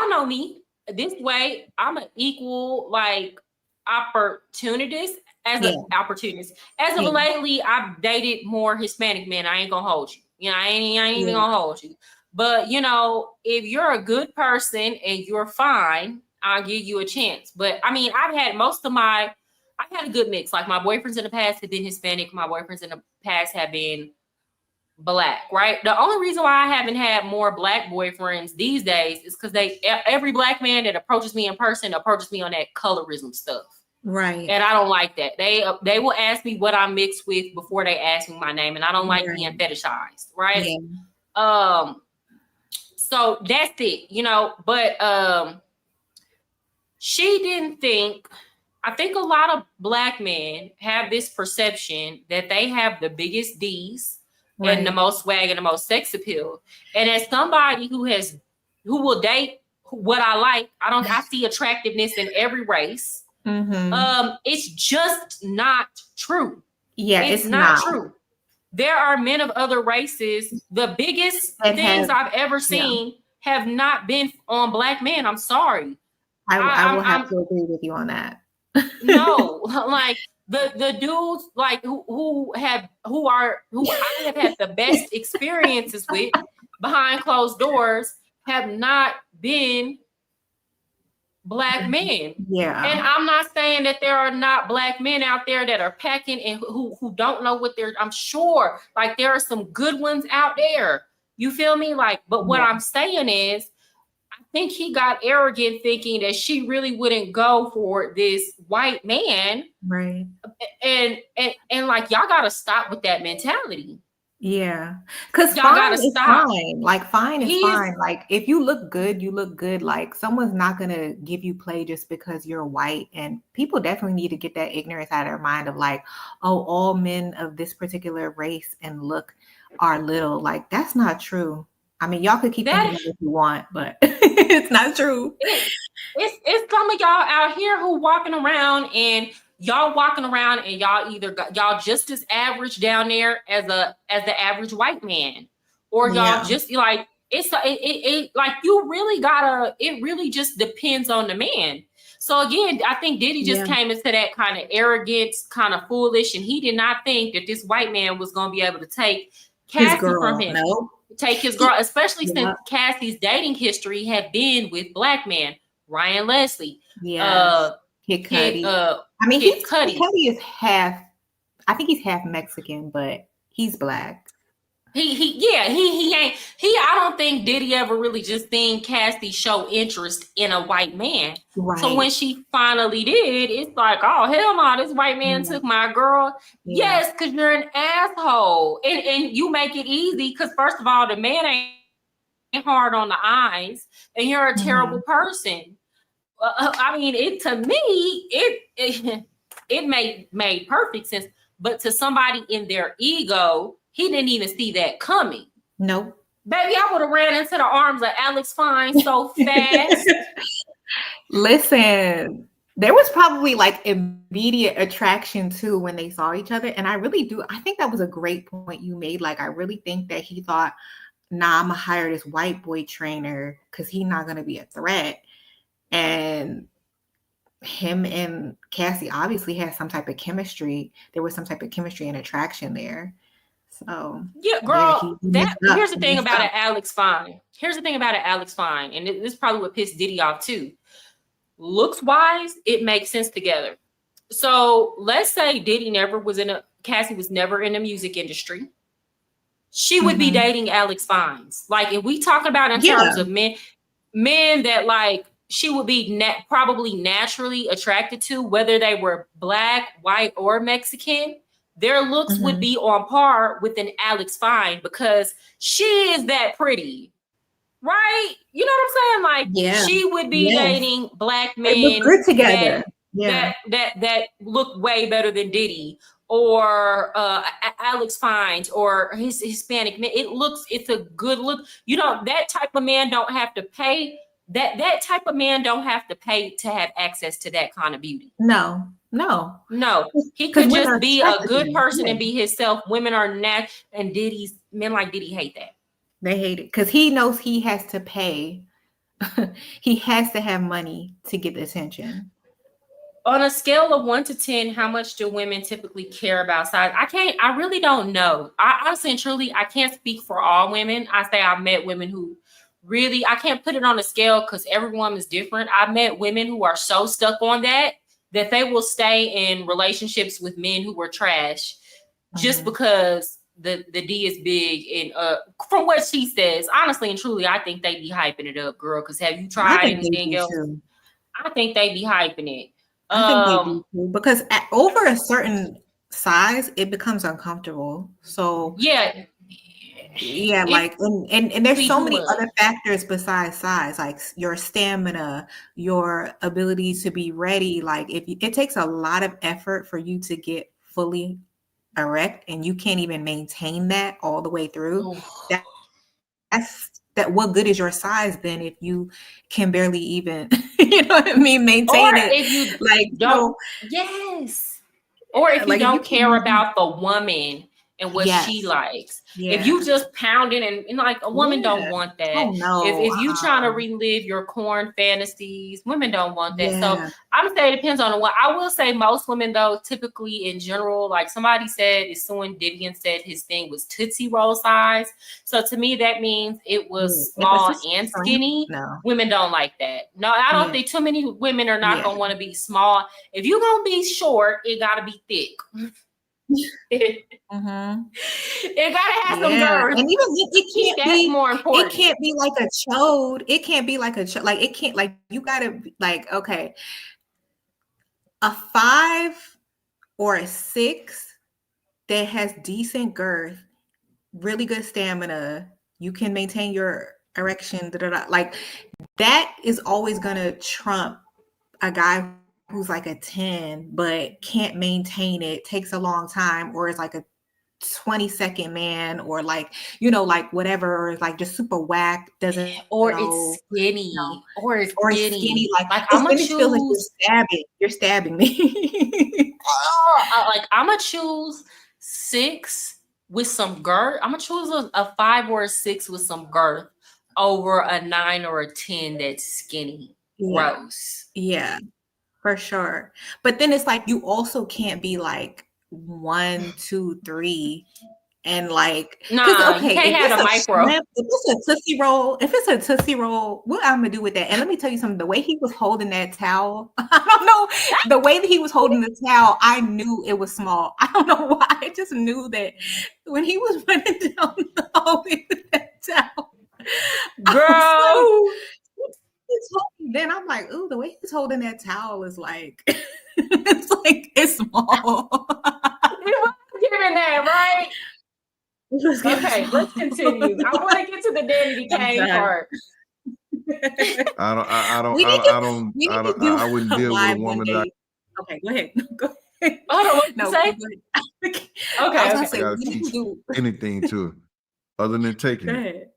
know me. This way, I'm an equal like opportunist. As an opportunist. As of lately, I've dated more Hispanic men. I ain't gonna hold you. You know, I ain't even gonna hold you. But you know, if you're a good person and you're fine, I'll give you a chance. But I mean, I've I had a good mix. Like my boyfriends in the past have been Hispanic. My boyfriends in the past have been Black, right? The only reason why I haven't had more Black boyfriends these days is because every Black man that approaches me in person approaches me on that colorism stuff. Right. And I don't like that. They will ask me what I'm mixed with before they ask me my name. And I don't like being fetishized, right? Yeah. So that's it, you know, but she didn't think, I think a lot of Black men have this perception that they have the biggest D's and the most swag and the most sex appeal. And as somebody who will date what I like, I see attractiveness in every race. It's just not true. Yeah, it's not true. There are men of other races. The biggest things I've ever seen have not been on Black men. I'm sorry. I will have to agree with you on that. No, like the dudes like who I have had the best experiences with behind closed doors have not been Black men. Yeah. And I'm not saying that there are not Black men out there that are packing and who don't know what I'm sure like there are some good ones out there. You feel me? Like, but what I'm saying is I think he got arrogant thinking that she really wouldn't go for this white man. Right. And like y'all gotta stop with that mentality. Yeah. Because y'all gotta stop. Fine. Like fine is fine. Like if you look good, you look good. Like someone's not gonna give you play just because you're white. And people definitely need to get that ignorance out of their mind of like, oh, all men of this particular race and look are little. Like that's not true. I mean, y'all could keep thinking if you want, but it's not true. It's some of y'all out here who walking around and y'all just as average down there as the average white man, or y'all just like it like you really gotta. It really just depends on the man. So again, I think Diddy just came into that kind of arrogance, kind of foolish, and he did not think that this white man was gonna be able to take Cassie from him. No. Take his girl, especially since Cassie's dating history had been with Black men, Ryan Leslie, Kid Cudi. I mean, Kid Cudi is half. I think he's half Mexican, but he's Black. He ain't. I don't think Diddy ever really just seen Cassie show interest in a white man. Right. So when she finally did, it's like, oh hell no, this white man took my girl. Yeah. Yes, because you're an asshole, and you make it easy because first of all, the man ain't hard on the eyes, and you're a terrible person. I mean, it made perfect sense, but to somebody in their ego. He didn't even see that coming. Nope. Baby, I would have ran into the arms of Alex Fine so fast. Listen, there was probably like immediate attraction too when they saw each other. And I think that was a great point you made. Like, I really think that he thought, nah, I'm gonna hire this white boy trainer because he's not gonna be a threat. And him and Cassie obviously had some type of chemistry. There was some type of chemistry and attraction there. So yeah, girl. Here's the thing about it, Alex Fine. Here's the thing about it, Alex Fine, and this is probably what pissed Diddy off too. Looks wise, it makes sense together. So let's say Cassie was never in the music industry. She would be dating Alex Fines. Like if we talk about in terms of men that like she would be probably naturally attracted to, whether they were Black, white, or Mexican. Their looks would be on par with an Alex Fine because she is that pretty, right? You know what I'm saying? Like she would be dating Black men they look good together. That look way better than Diddy or Alex Fine or his Hispanic men. It's a good look. You know, that type of man don't have to pay. That type of man don't have to pay to have access to that kind of beauty. No. He could just be a good person and be himself. Women are and men like Diddy hate that. They hate it because he knows he has to pay. He has to have money to get the attention. On a scale of 1 to 10, how much do women typically care about size? I really don't know. I honestly and truly, I can't speak for all women. I say I've met women who really, I can't put it on a scale because every woman is different. I've met women who are so stuck on that that they will stay in relationships with men who were trash just because the D is big. And from what she says, honestly and truly, I think they be hyping it up, girl. Because have you tried anything else? Too. I think they be hyping it. I think they do too, because over a certain size, it becomes uncomfortable. So yeah, like and there's so many much. other factors besides size, like your stamina, your ability to be ready. Like it takes a lot of effort for you to get fully erect, and you can't even maintain that all the way through. That what good is your size then if you can barely even you know what I mean, maintain it? If you like don't, yes. Or if you don't care about the woman and what she likes. If you just pounding and like a woman don't want that. Oh, no. If you trying to relive your corn fantasies, women don't want that. So I'm saying it depends on what. I will say most women though, typically in general, like somebody said, is suing Diddy and said his thing was Tootsie Roll size. So to me, that means it was small and skinny. No. Women don't like that. No, I don't think too many women are not gonna want to be small. If you're gonna be short, it gotta be thick. It gotta have some girth. And even it can't be more important. It can't be like a chode. It can't be like a like it can't, like, you gotta like, okay, a 5 or a 6 that has decent girth, really good stamina, you can maintain your erection, like that is always gonna trump a guy who's like a 10 but can't maintain it, takes a long time, or is like a 20-second man, or like, you know, like whatever, or like just super whack, doesn't, or it's skinny, or it's skinny. Like I'm gonna choose, feels like you're stabbing me. Like I'm gonna choose 6 with some girth. I'm gonna choose a 5 or a 6 with some girth over a 9 or a 10 that's skinny. Gross. Yeah, for sure. But then it's like you also can't be like 1, 2, 3 and like, okay, you can't have a micro. If it's a Tootsie Roll, what I'm gonna do with that? And let me tell you something, the way he was holding that towel, I don't know, the way that he was holding the towel, I knew it was small. I don't know why, I just knew that when he was running down the hallway with that towel, girl, then I'm like, ooh, the way he's holding that towel is like, it's small. Giving that, right? Okay, let's continue. I want to get to the Danny Kane part. I wouldn't deal with a woman like. Okay, go ahead. Go ahead. What you say? Okay. I gotta teach anything to her other than taking it.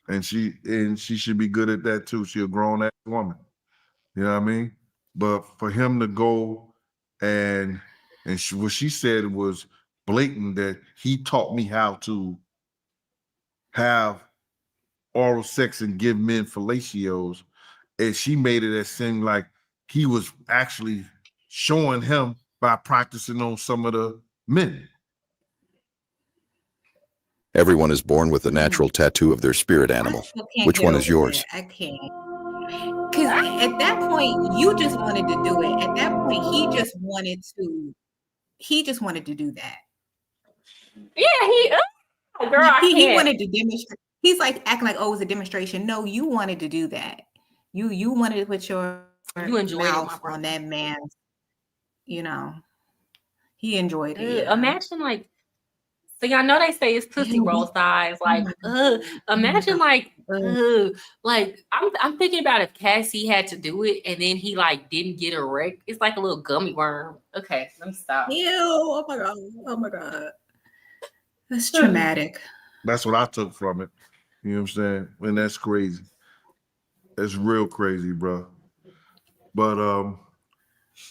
And she should be good at that too. She's a grown ass woman. You know what I mean? But for him to go and what she said was blatant, that he taught me how to have oral sex and give men fellatios, and she made it seem like he was actually showing him by practicing on some of the men. Everyone is born with a natural tattoo of their spirit animal. Which one is yours? I can't. Because at that point, you just wanted to do it. At that point, he just wanted to do that. Yeah, girl, he wanted to demonstrate. He's like acting like, oh, it was a demonstration. No, you wanted to do that. You wanted to put your mouth on that man's, you know. He enjoyed it. Yeah. Imagine like, see, I know they say it's Tootsie Roll size. Like, imagine like I'm thinking about if Cassie had to do it and then he like didn't get erect. It's like a little gummy worm. Okay, let me stop. Ew! Oh my god! That's traumatic. That's what I took from it. You know what I'm saying? And that's crazy. It's real crazy, bro. But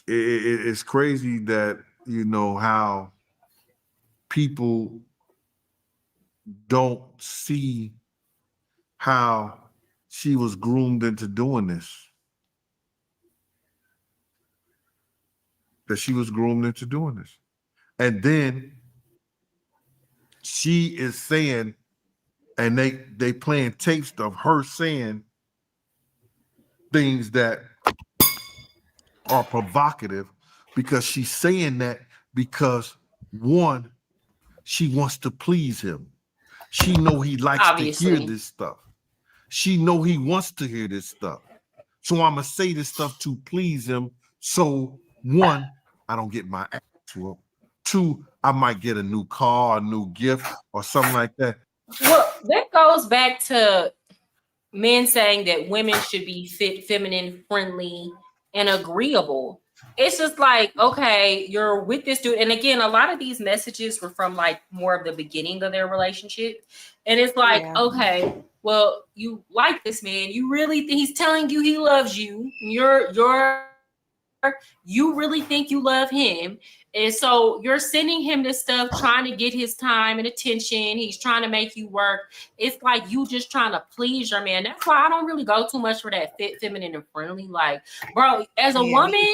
it's crazy that, you know, how people don't see how she was groomed into doing this. That she was groomed into doing this. And then she is saying, and they playing tapes of her saying things that are provocative because she's saying that because one, she wants to please him. She know he likes to hear this stuff. She know he wants to hear this stuff. So I'm gonna say this stuff to please him. So one, I don't get my ass whooped. Two, I might get a new car, a new gift, or something like that. Well, that goes back to men saying that women should be feminine, friendly, and agreeable. It's just like, okay, you're with this dude. And again, a lot of these messages were from like more of the beginning of their relationship. And it's like, okay, well, you like this man. You really think he's telling you he loves you. You really think you love him. And so you're sending him this stuff, trying to get his time and attention. He's trying to make you work. It's like you just trying to please your man. That's why I don't really go too much for that feminine and friendly. Like, bro, as a woman,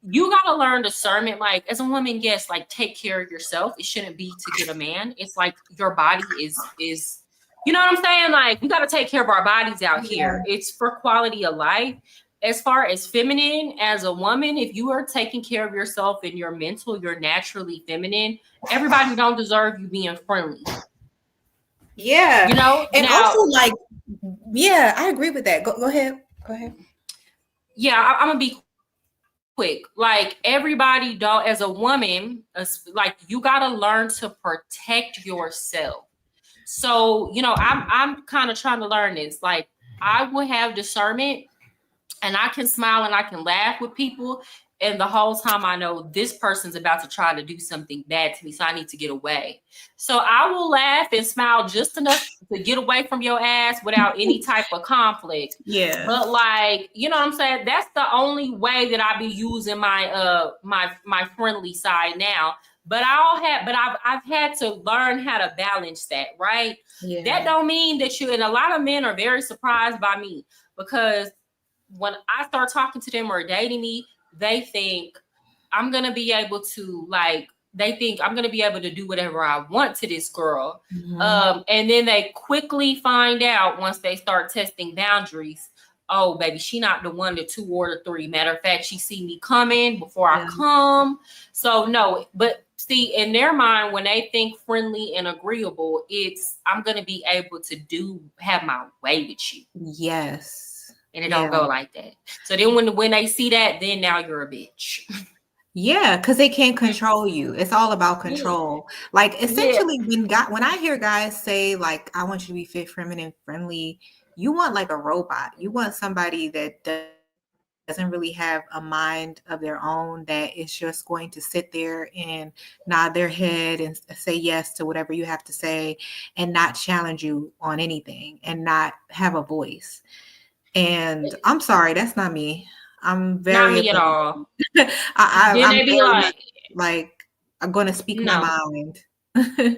you got to learn discernment. Like, as a woman, yes, like, take care of yourself. It shouldn't be to get a man. It's like your body is you know what I'm saying? Like, we got to take care of our bodies out here. It's for quality of life. As far as feminine, as a woman, if you are taking care of yourself and your mental, you're naturally feminine. Everybody don't deserve you being friendly. Yeah. You know? And now, also, like, yeah, I agree with that. Go ahead. Go ahead. Yeah, I'm going to be quick. Like, everybody don't, as a woman, like, you got to learn to protect yourself. So, you know, I'm kind of trying to learn this. Like, I will have discernment. And I can smile and I can laugh with people. And the whole time I know this person's about to try to do something bad to me. So I need to get away. So I will laugh and smile just enough to get away from your ass without any type of conflict. Yeah. But like, you know what I'm saying? That's the only way that I be using my my friendly side now. But I've had to learn how to balance that, right? Yeah. That don't mean that and a lot of men are very surprised by me because when I start talking to them or dating me, they think I'm going to be able to do whatever I want to this girl. Mm-hmm. And then they quickly find out once they start testing boundaries, oh, baby, she not the one, the two, or the three. Matter of fact, she see me coming before I come. So no, but see, in their mind, when they think friendly and agreeable, it's I'm going to be able to have my way with you. Yes. And it don't go like that. So then when they see that, then now you're a bitch. Yeah, because they can't control you. It's all about control. Like essentially when I hear guys say like, I want you to be fit, feminine, friendly, you want like a robot. You want somebody that doesn't really have a mind of their own, that is just going to sit there and nod their head and say yes to whatever you have to say and not challenge you on anything and not have a voice. And I'm sorry, that's not me. I'm very not me at all. I'm I'm going to speak my mind. I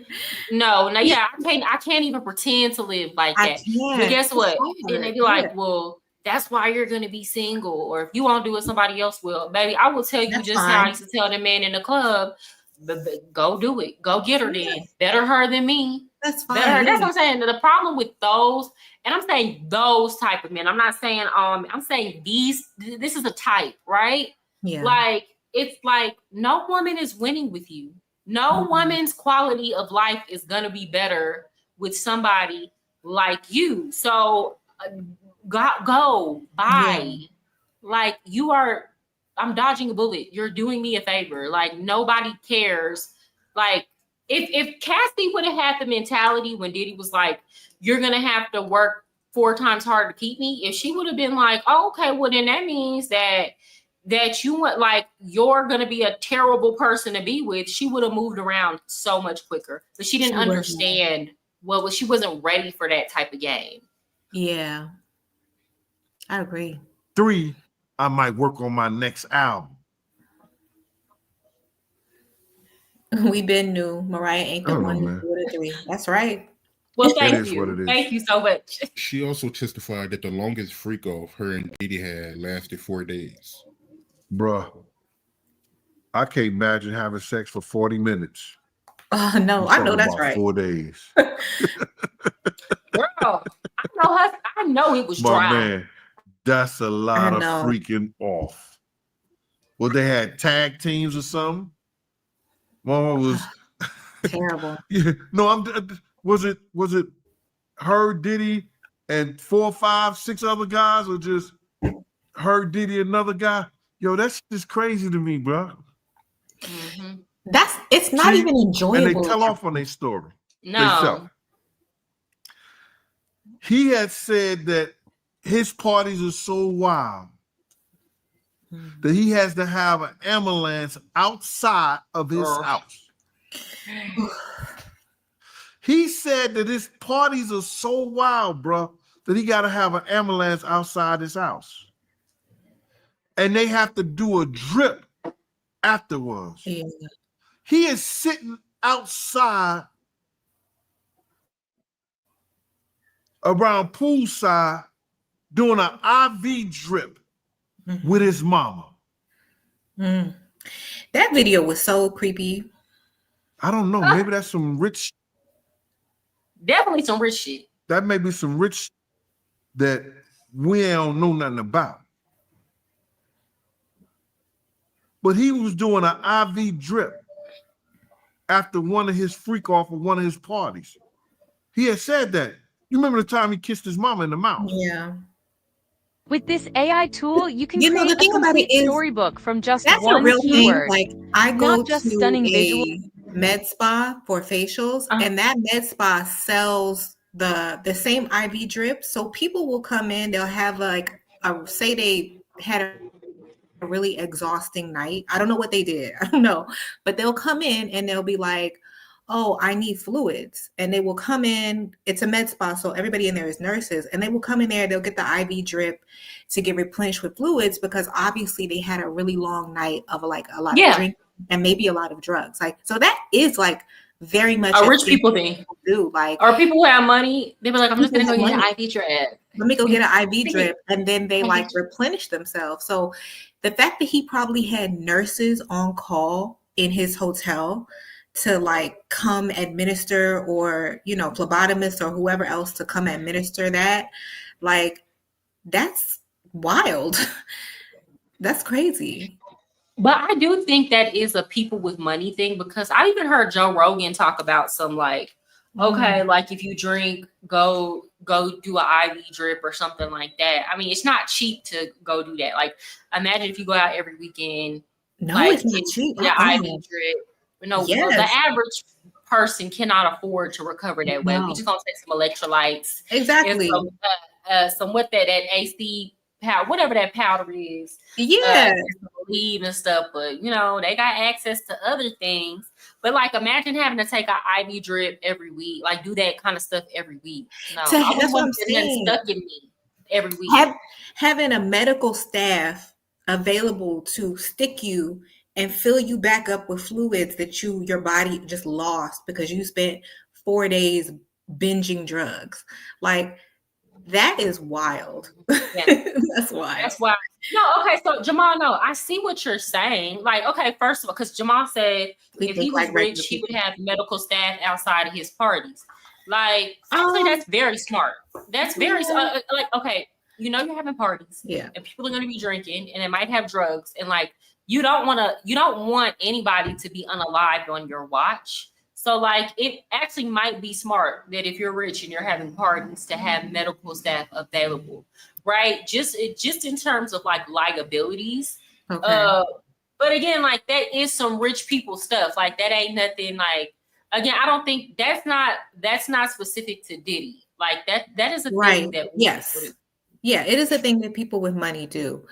can't even pretend to live like that. But guess what? Then they be like, well, that's why you're going to be single. Or if you won't do it, somebody else will. Baby, I will tell you how I used to tell the man in the club, but go do it. Go get her then. Better her than me. That's fine. That's what I'm saying. The problem with those, and I'm saying those type of men. I'm not saying I'm saying this is a type, right? Yeah. Like it's like no woman is winning with you. No woman's quality of life is gonna be better with somebody like you. So go bye. Yeah. Like I'm dodging a bullet. You're doing me a favor. Like nobody cares. Like if Cassie would have had the mentality when Diddy was like, you're going to have to work 4 times harder to keep me. If she would have been like, oh, okay, well, then that means that you want, like, you're going to be a terrible person to be with. She would have moved around so much quicker. But she didn't understand she wasn't ready for that type of game. Yeah. I agree. 3, I might work on my next album. We been new. Mariah ain't the one who do the 3. That's right. Well, thank you. Thank you so much. She also testified that the longest freak off her and Diddy had lasted 4 days. Bruh, I can't imagine having sex for 40 minutes. No, I know that's right. 4 days. Girl, I know it was dry. Man, that's a lot of freaking off. Well, they had tag teams or something. One was terrible. Yeah, no, was it her, Diddy, and 4, 5, 6 other guys, or just her, Diddy, another guy? Yo, that's just crazy to me, bro. Mm-hmm. It's not even enjoyable. And they tell off on their story. No. He had said that his parties are so wild that he has to have an ambulance outside of his house. He said that his parties are so wild, bro, that he got to have an ambulance outside his house. And they have to do a drip afterwards. Yeah. He is sitting outside around poolside doing an IV drip with his mama. Mm. That video was so creepy. I don't know. Maybe that's some rich. Definitely some rich shit. That may be some rich that we don't know nothing about. But he was doing an IV drip after one of his freak off of one of his parties. He had said that. You remember the time he kissed his mama in the mouth? Yeah. With this AI tool, you can You know, create the thing a about it complete is, storybook from just that's one a real keyword. thing. Like, I go Not just to stunning a visual. med spa for facials, and that med spa sells the same IV drip. So people will come in, they'll have say they had a really exhausting night. I don't know what they did. I don't know. But they'll come in and they'll be like, oh, I need fluids. And they will come in. It's a med spa, so everybody in there is nurses. And they will come in there, they'll get the IV drip to get replenished with fluids because obviously they had a really long night of a lot of drinking and maybe a lot of drugs. So that is very much a rich people thing. Do or people who have money, they be like, I'm just gonna go get an IV drip. Let me go get an IV drip, and then they replenish themselves. So the fact that he probably had nurses on call in his hotel to come administer, or phlebotomists or whoever else to come administer that, that's wild. That's crazy. But I do think that is a people with money thing, because I even heard Joe Rogan talk about some okay, if you drink, go do an IV drip or something like that. I mean, it's not cheap to go do that. Imagine if you go out every weekend. No, it's not cheap. Yeah, IV drip. No, the average person cannot afford to recover that way. We just gonna take some electrolytes, exactly, and some what that AC powder, whatever that powder is, leave and stuff. But they got access to other things. But imagine having to take an IV drip every week, do that kind of stuff every week. No, that's what I'm saying. Stuck in me every week. Having a medical staff available to stick you and fill you back up with fluids that your body just lost because you spent 4 days binging drugs. That is wild. Yeah. That's wild. That's why. No, okay. So Jamal, no, I see what you're saying. Okay, first of all, because Jamal said if he was rich, he would have medical staff outside of his parties. Actually, that's very smart. That's very okay. You're having parties, and people are going to be drinking, and they might have drugs, and you don't want anybody to be unalived on your watch. So it actually might be smart that if you're rich and you're having parties to have medical staff available, right? Just in terms of liabilities. Okay. But again, that is some rich people stuff. That ain't nothing again, I don't think that's not specific to Diddy. That is a thing that yeah, it is a thing that people with money do.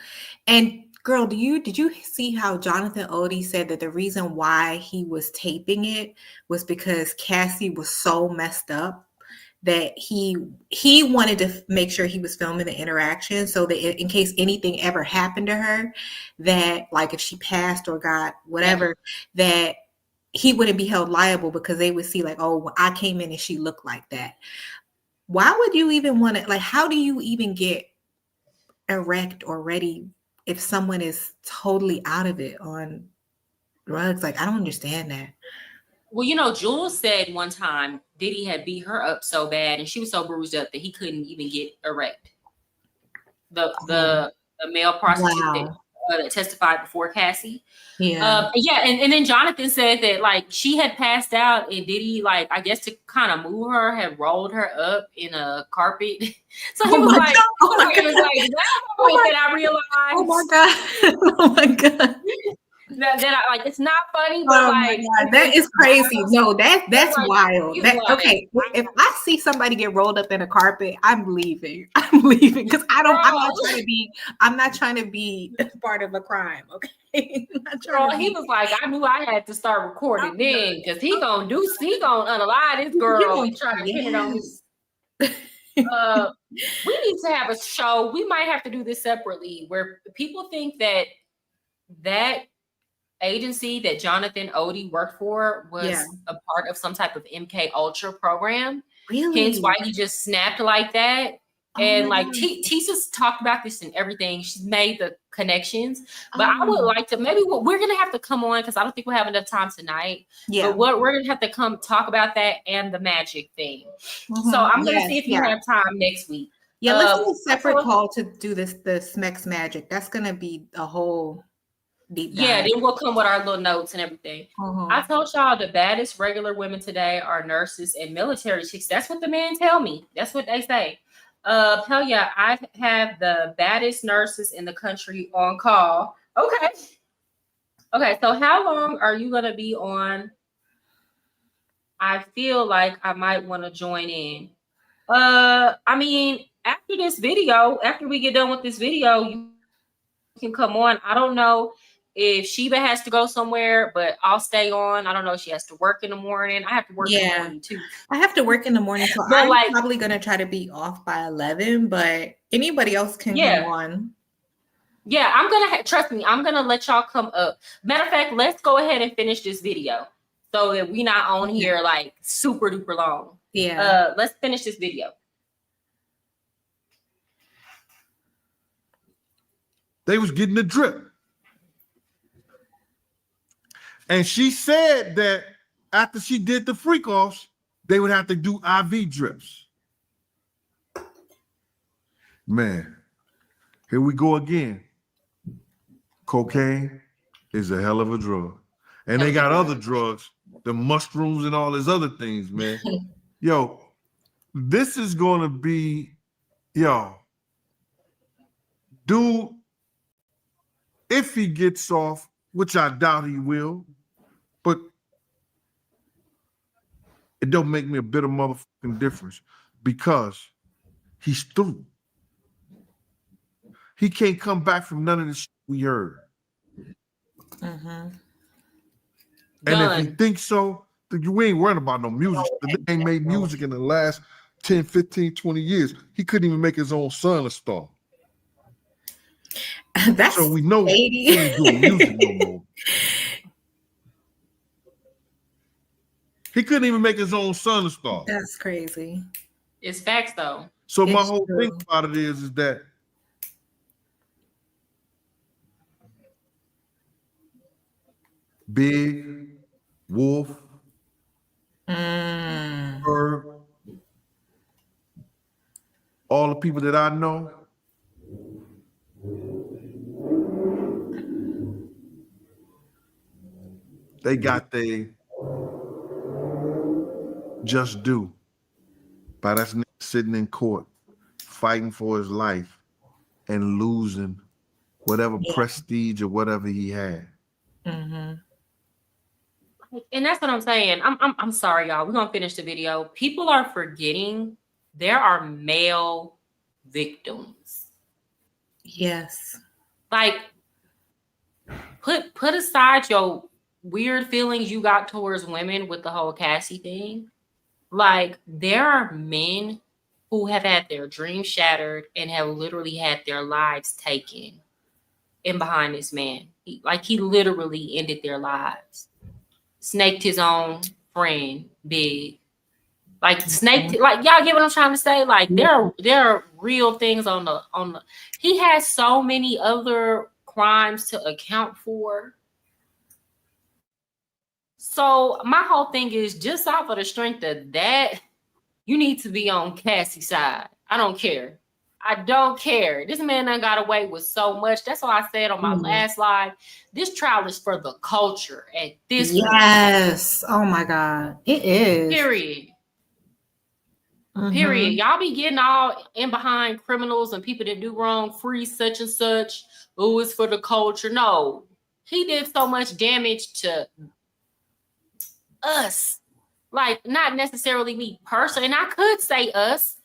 And girl, did you see how Jonathan Odie said that the reason why he was taping it was because Cassie was so messed up that he wanted to make sure he was filming the interaction so that in case anything ever happened to her, that if she passed or got whatever, that he wouldn't be held liable because they would see oh, I came in and she looked like that. Why would you even want to, how do you even get erect or ready if someone is totally out of it on drugs? I don't understand that. Well, Jules said one time Diddy had beat her up so bad and she was so bruised up that he couldn't even get erect. The male prostitute that testified before Cassie. Yeah. And then Jonathan said that like she had passed out and Diddy, like, I guess to kind of move her, had rolled her up in a carpet. So he was like, I realized. Oh my God. Oh my God. That I, like, it's not funny, but Oh like, my God, that is crazy. No, that's like, wild. That, like, okay, if I see somebody get rolled up in a carpet, I'm leaving. I'm leaving because I'm not trying to be part of a crime. Okay. He was like, I knew I had to start recording then because he gonna unalive this girl and try to pin it on me. We need to have a show. We might have to do this separately where people think that agency that Jonathan Odie worked for was a part of some type of MK Ultra program. Really? Hence why he just snapped like that. And like Tisa's talked about this and everything. She's made the connections. But I would like to, maybe we're gonna have to come on because I don't think we'll have enough time tonight. Yeah. But we're gonna have to come talk about that and the magic thing. So I'm gonna see if you have time next week. Yeah, let's do a separate call to do the Smex magic. That's gonna be a whole deep dive. Yeah, then we'll come with our little notes and everything. I told y'all the baddest regular women today are nurses and military chicks. That's what the men tell me. That's what they say. Hell yeah, I have the baddest nurses in the country on call. Okay. So how long are you gonna be on? I feel like I might want to join in. I mean, after this video, after we get done with this video, you can come on. I don't know if Sheba has to go somewhere, but I'll stay on. I don't know if she has to work in the morning. I have to work in the morning too. I have to work in the morning, so I'm probably gonna try to be off by 11. But anybody else can come on. Yeah, I'm gonna trust me. I'm gonna let y'all come up. Matter of fact, let's go ahead and finish this video so that we're not on here like super duper long. Yeah. Let's finish this video. They was getting the drip. And she said that after she did the freak offs, they would have to do IV drips. Man, here we go again. Cocaine is a hell of a drug. And they got other drugs, the mushrooms and all these other things, man. Yo, this is going to be, dude, if he gets off, which I doubt he will, but it don't make me a bit of motherfucking difference because he's through. He can't come back from none of the shit we heard. And if you think so, then you ain't worrying about no music. They ain't made music in the last 10, 15, 20 years. He couldn't even make his own son a star. So we know he ain't doing music no more. He couldn't even make his own son a star. That's crazy. It's facts though. So my whole thing about it is that Big, Wolf, Herb, all the people that I know, they got they just due by that nigga sitting in court fighting for his life and losing whatever prestige or whatever he had. And that's what I'm saying. I'm sorry, y'all. We're gonna finish the video. People are forgetting there are male victims. Yes. Like, put aside your weird feelings you got towards women with the whole Cassie thing. Like, there are men who have had their dreams shattered and have literally had their lives taken in behind this man. He literally ended their lives. Snaked his own friend, Big. Like, snaked, like, y'all get what I'm trying to say? Like, there are real things on the he has so many other crimes to account for. So my whole thing is just off of the strength of that, you need to be on Cassie's side. I don't care. I don't care. This man done got away with so much. That's why I said on my last live, this trial is for the culture at this point. Yes. Oh my God. It is. Period. Period. Y'all be getting all in behind criminals and people that do wrong, free such and such. Oh, it's for the culture. No, he did so much damage to us. Like, not necessarily me personally. And I could say us,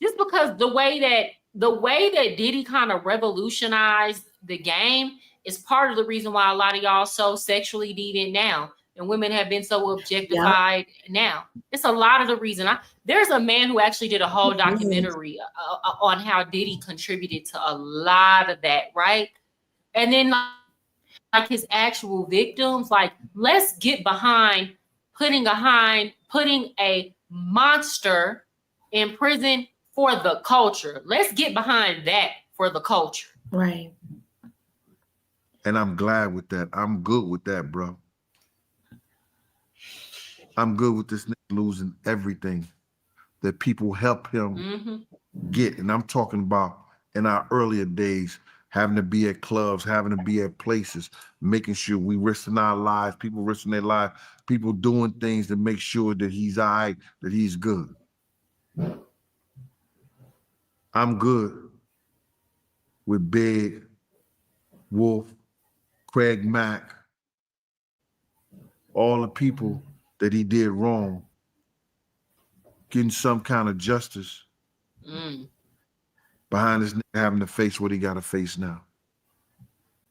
just because the way that Diddy kind of revolutionized the game is part of the reason why a lot of y'all so sexually deviant now. And women have been so objectified now. It's a lot of the reason. There's a man who actually did a whole documentary on how Diddy contributed to a lot of that, right? And then like his actual victims, like, let's get behind putting a monster in prison for the culture. Let's get behind that for the culture. Right. And I'm glad with that. I'm good with that, bro. I'm good with this nigga losing everything that people help him get. And I'm talking about in our earlier days, having to be at clubs, having to be at places, making sure we risking our lives, people risking their lives, people doing things to make sure that he's all right, that he's good. I'm good with Big, Wolf, Craig Mack, all the people that he did wrong, getting some kind of justice behind this nigga having to face what he got to face now.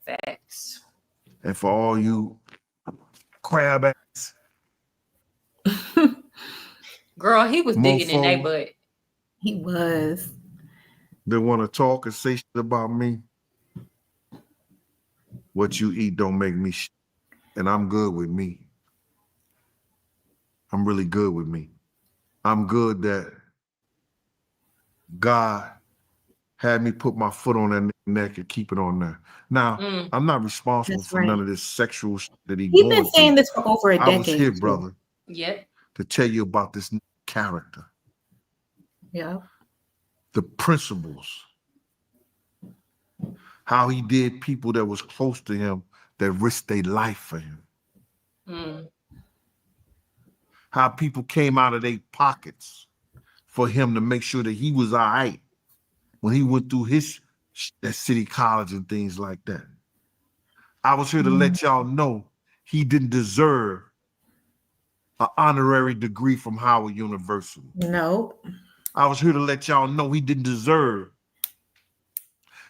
Facts. And for all you crab ass. Girl, he was digging in their butt. He was. They want to talk and say shit about me. What you eat don't make me shit. And I'm good with me. I'm really good with me. I'm good that God had me put my foot on that neck and keep it on there. Now, I'm not responsible for none of this sexual shit that he's been saying this for over a decade. I was here, brother. Yep. To tell you about this character. Yeah. The principles. How he did people that was close to him that risked their life for him. How people came out of their pockets for him to make sure that he was all right when he went through that city college and things like that. I was here to let y'all know he didn't deserve an honorary degree from Howard University. No. I was here to let y'all know he didn't deserve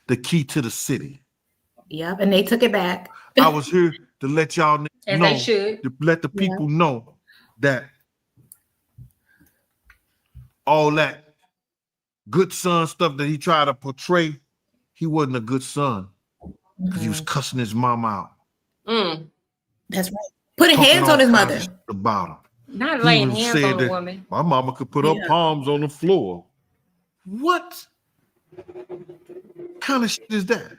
the key to the city. Yep, and they took it back. I was here to let y'all know, they should. to let the people know that all that good son stuff that he tried to portray, he wasn't a good son because he was cussing his mom out. That's right. Putting hands on his mother. About him. Not laying hands on a woman. My mama could put her palms on the floor. What kind of shit is that?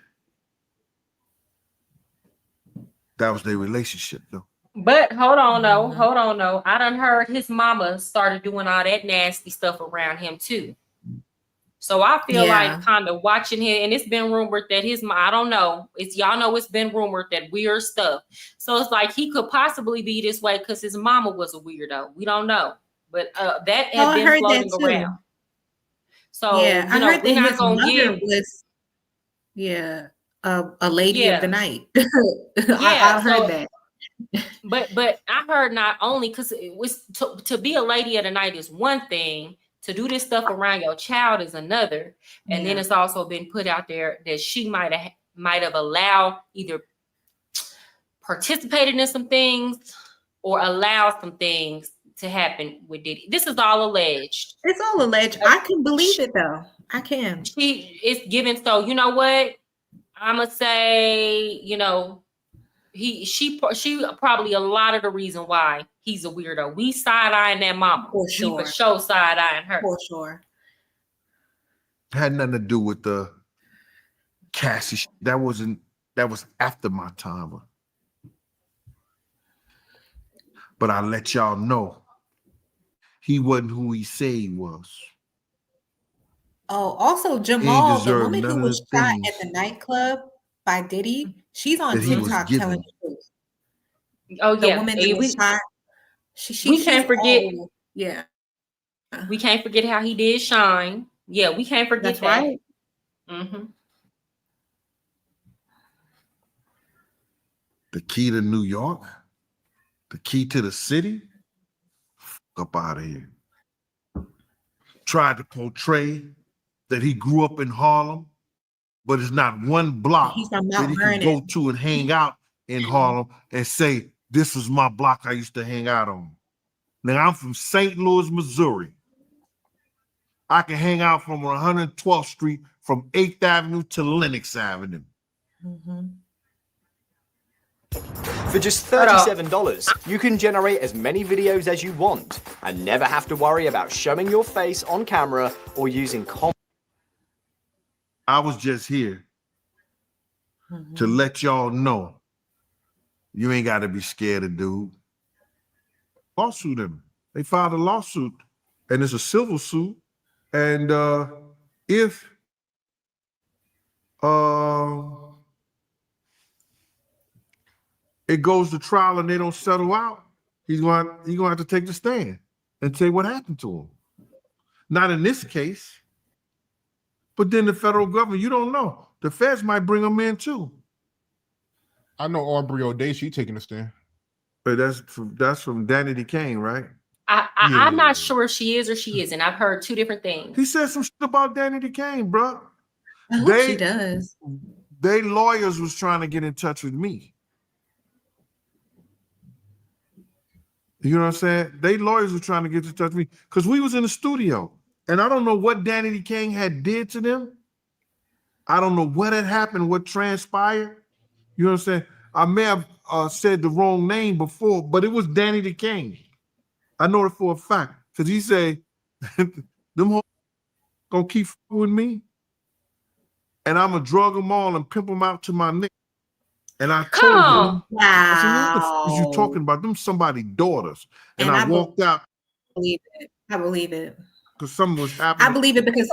That was their relationship, though. But hold on, though. I done heard his mama started doing all that nasty stuff around him too. So I feel like kind of watching him, and it's been rumored that I don't know. Y'all know it's been rumored that weird stuff. So it's like he could possibly be this way because his mama was a weirdo. We don't know, but that had been floating around. So I heard that his mother was a lady of the night. I heard that. But I heard not only because it was to be a lady of the night is one thing. To do this stuff around your child is another. And then it's also been put out there that she might have allowed either participated in some things or allowed some things to happen with Diddy. This is all alleged. It's all alleged. I can believe it though. I can. She is given. So you know what? I'm gonna say, she probably a lot of the reason why he's a weirdo. We side-eyeing that mama. For sure. We for sure side-eyeing her. For sure. Had nothing to do with the Cassie. That was after my time. But I let y'all know he wasn't who he said he was. Oh, also He Jamal, the deserved woman none who of was the shot at things the nightclub by Diddy, she's on that he was TikTok telling given. the truth. Oh The yeah, woman that and was shot, we she's can't forget. old. Yeah, We can't forget how he did shine. Yeah, we can't forget that's that. right. Mm-hmm. The key to New York, the key to the city. Up out of here. Tried to portray that he grew up in Harlem, but it's not one block He's from that Mount he can Vernon. go to and hang out in Harlem and say, this is my block I used to hang out on. Now, I'm from St. Louis, Missouri. I can hang out from 112th Street from 8th Avenue to Lenox Avenue. Mm-hmm. For just $37, you can generate as many videos as you want and never have to worry about showing your face on camera or using I was just here to let y'all know you ain't got to be scared of dude. Lawsuit him. They filed a lawsuit, and it's a civil suit. And if it goes to trial and they don't settle out, he's going to have to take the stand and say what happened to him. Not in this case, but then the federal government, you don't know. The feds might bring him in too. I know Aubrey O'Day, she taking a stand. But that's from Danny DeCane, right? I'm not sure if she is or she isn't. I've heard two different things. He said some shit about Danny DeCane, bro. I hope she does. They lawyers was trying to get in touch with me. You know what I'm saying? They lawyers were trying to get in touch with me because we was in the studio. And I don't know what Danny DeCane had did to them. I don't know what had happened, what transpired. You know what I'm saying? I may have said the wrong name before, but it was Danny DeCane. I know it for a fact because he said, them hoes gonna keep with me and I'm gonna drug them all and pimp them out to my nigga. And I told him, I said, what the f is you talking about? Them somebody's daughters. And I walked out. I believe it. Because something was happening. I believe it because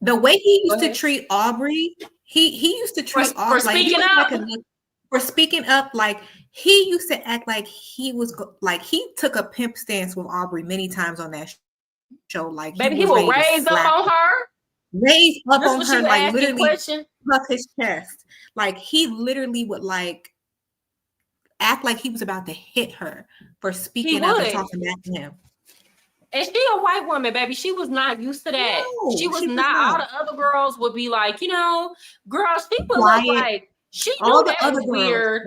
the way he used to treat Aubrey, he used to treat Aubrey for speaking up. Like he used to act like he was like he took a pimp stance with Aubrey many times on that show. Like baby, he will raise up on her, like literally puff his chest. Like he literally would like act like he was about to hit her for speaking up and talking back to him. And she a white woman, baby. She was not used to that. No, she was not. All the other girls would be like, you know, girls, she would look like she knew all the that other was weird.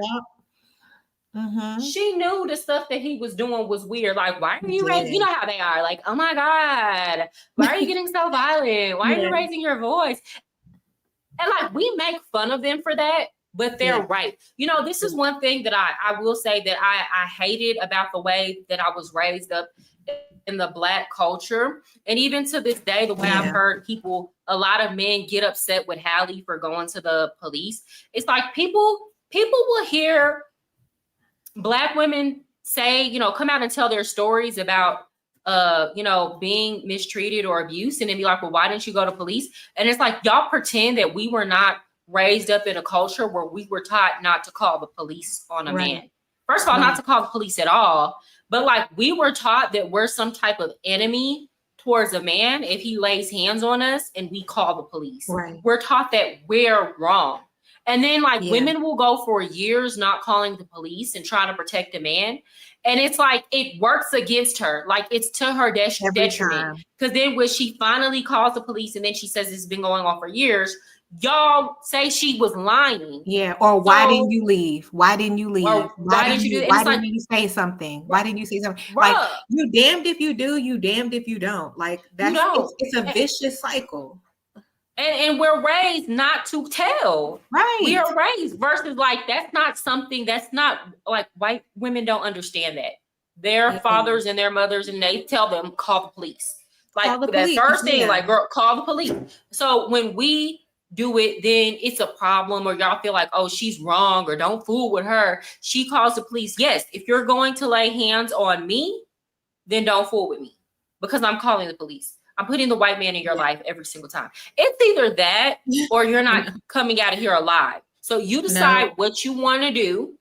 Girls. She knew the stuff that he was doing was weird. Like, why are you raising? You know how they are. Like, oh my God, why are you getting so violent? Why are you raising your voice? And like, we make fun of them for that, but they're right. You know, this is one thing that I will say that I hated about the way that I was raised up in the Black culture. And even to this day, the way I've heard people, a lot of men get upset with Halle for going to the police. It's like people will hear Black women say, you know, come out and tell their stories about you know, being mistreated or abused, and then be like, well, why didn't you go to police? And it's like, y'all pretend that we were not raised up in a culture where we were taught not to call the police on a man. First of all, not to call the police at all, but like we were taught that we're some type of enemy towards a man if he lays hands on us and we call the police. We're taught that we're wrong. And then like women will go for years not calling the police and trying to protect a man. And it's like, it works against her. Like it's to her detriment. Because then when she finally calls the police and then she says it's been going on for years, y'all say she was lying. Yeah. Or why didn't you leave? Why didn't you leave? Why didn't you do it? Why didn't you say something? Why didn't you say something? Like you damned if you do, you damned if you don't. Like that's it's a vicious cycle. And we're raised not to tell. We are raised versus like that's not something that's not like white women don't understand that. Their fathers and their mothers and they tell them call the police. Like the first thing, like girl, call the police. So when we do it, then it's a problem, or y'all feel like, oh, she's wrong, or don't fool with her. She calls the police. Yes, if you're going to lay hands on me, then don't fool with me because I'm calling the police. I'm putting the white man in your life every single time. It's either that or you're not coming out of here alive. So you decide what you want to do,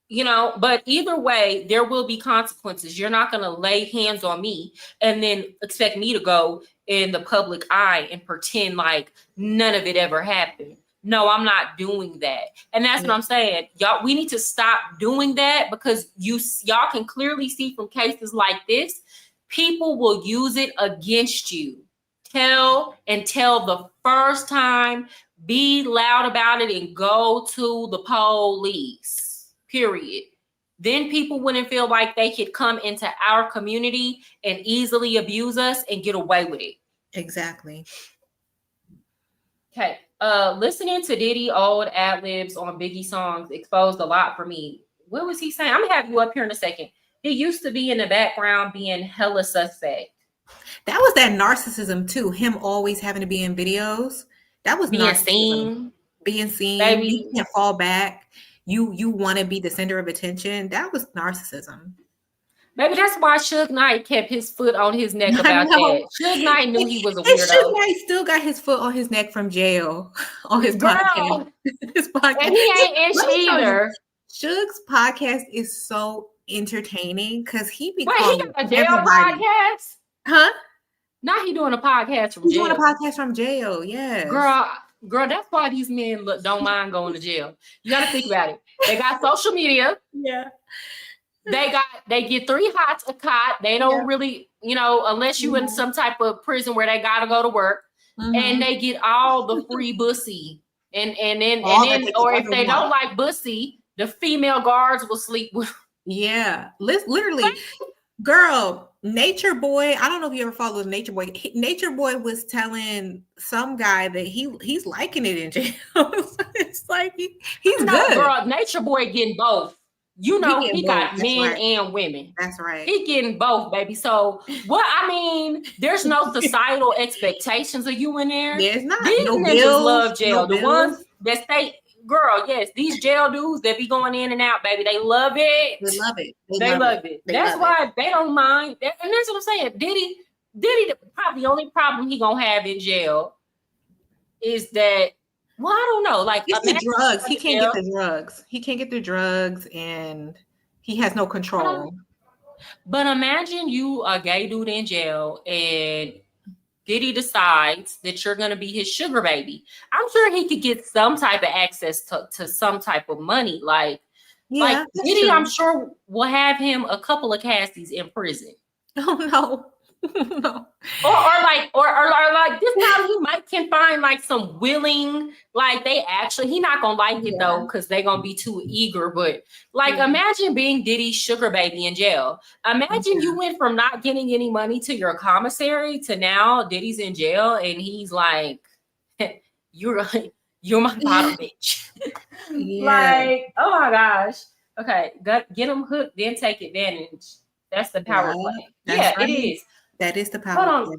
you know, but either way, there will be consequences. You're not going to lay hands on me and then expect me to go in the public eye and pretend like none of it ever happened. No, I'm not doing that. And that's what I'm saying. Y'all, we need to stop doing that because y'all can clearly see from cases like this, people will use it against you. Tell the first time, be loud about it and go to the police, period. Then people wouldn't feel like they could come into our community and easily abuse us and get away with it. Exactly. Okay. Listening to Diddy old ad-libs on Biggie songs exposed a lot for me. What was he saying? I'm gonna have you up here in a second. He used to be in the background being hella suspect. That was that narcissism too. Him always having to be in videos. That was being seen. Being seen. Baby. You can't fall back. You want to be the center of attention. That was narcissism. Maybe that's why Suge Knight kept his foot on his neck about that. Suge Knight knew he was a weirdo. Suge Knight still got his foot on his neck from jail on his podcast. His podcast. And he ain't itch either. Suge's podcast is so entertaining because he be he got a jail podcast? Huh? Now he doing a podcast from jail. He's doing a podcast from jail, yes. Girl, that's why these men don't mind going to jail. You got to think about it. They got social media. Yeah. They get 3 hots a cot. They don't really, you know, unless you in some type of prison where they got to go to work, and they get all the free bussy. And then or if they don't like bussy, the female guards will sleep with. Yeah, literally, girl. Nature Boy. I don't know if you ever followed Nature Boy. Nature Boy was telling some guy that he's liking it in jail. It's like he's good. Girl, Nature Boy getting both. You know, he got men and women. That's right. He getting both, baby. So what? I mean, there's no societal expectations of you in there. There's not. These no niggas bills, love jail. No the ones that stay. Girl, yes, these jail dudes that be going in and out, baby, they love it. They love it. They love it. That's why they don't mind. And that's what I'm saying. Diddy, probably the only problem he gonna have in jail is that, well, I don't know. Like it's the drugs. He can't get the drugs. He can't get the drugs, and he has no control. But imagine you a gay dude in jail, and Diddy decides that you're going to be his sugar baby. I'm sure he could get some type of access to some type of money. Like Diddy, I'm sure will have him a couple of Cassies in prison. Oh no. No. Or like this time he can find like some willing, like he not gonna like it though, because they gonna be too eager. But like imagine being Diddy's sugar baby in jail. Imagine you went from not getting any money to your commissary to now Diddy's in jail and he's like, you're my bottom bitch. Like, oh my gosh. Okay, get them hooked, then take advantage. That's the power play. Yeah, right. It is. That is the power. Hold on.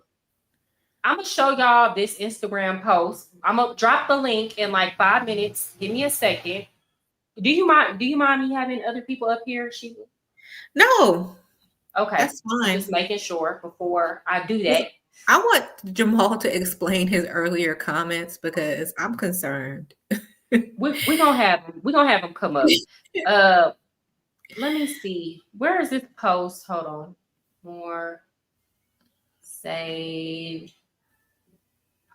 I'm gonna show y'all this Instagram post. I'm gonna drop the link in like 5 minutes. Give me a second. Do you mind me having other people up here, Sheila? No. Okay. That's fine. Just making sure before I do that. I want Jamal to explain his earlier comments because I'm concerned. We're gonna have him come up. Let me see. Where is this post? Hold on. More. Save.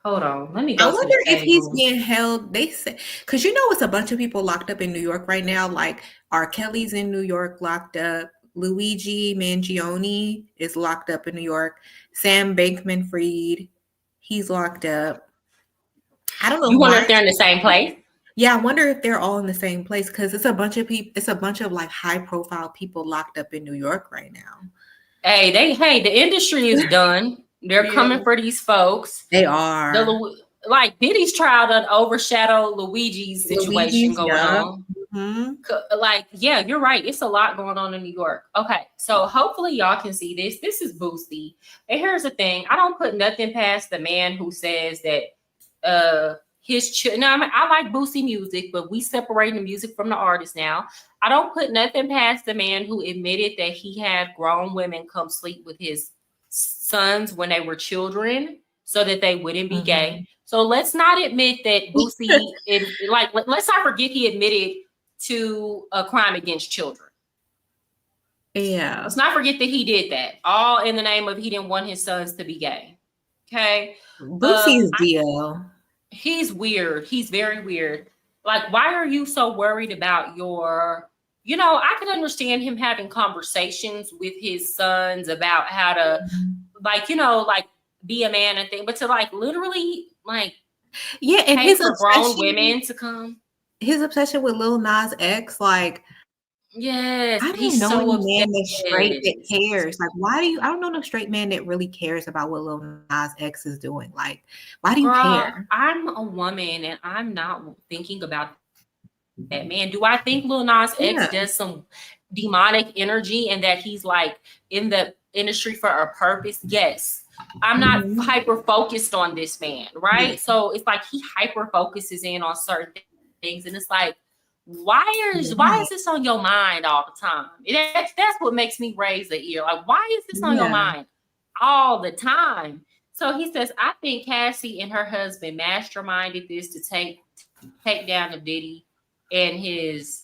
Hold on. Let me go. I wonder if he's being held. They say because it's a bunch of people locked up in New York right now. Like R. Kelly's in New York, locked up. Luigi Mangione is locked up in New York. Sam Bankman-Fried, he's locked up. I don't know. You wonder if they're in the same place? Yeah, I wonder if they're all in the same place because it's a bunch of people. It's a bunch of like high-profile people locked up in New York right now. Hey, the industry is done. They're coming for these folks. They are. Like Diddy's trial done overshadowed Luigi's situation going on. Mm-hmm. Like, yeah, you're right. It's a lot going on in New York. Okay, so hopefully y'all can see this. This is Boosie. And here's the thing. I don't put nothing past the man who says that I like Boosie music, but we separating the music from the artist now. I don't put nothing past the man who admitted that he had grown women come sleep with his sons when they were children so that they wouldn't be gay. So let's not admit that Boosie, let's not forget he admitted to a crime against children. Yeah. Let's not forget that he did that, all in the name of he didn't want his sons to be gay. Okay. Boosie's deal. He's weird. He's very weird. Like, why are you so worried about your, I could understand him having conversations with his sons about how to, be a man and thing, but to literally and his for grown women to come. His obsession with Lil Nas X, yes, I don't know any man that's straight that cares. I don't know no straight man that really cares about what Lil Nas X is doing. Why do you care? I'm a woman and I'm not thinking about that man. Do I think Lil Nas X does some demonic energy and that he's in the industry for a purpose? Yes. I'm not hyper focused on this man, right? Yeah. So it's he hyper focuses in on certain things, and it's why is this on your mind all the time? That's what makes me raise the ear. Why is this on your mind all the time? So he says, I think Cassie and her husband masterminded this to take down the Diddy and his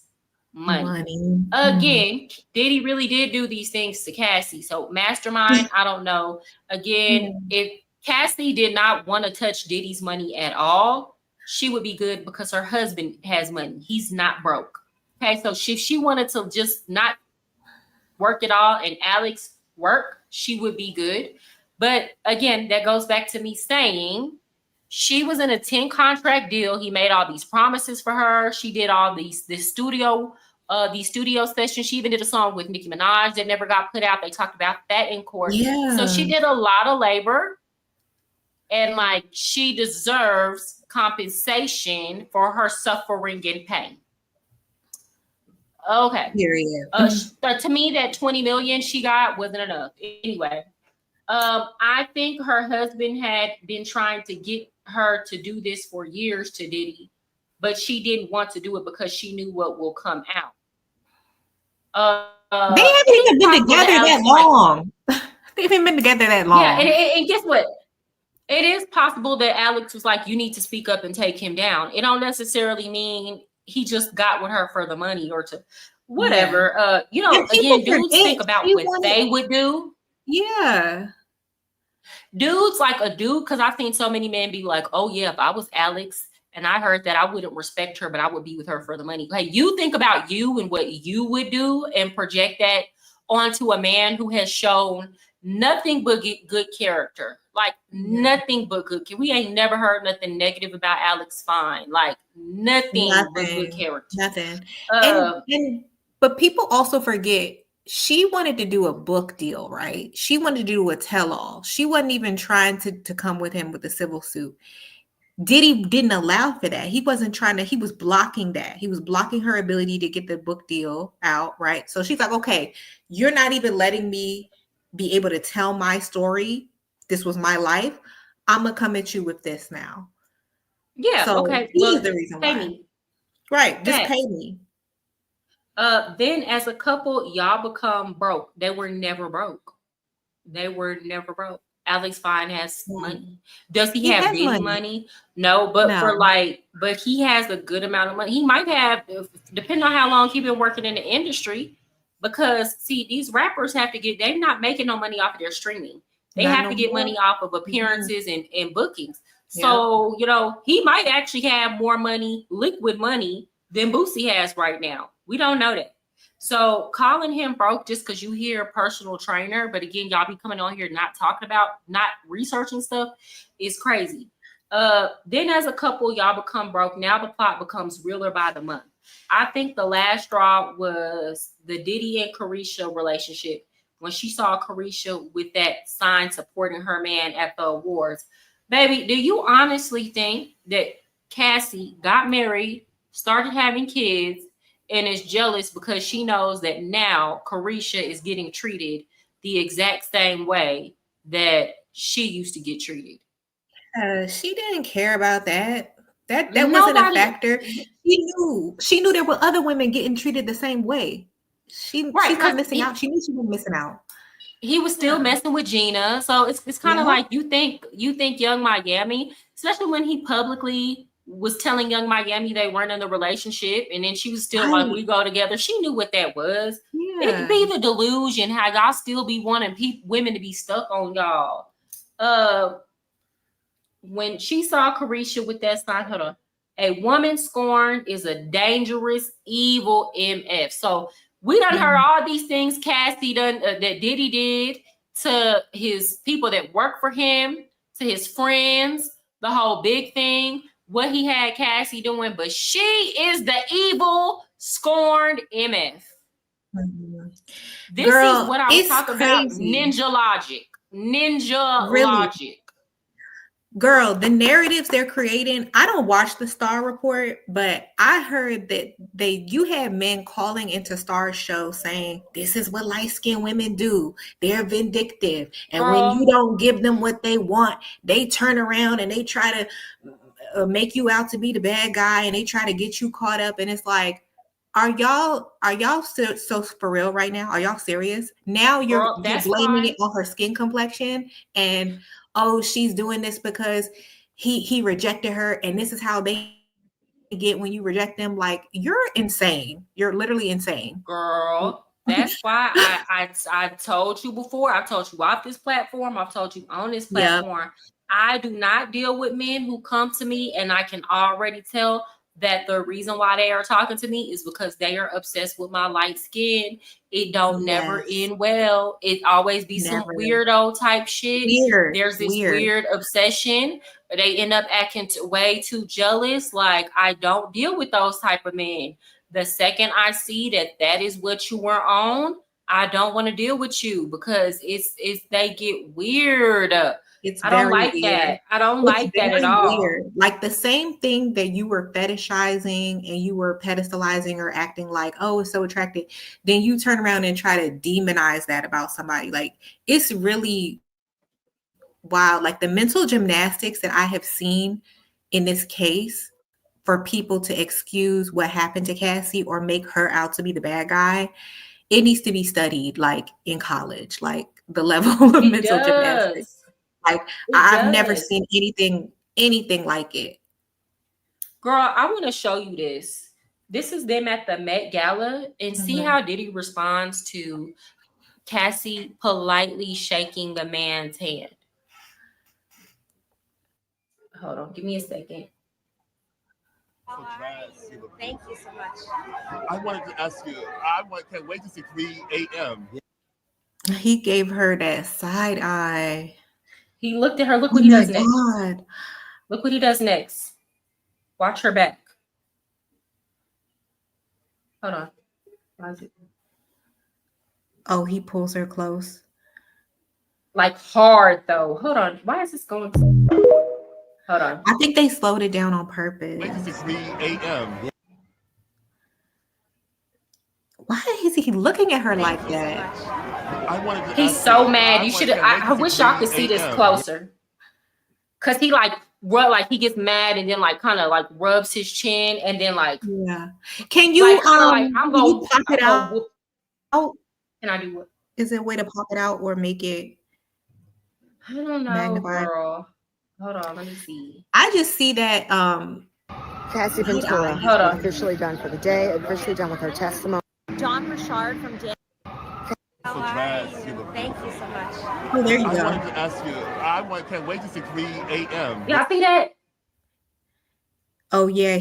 money. Again, Diddy really did do these things to Cassie. So mastermind, I don't know. Again, if Cassie did not want to touch Diddy's money at all, she would be good because her husband has money. He's not broke. Okay, so if she wanted to just not work at all and Alex work, she would be good. But again, that goes back to me saying she was in a 10 contract deal. He made all these promises for her. She did all these studio sessions. She even did a song with Nicki Minaj that never got put out. They talked about that in court. Yeah. So she did a lot of labor, and she deserves compensation for her suffering and pain. Okay. Period. To me, that 20 million she got wasn't enough. Anyway, I think her husband had been trying to get her to do this for years to Diddy, but she didn't want to do it because she knew what will come out. They haven't even been together that long. They haven't been together that long. Yeah, and guess what? It is possible that Alex was you need to speak up and take him down. It don't necessarily mean he just got with her for the money or to whatever. Again, dudes think about what they would do. Yeah. Dudes a dude, because I've seen so many men be oh yeah, if I was Alex and I heard that, I wouldn't respect her, but I would be with her for the money. You think about you and what you would do and project that onto a man who has shown nothing but good character. Nothing but good. We ain't never heard nothing negative about Alex Fine. Nothing but good character. Nothing. But people also forget, she wanted to do a book deal, right? She wanted to do a tell-all. She wasn't even trying to come with him with a civil suit. Diddy didn't allow for that. He wasn't trying to, he was blocking that. He was blocking her ability to get the book deal out, right? So she's okay, you're not even letting me be able to tell my story. This was my life. I'm going to come at you with this now. Yeah, so okay. He's the reason why. Me. Right, just pay me. Then as a couple, y'all become broke. They were never broke. Alex Fine has money. Does he have big money? No, but but he has a good amount of money. He might have, depending on how long he's been working in the industry, because see, these rappers have to they're not making no money off of their streaming. They have to get money off of appearances and bookings. So, he might actually have more money, liquid money, than Boosie has right now. We don't know that. So calling him broke just because you hear personal trainer, but again, y'all be coming on here not talking about, not researching stuff, is crazy. Then as a couple, y'all become broke. Now the plot becomes realer by the month. I think the last straw was the Diddy and Carisha relationship. When she saw Carisha with that sign supporting her man at the awards. Baby, do you honestly think that Cassie got married, started having kids, and is jealous because she knows that now Carisha is getting treated the exact same way that she used to get treated? She didn't care about that. That wasn't a factor. She knew there were other women getting treated the same way. She's not missing out. She knew she was missing out. he was still messing with Gina. So it's kind of like you think Young Miami, especially when he publicly was telling Young Miami they weren't in a relationship, and then she was still like, we go together. She knew what that was. It be the delusion how y'all still be wanting women to be stuck on y'all. When she saw Carisha with that sign, hold on. A woman scorned is a dangerous, evil MF. So we done heard all these things Cassie done that Diddy did to his people that work for him, to his friends, the whole big thing, what he had Cassie doing, but she is the evil, scorned MF. This is what I'm talking about. Ninja logic. Logic. Girl, the narratives they're creating, I don't watch the Star Report, but I heard that you had men calling into Star's show saying, this is what light-skinned women do. They're vindictive. And when you don't give them what they want, they turn around and they try to make you out to be the bad guy, and they try to get you caught up. And it's like, are y'all so for real right now? Are y'all serious? Now you're blaming it on her skin complexion, and she's doing this because he rejected her, and this is how they get when you reject them. Like, you're insane. You're literally insane, girl. That's why I told you before. I've told you off this platform. I've told you on this platform. I do not deal with men who come to me, and I can already tell that the reason why they are talking to me is because they are obsessed with my light skin. It don't never end well. It always be some weirdo type shit. There's this weird obsession. They end up acting way too jealous. Like, I don't deal with those type of men. The second I see that is what you were on, I don't want to deal with you, because it's they get weird. I don't like that. I don't like that at all. Weird. Like, the same thing that you were fetishizing and you were pedestalizing or acting like, oh, it's so attractive. Then you turn around and try to demonize that about somebody. Like, it's really wild. Like, the mental gymnastics that I have seen in this case for people to excuse what happened to Cassie or make her out to be the bad guy, it needs to be studied, like, in college, like the level of mental gymnastics. Like, I've never seen anything like it. Girl, I want to show you this. This is them at the Met Gala, and see how Diddy responds to Cassie politely shaking the man's hand. Hold on, give me a second. Thank you so much. I wanted to ask you, can't wait to see 3 a.m. He gave her that side eye. He looked at her. Look what he does next. Look what he does next. Watch her back. Hold on. Why is it? Oh, he pulls her close. Like, hard, though. Hold on. Why is this going so... Hold on. I think they slowed it down on purpose. Wait to see 3 a.m. Why is he looking at her like that? He's so mad. You should. I wish y'all could see this closer. Cause he he gets mad and then kind of rubs his chin and then Can you I'm gonna pop it out? Can I do what? Is there a way to pop it out or make it? I don't know, magnified? Girl. Hold on, let me see. I just see that Cassie Ventura hold on. officially done for the day, officially done with her testimony. John Richard from Dan. Thank you so much. Oh, there you go. I wanted to ask you, can't wait to see 3 a.m. Y'all see that? Oh yeah,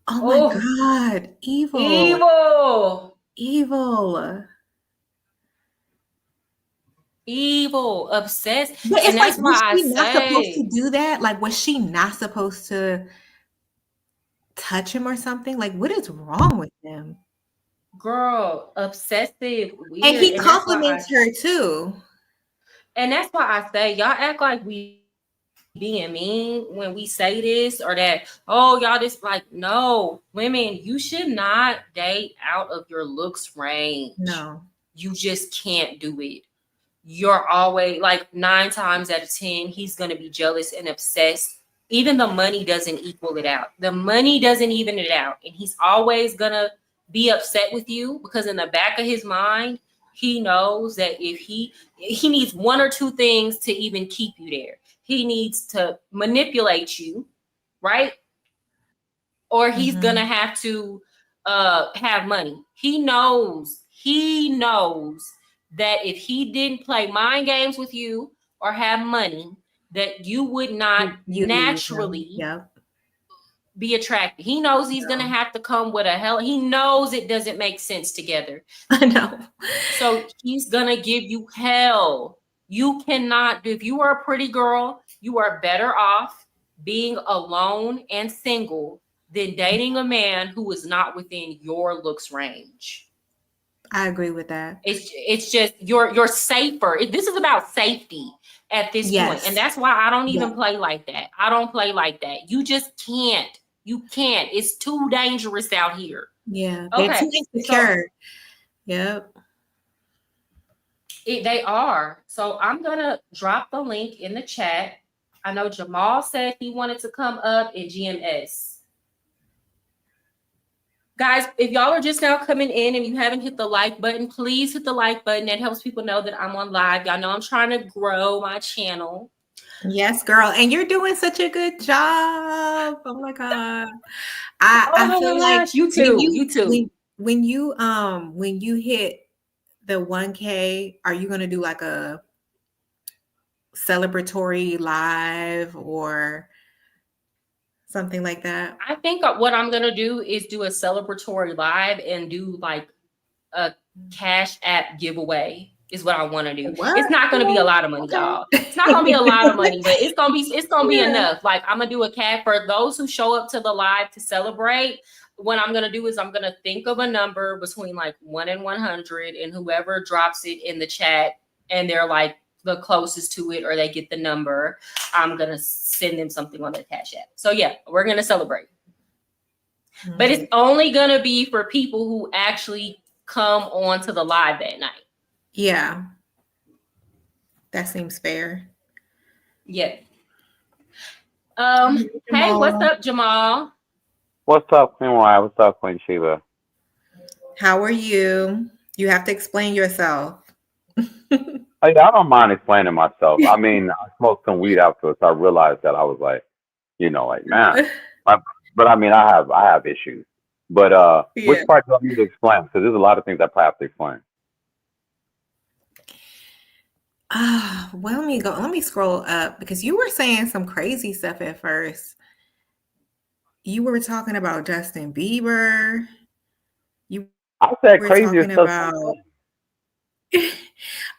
oh my God, evil, obsessed. But it's and that's why was she not supposed to do that? Like, was she not supposed to touch him or something? Like, what is wrong with him? Girl, obsessive, weird. And he compliments her too. And that's why I say, y'all act like we being mean when we say this or that. Oh, y'all just no, women, you should not date out of your looks range. No, you just can't do it. You're always 9 times out of 10, he's going to be jealous and obsessed. Even the money doesn't equal it out. The money doesn't even it out. And he's always going to be upset with you because in the back of his mind, he knows that if he needs one or two things to even keep you there. He needs to manipulate you, right? Or he's gonna have to have money. He knows that if he didn't play mind games with you or have money, that you would not naturally be attracted. He knows he's gonna have to come with a hell. He knows it doesn't make sense together. I know. So he's gonna give you hell. You cannot do. If you are a pretty girl, you are better off being alone and single than dating a man who is not within your looks range. I agree with that. It's just you're safer. This is about safety at this point. And that's why I don't even play like that. I don't play like that. You just can't. You can't. It's too dangerous out here. Yeah. They're too insecure. Yep. They are. So I'm gonna drop the link in the chat. I know Jamal said he wanted to come up in GMS. Guys, if y'all are just now coming in and you haven't hit the like button, please hit the like button. That helps people know that I'm on live. Y'all know I'm trying to grow my channel. Yes, girl. And you're doing such a good job. Oh my God. I feel like you too. When you hit the 1K, are you gonna do like a celebratory live or something like that? I think what I'm gonna do is do a celebratory live and do like a Cash App giveaway is what I want to do. What? It's not gonna be a lot of money, y'all. It's not gonna be a lot of money, but it's gonna be enough. Like I'm gonna do a cash for those who show up to the live to celebrate. What I'm gonna do is I'm gonna think of a number between like 1 and 100, and whoever drops it in the chat and they're like the closest to it or they get the number, I'm gonna send them something on their Cash App. So yeah, we're gonna celebrate. But it's only gonna be for people who actually come on to the live that night. Yeah. That seems fair. Yeah. Hey, what's up, Jamal? What's up, Queen Why? What's up, Queen Sheba? How are you? You have to explain yourself. I don't mind explaining myself. I mean, I smoked some weed afterwards. I realized that I was like, man. But I mean, I have issues. But which part do I need to explain? Because there's a lot of things I probably have to explain. Well, let me scroll up because you were saying some crazy stuff at first. You were talking about Justin Bieber. I said crazy stuff. About...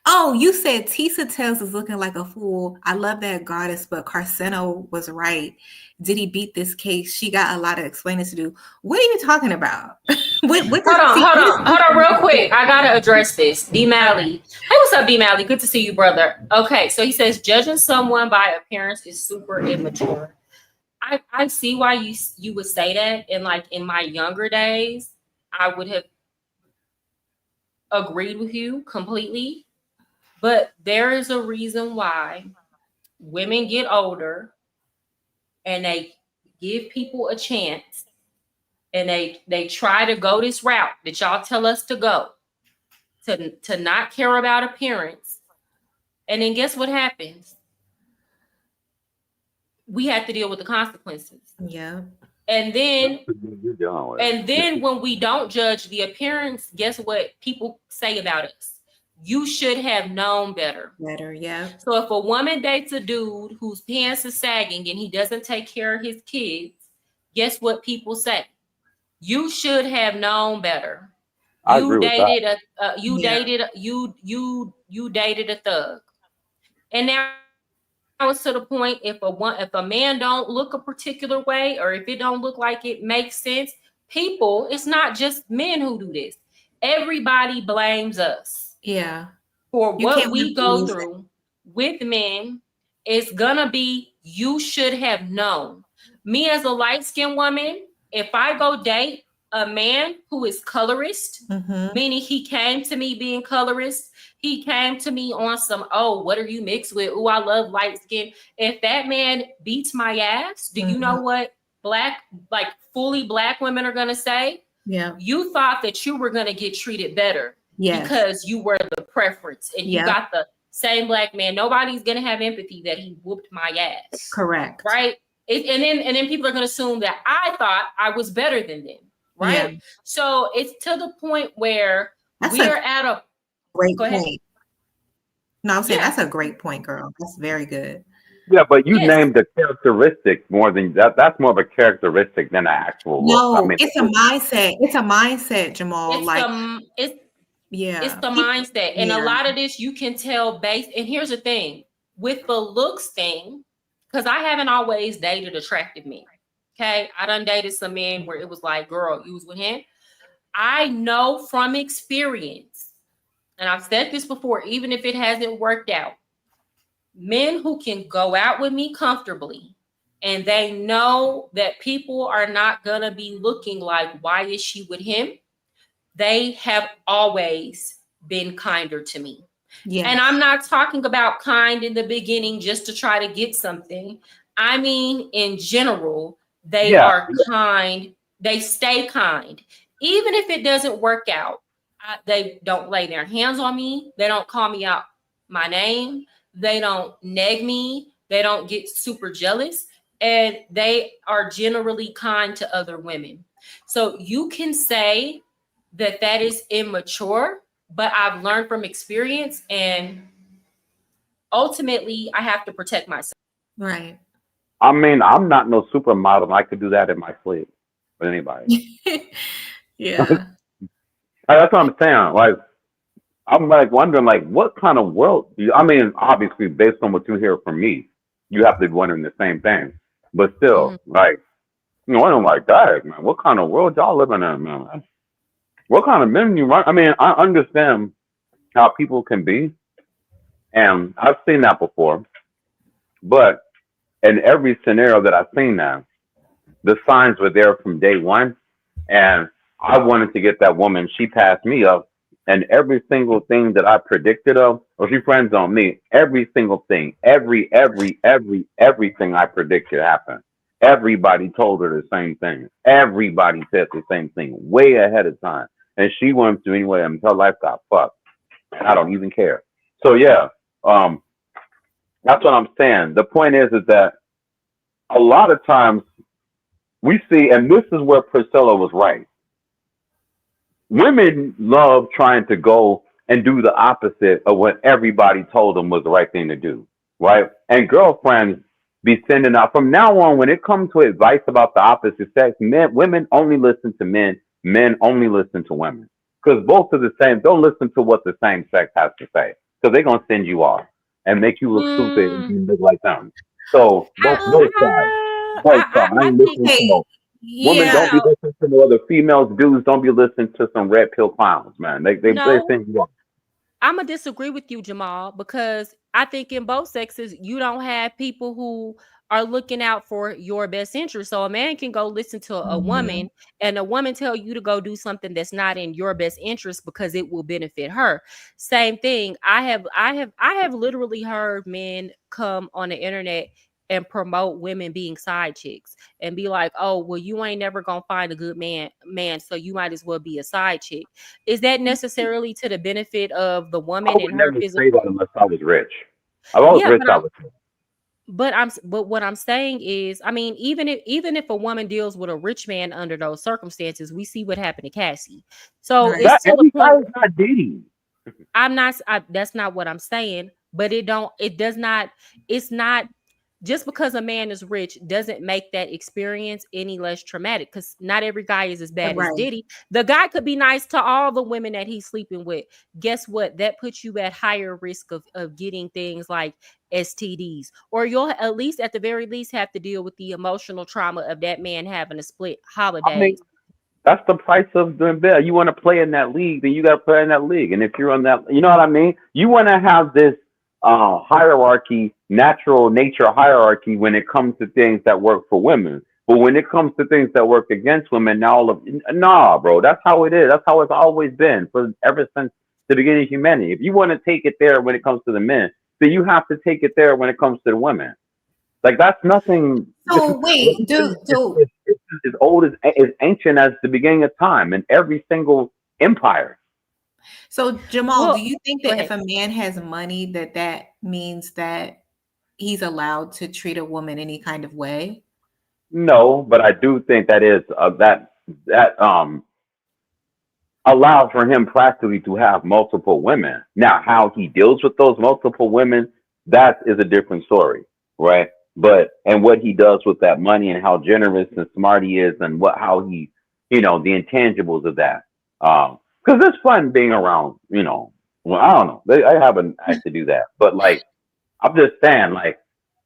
Oh, you said Tisa Tells is looking like a fool. I love that goddess, but Carceno was right. Did he beat this case? She got a lot of explaining to do. What are you talking about? Hold on, real quick. I gotta address this. D Malley. Hey, what's up, D Malley? Good to see you, brother. Okay, so he says judging someone by appearance is super immature. I see why you would say that. And like in my younger days, I would have agreed with you completely. But there is a reason why women get older and they give people a chance and they try to go this route that y'all tell us to go, to not care about appearance. And then guess what happens? We have to deal with the consequences. Yeah. And then when we don't judge the appearance, guess what people say about us? You should have known better. Yeah. So if a woman dates a dude whose pants are sagging and he doesn't take care of his kids, guess what people say? You should have known better. You dated a thug. And now it's to the point if a man don't look a particular way, or if it don't look like it makes sense, it's not just men who do this. Everybody blames us. Yeah. For what we go through with men. It's gonna be, you should have known. Me as a light-skinned woman, if I go date a man who is colorist, meaning he came to me being colorist, he came to me on some, what are you mixed with? Oh, I love light skin. If that man beats my ass, do you know what fully black women are gonna say? Yeah. You thought that you were gonna get treated better. because you were the preference and you got the same black man. Nobody's gonna have empathy that he whooped my ass. Correct. Right. And then people are gonna assume that I thought I was better than them. Right. Yeah. So it's to the point where we're at a great point. No, I'm saying that's a great point, girl. That's very good. Yeah, but you named the characteristic more than that. That's more of a characteristic than an actual look. No, I mean, it's a mindset. It's a mindset, Jamal. It's the mindset. And a lot of this you can tell based. And here's the thing with the looks thing, because I haven't always dated attractive men. Okay. I done dated some men where it was like, girl, you was with him. I know from experience, and I've said this before, even if it hasn't worked out, men who can go out with me comfortably and they know that people are not going to be looking like, why is she with him? They have always been kinder to me. Yes. And I'm not talking about kind in the beginning just to try to get something. I mean, in general, they are kind. They stay kind. Even if it doesn't work out, they don't lay their hands on me. They don't call me out my name. They don't neg me. They don't get super jealous. And they are generally kind to other women. So you can say that that is immature, but I've learned from experience. And ultimately, I have to protect myself. Right. I mean, I'm not no supermodel. And I could do that in my sleep with anybody. Yeah. That's what I'm saying. Like, I'm like wondering, like, what kind of world do you, I mean, obviously, based on what you hear from me, you have to be wondering the same thing. But still, like, you know, I'm like, dang, man, what kind of world y'all living in, man? What kind of men you run? I mean, I understand how people can be, and I've seen that before. But in every scenario that I've seen that, the signs were there from day one, and I wanted to get that woman. She passed me up, and every single thing that I predicted of, or she friends on me, every single thing, everything I predicted happened. Everybody told her the same thing. Everybody said the same thing way ahead of time. And she went through anyway until life got fucked. And I don't even care. So yeah, that's what I'm saying. The point is that a lot of times we see, and this is where Priscilla was right. Women love trying to go and do the opposite of what everybody told them was the right thing to do, right? And girlfriends be sending out, from now on, when it comes to advice about the opposite sex, women only listen to men, men only listen to women. Because both are the same. Don't listen to what the same sex has to say, because they're going to send you off and make you look stupid and you look like them. So both sides. Both sides. I ain't listening to no women. Don't be listening to no other females. Dudes, don't be listening to some red pill clowns, man. They send you off. I'm gonna disagree with you, Jamal, because I think in both sexes you don't have people who are looking out for your best interest. So a man can go listen to a woman, and a woman tell you to go do something that's not in your best interest because it will benefit her. Same thing. I have literally heard men come on the internet and promote women being side chicks and be like, oh, well, you ain't never gonna find a good man, so you might as well be a side chick. Is that necessarily to the benefit of the woman and her physical? Say that unless I was rich. I was rich. But what I'm saying is, I mean, even if a woman deals with a rich man under those circumstances, we see what happened to Cassie. So it's still a point. Not dating. That's not what I'm saying. But it's not. Just because a man is rich doesn't make that experience any less traumatic, because not every guy is as bad as Diddy. The guy could be nice to all the women that he's sleeping with. Guess what? That puts you at higher risk of getting things like STDs, or you'll at least, at the very least, have to deal with the emotional trauma of that man having a split holiday. I mean, that's the price of doing better. You want to play in that league, then you got to play in that league. And if you're on that, you know what I mean? You want to have this hierarchy, natural nature hierarchy when it comes to things that work for women. But when it comes to things that work against women, nah, bro, that's how it is. That's how it's always been ever since the beginning of humanity. If you want to take it there when it comes to the men, then you have to take it there when it comes to the women. Like, that's nothing. So wait, it's as old as ancient as the beginning of time in every single empire. So Jamal, Well, do you think go that if ahead. a man has money, that means that he's allowed to treat a woman any kind of way? No, but I do think that is that allows for him practically to have multiple women. Now, how he deals with those multiple women, that is a different story, right? But and what he does with that money and how generous and smart he is, and how he, the intangibles of that. Because it's fun being around, Well, I don't know. I haven't had to do that, but like I'm just saying, like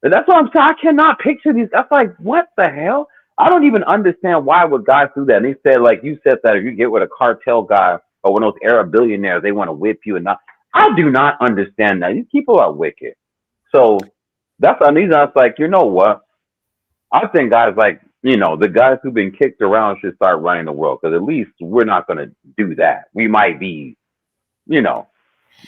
that's what I'm saying. I cannot picture these. That's like, what the hell? I don't even understand why would guys do that. And he said, like you said, that if you get with a cartel guy or one of those Arab billionaires, they want to whip you and not. I do not understand that. These people are wicked. So that's the reason I was like, you know what? I think guys like, the guys who've been kicked around should start running the world, because at least we're not going to do that. We might be,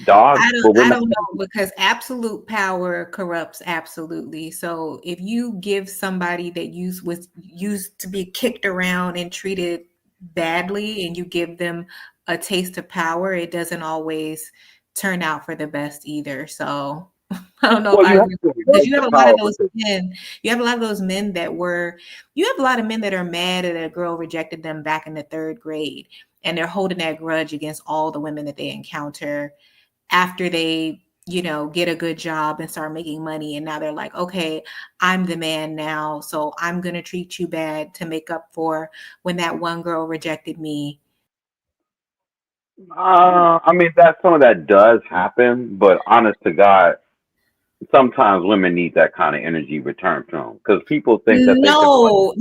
dogs, but we're I not. don't know, because absolute power corrupts absolutely. So if you give somebody that was used to be kicked around and treated badly, and you give them a taste of power, it doesn't always turn out for the best either. So I don't know Well, if I you have agree, to because reverse you have the a lot power of those because men. You have a lot of those men you have a lot of men that are mad that a girl rejected them back in the 3rd grade, and they're holding that grudge against all the women that they encounter after they, get a good job and start making money. And now they're like, okay, I'm the man now, so I'm going to treat you bad to make up for when that one girl rejected me. I mean, that some of that does happen, but honest to God, sometimes women need that kind of energy returned to them, because people think that they can.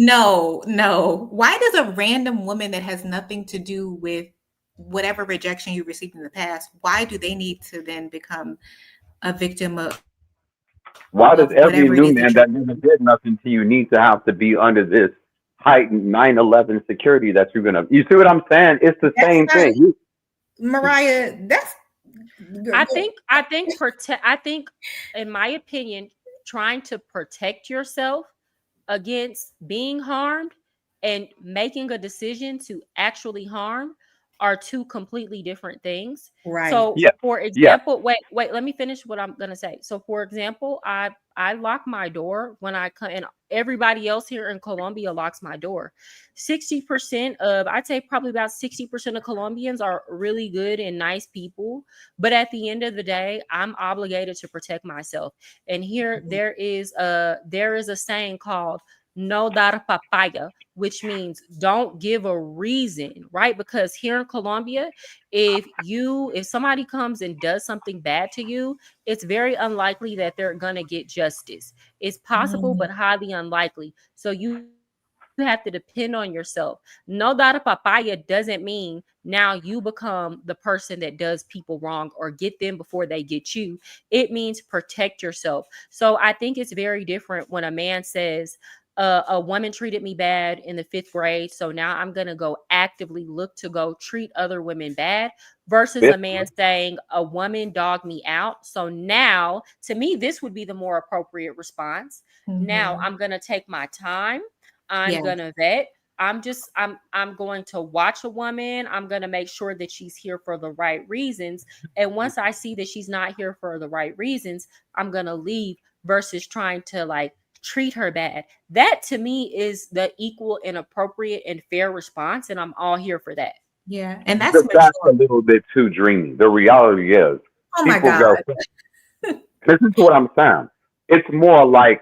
No. Why does a random woman that has nothing to do with whatever rejection you received in the past, why do they need to then become a victim Why does of every whatever it new is man that you that never did nothing to you need to have to be under this heightened 9/11 security that you're gonna? You see what I'm saying? It's the that's same not, thing. Mariah, that's I think, in my opinion, trying to protect yourself against being harmed and making a decision to actually harm are two completely different things. right. So, Yeah, for yeah. example, wait, let me finish what I'm gonna say. So, for example, I lock my door when I come, and everybody else here in Colombia locks my door. 60% of, I'd say probably about 60% of Colombians are really good and nice people, but at the end of the day, I'm obligated to protect myself. And here there is a saying called no dar papaya, which means don't give a reason, right? Because here in Colombia, if somebody comes and does something bad to you, it's very unlikely that they're gonna get justice. It's possible, but highly unlikely. So you have to depend on yourself. No dar papaya doesn't mean now you become the person that does people wrong or get them before they get you. It means protect yourself. So I think it's very different when a man says, a woman treated me bad in the 5th grade, so now I'm going to go actively look to go treat other women bad, versus a man saying a woman dogged me out. So now, to me, this would be the more appropriate response. Now I'm going to take my time. I'm Yes. going to vet. I'm going to watch a woman. I'm going to make sure that she's here for the right reasons. And once I see that she's not here for the right reasons, I'm going to leave, versus trying to like treat her bad. That to me is the equal and appropriate and fair response. And I'm all here for that. Yeah. And that's That's a mature. little bit too dreamy. The reality is, Oh my people God. go. Listen to what I'm saying. It's more like,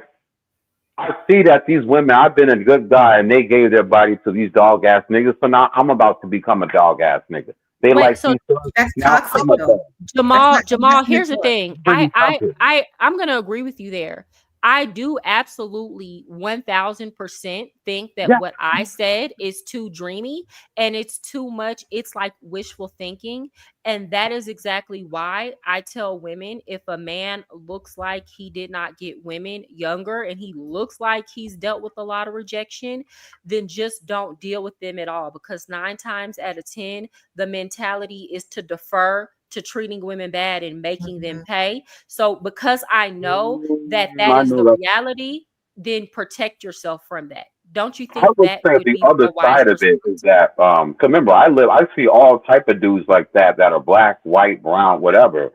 I see that these women, I've been a good guy, and they gave their body to these dog ass niggas. So now I'm about to become a dog ass nigga. They Wait, like so these thugs. That's Now toxic I'm a though. Jamal, That's here's the mature. thing. pretty toxic. I'm gonna agree with you there. I do absolutely 1000% think that Yeah. what I said is too dreamy and it's too much. It's like wishful thinking. And that is exactly why I tell women, if a man looks like he did not get women younger and he looks like he's dealt with a lot of rejection, then just don't deal with them at all. Because 9 times out of 10, the mentality is to defer to treating women bad and making them pay. So because I know that I is know the that. reality, then protect yourself from that. Don't you I think would that say would the be other a wise side of it is that, 'cause remember, I see all type of dudes like that are black, white, brown, whatever,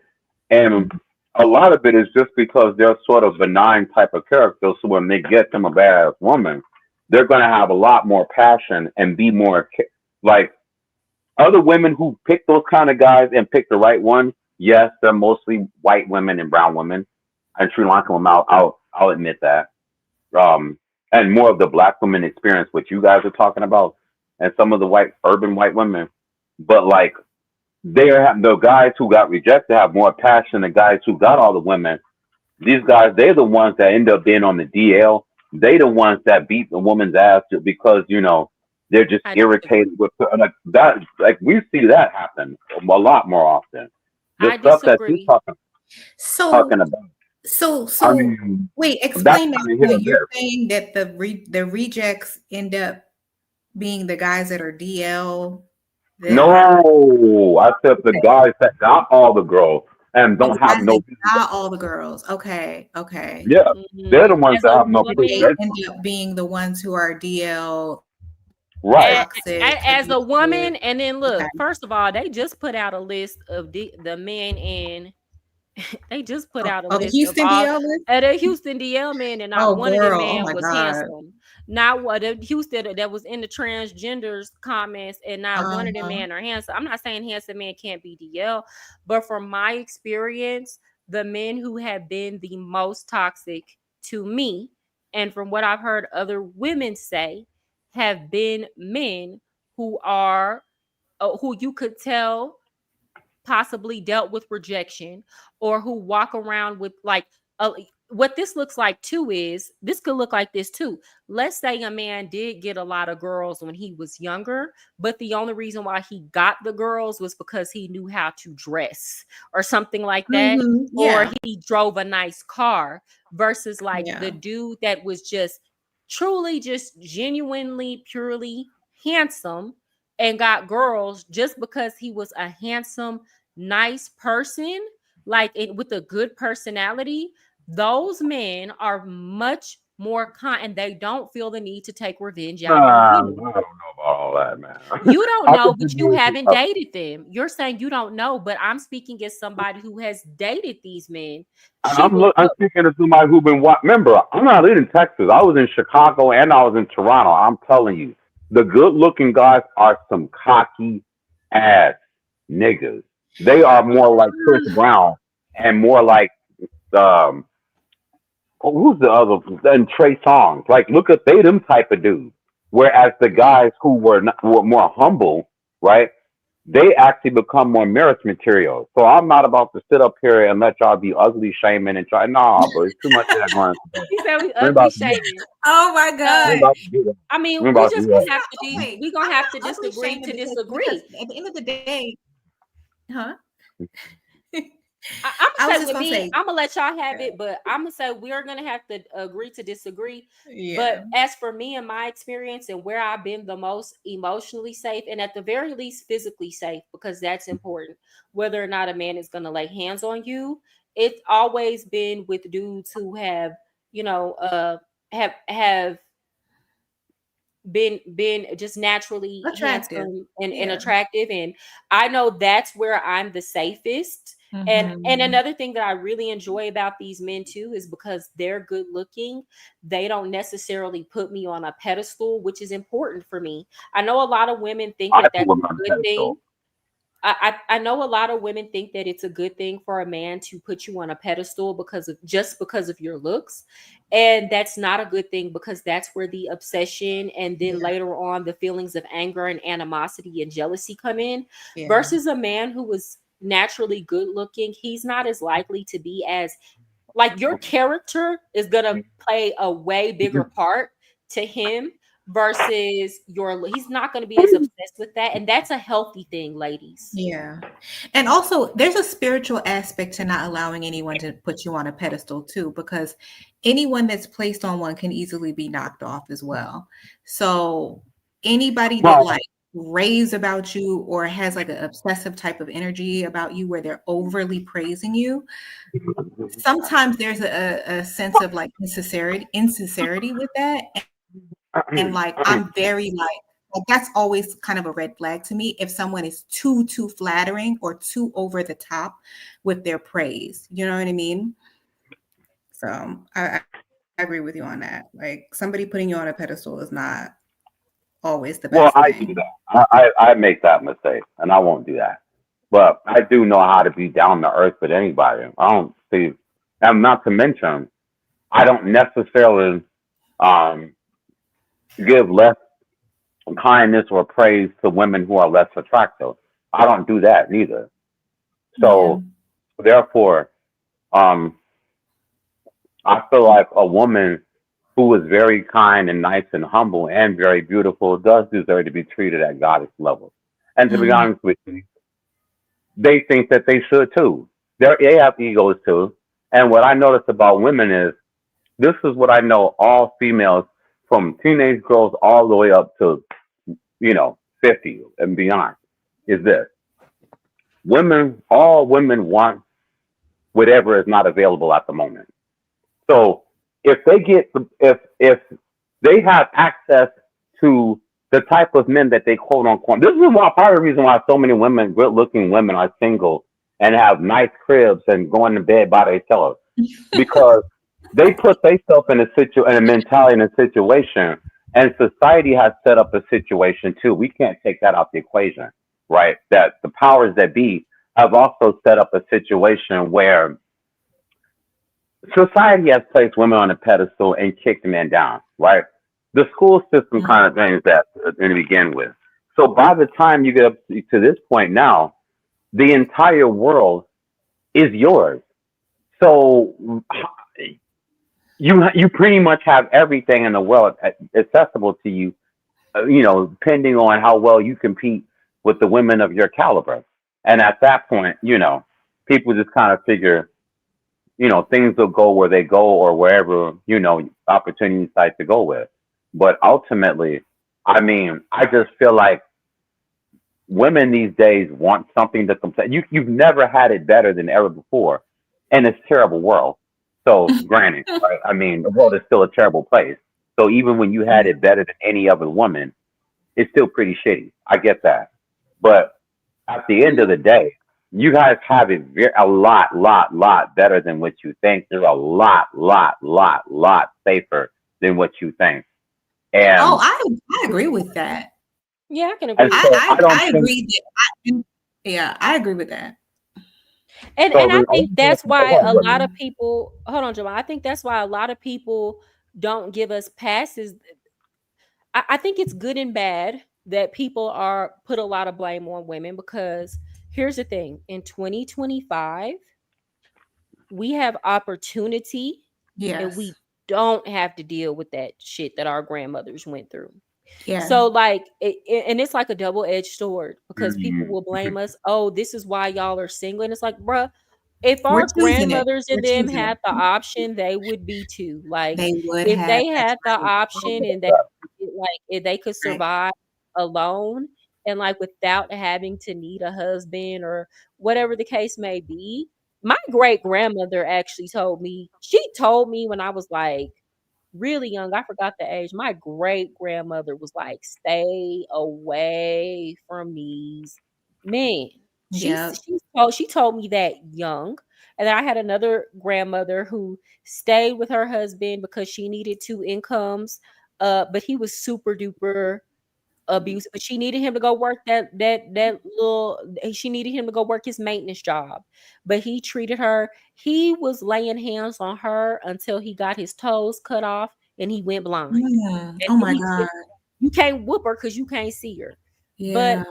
and a lot of it is just because they're sort of benign type of characters. So when they get them a badass woman, they're going to have a lot more passion and be more like other women who pick those kind of guys and pick the right one. Yes, they're mostly white women and brown women, and Sri Lankan women. I'll admit that. And more of the black women experience what you guys are talking about, and some of the urban white women. But like the guys who got rejected have more passion than guys who got all the women. These guys, they're the ones that end up being on the DL. They the ones that beat the woman's ass because they're just irritated with like that. Like we see that happen a lot more often. The stuff that you're talking about. So I mean, wait, that's explain that. kinda here and You're there. saying that the rejects end up being the guys that are DL. No, I said the guys that got all the girls and Oh, don't the have guys no. that got all the girls. Okay. Yeah, they're the ones As that a have no They woman, end up being the ones who are DL right. toxic. as a woman, abusive. and then Okay. look, first of all, they just put out a list of the men in. They just put out a Oh, the list of Houston all DL list? of the Houston DL men, and not Oh, one of them girl. Oh men my was God. handsome. Not what the Houston that was in the transgenders comments, and not one of them men are handsome. I'm not saying handsome men can't be DL, but from my experience, the men who have been the most toxic to me, and from what I've heard other women say, have been men who are who you could tell possibly dealt with rejection, or who walk around with like what this looks like too is this could look like this too. Let's say a man did get a lot of girls when he was younger, but the only reason why he got the girls was because he knew how to dress or something like that, or Yeah. he drove a nice car, versus like Yeah. the dude that was just truly just genuinely purely handsome and got girls just because he was a handsome, nice person, like with a good personality. Those men are much more kind, and they don't feel the need to take revenge out I on don't women. know about all that, man. You don't I know, think but you haven't dated them. You're saying you don't know, but I'm speaking as somebody who has dated these men. I'm speaking to somebody who's been remember, I'm not in Texas. I was in Chicago and I was in Toronto. I'm telling you, the good looking guys are some cocky ass niggas. They are more like Chris Brown and more like who's the other than Trey Songz. Like look at them type of dudes. Whereas the guys who were more humble, right? They actually become more marriage material. So I'm not about to sit up here and let y'all be ugly shaming and try. Nah, bro, it's too much of that going on. He said we We ain't ugly about to do that. shaming. Oh my We God. ain't about to do that. I We mean, ain't we about to just do that. gonna have to we gonna have to ugly disagree shaming to because disagree. at the end of the day, huh? I'm I was gonna say just with gonna me, say, I'm gonna let y'all have it, but I'm gonna say we're gonna have to agree to disagree. yeah. But as for me and my experience and where I've been the most emotionally safe, and at the very least physically safe, because that's important, whether or not a man is gonna lay hands on you, it's always been with dudes who have, have been just naturally Attractive. handsome and Yeah. attractive, and I know that's where I'm the safest. And Mhm. another thing that I really enjoy about these men too is because they're good looking, they don't necessarily put me on a pedestal, which is important for me. I know a lot of women think I that put that's women a on the good thing. pedestal. I know a lot of women think that it's a good thing for a man to put you on a pedestal because of your looks, and that's not a good thing, because that's where the obsession and then later on the feelings of anger and animosity and jealousy come in. Yeah. Versus a man who was naturally good looking, he's not as likely to be as like your character is gonna play a way bigger part to him versus he's not going to be as obsessed with that, and that's a healthy thing, ladies. Yeah. And also there's a spiritual aspect to not allowing anyone to put you on a pedestal too, because anyone that's placed on one can easily be knocked off as well. So anybody that like raves about you or has like an obsessive type of energy about you where they're overly praising you, sometimes there's a sense of like insincerity with that. And like, I'm very like that's always kind of a red flag to me if someone is too flattering or too over the top with their praise. You know what I mean? So I agree with you on that. Like, somebody putting you on a pedestal is not always the Well, best I thing. do that. I make that mistake, and I won't do that. But I do know how to be down to earth with anybody. I don't see, and not to mention, I don't necessarily um, give less kindness or praise to women who are less attractive. I don't do that neither. So therefore, um, I feel like a woman who is very kind and nice and humble and very beautiful does deserve to be treated at goddess level. And to be honest with you, they think that they should too. They have egos too. And what I notice about women is this is what I know all females from teenage girls all the way up to, 50 and beyond is this. All women want whatever is not available at the moment. So if if they have access to the type of men that they quote unquote, this is part of the reason why so many women, good looking women, are single and have nice cribs and going to bed by themselves because they put themselves in a mentality, in a situation, and society has set up a situation too. We can't take that out the equation, right? That the powers that be have also set up a situation where society has placed women on a pedestal and kicked men down, right? The school system kind of things that to begin with. So by the time you get up to this point now, the entire world is yours. So you pretty much have everything in the world accessible to you, depending on how well you compete with the women of your caliber. And at that point, people just kind of figure, things will go where they go or wherever, opportunities decide to go with. But ultimately, I mean, I just feel like women these days want something to compare. You've never had it better than ever before in this terrible world. So granted, right? I mean, the world is still a terrible place. So even when you had it better than any other woman, it's still pretty shitty. I get that. But at the end of the day, you guys have it a lot better than what you think. They're a lot safer than what you think. And I agree with that. Yeah, I can agree. I agree. I agree with that. And I think that's why a lot of people, hold on, Jamal. I think that's why a lot of people don't give us passes. I think it's good and bad that people are put a lot of blame on women, because here's the thing: in 2025, we have opportunity, and we don't have to deal with that shit that our grandmothers went through. So like and it's like a double-edged sword, because people will blame us. Oh, this is why y'all are single. And it's like, bruh, if our grandmothers and them had the option, they would be too. Like, if they had the option and they like, if they could survive alone and like without having to need a husband or whatever the case may be. My great grandmother actually told me when I was like really young, I forgot the age. My great grandmother was like, stay away from these men. She told me that young. And then I had another grandmother who stayed with her husband because she needed two incomes. But he was super duper abusive. But she needed him to go work she needed him to go work his maintenance job. But he treated her, he was laying hands on her until he got his toes cut off and he went blind. Oh my God. You can't whoop her because you can't see her. But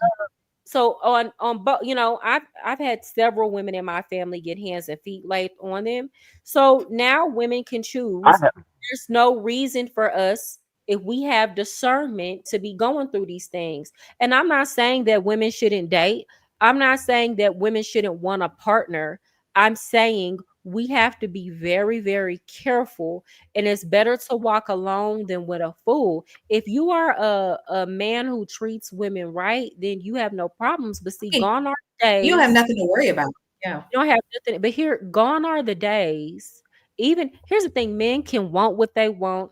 so on but I've had several women in my family get hands and feet laid on them. So now women can choose. There's no reason for us, if we have discernment, to be going through these things. And I'm not saying that women shouldn't date. I'm not saying that women shouldn't want a partner. I'm saying we have to be very, very careful. And it's better to walk alone than with a fool. If you are a man who treats women right, then you have no problems. But see, gone are the days. You don't have nothing to worry about. Yeah. You don't have nothing. But here, gone are the days. Even here's the thing: men can want what they want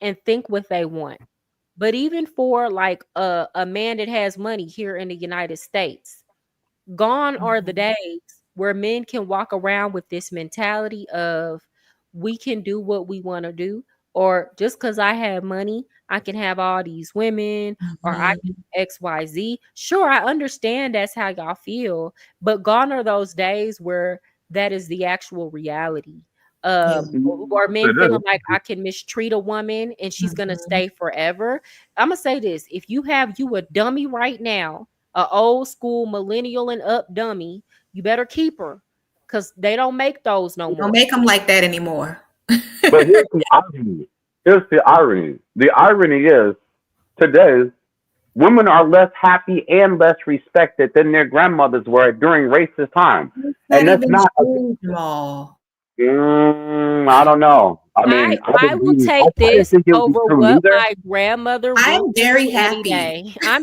and think what they want. But even for like a man that has money here in the United States, gone are the days where men can walk around with this mentality of we can do what we want to do, or just because I have money, I can have all these women, or I can do XYZ. Sure, I understand that's how y'all feel, but gone are those days where that is the actual reality. Or men feeling like I can mistreat a woman and she's gonna stay forever. I'm gonna say this: if you a dummy right now, a old school millennial and up dummy, you better keep her, because they don't make those no more. Don't make them like that anymore. But here's the irony. Here's the irony. The irony is today, women are less happy and less respected than their grandmothers were during racist time. And that's not I don't know. I mean, I will take this over what my grandmother would. I'm very happy. Day. I'm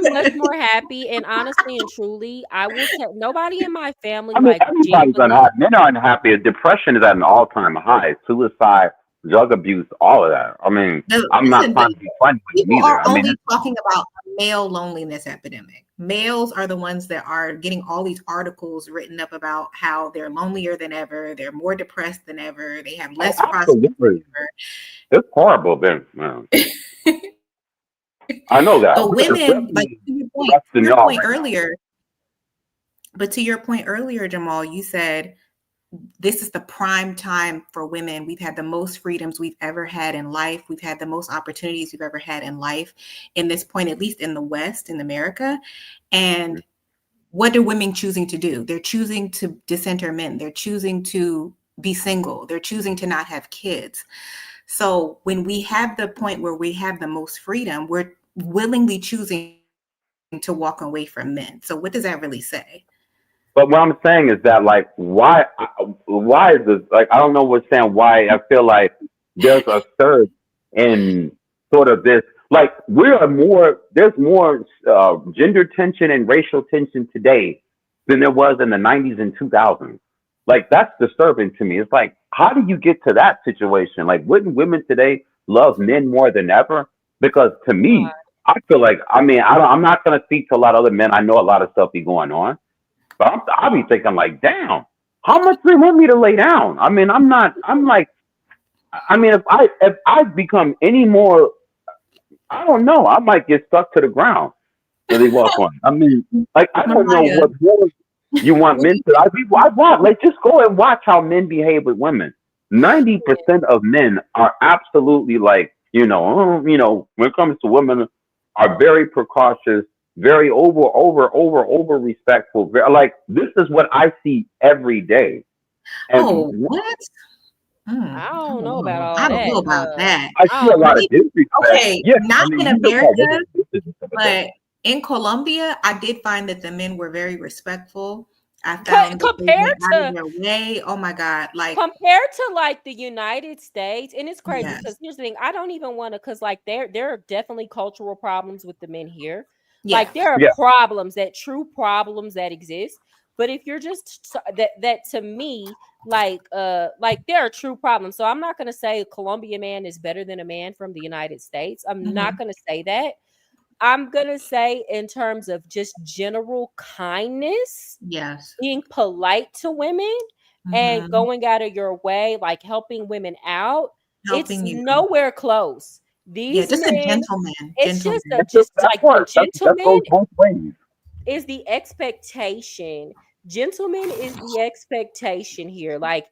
much more happy, and honestly and truly, I will tell nobody in my family. I mean, everybody's unhappy. Men are unhappy. Depression is at an all-time high. Suicide, drug abuse, all of that. I mean, I'm not trying to be funny with them either. People are only talking about male loneliness epidemic. Males are the ones that are getting all these articles written up about how they're lonelier than ever, they're more depressed than ever, they have less prospects than ever. It's horrible, Ben. I know that. But women, like to your point earlier, but to your point earlier, Jamal, you said this is the prime time for women. We've had the most freedoms we've ever had in life. We've had the most opportunities we've ever had in life in this point, at least in the West, in America. And what are women choosing to do? They're choosing to dissenter men. They're choosing to be single. They're choosing to not have kids. So when we have the point where we have the most freedom, we're willingly choosing to walk away from men. So what does that really say? But what I'm saying is that, like, why is this, like, I don't know what's saying why I feel like there's a surge in sort of this, like, there's more gender tension and racial tension today than there was in the 90s and 2000s. Like, that's disturbing to me. It's like, how do you get to that situation? Like, wouldn't women today love men more than ever? Because to me, I feel like, I mean, I'm not going to speak to a lot of other men. I know a lot of stuff be going on. But I'll be thinking like, damn, how much do they want me to lay down? I mean, if I become any more, I don't know, I might get stuck to the ground when they walk on. I mean, like, I don't know what more you want men to. I want, like, just go and watch how men behave with women. 90% of men are absolutely like, when it comes to women, are very precautious, very over respectful. Like, this is what I see every day. And what? I don't know about all that. I don't know about that. I see a lot of disrespect. Okay, not in America, but in Colombia, I did find that the men were very respectful. I found compared to their way. Oh my God! Like compared to like the United States, and it's crazy because here's the thing: I don't even want to, because like there are definitely cultural problems with the men here. Yeah. Like there are true problems that exist. But if you're just that to me, like there are true problems. So I'm not gonna say a Colombian man is better than a man from the United States. I'm not gonna say that. I'm gonna say in terms of just general kindness, being polite to women and going out of your way, like helping women out. It's nowhere close. These just men, a gentleman. It's gentleman. just like the gentleman both ways. Is the expectation. Gentleman is the expectation here. Like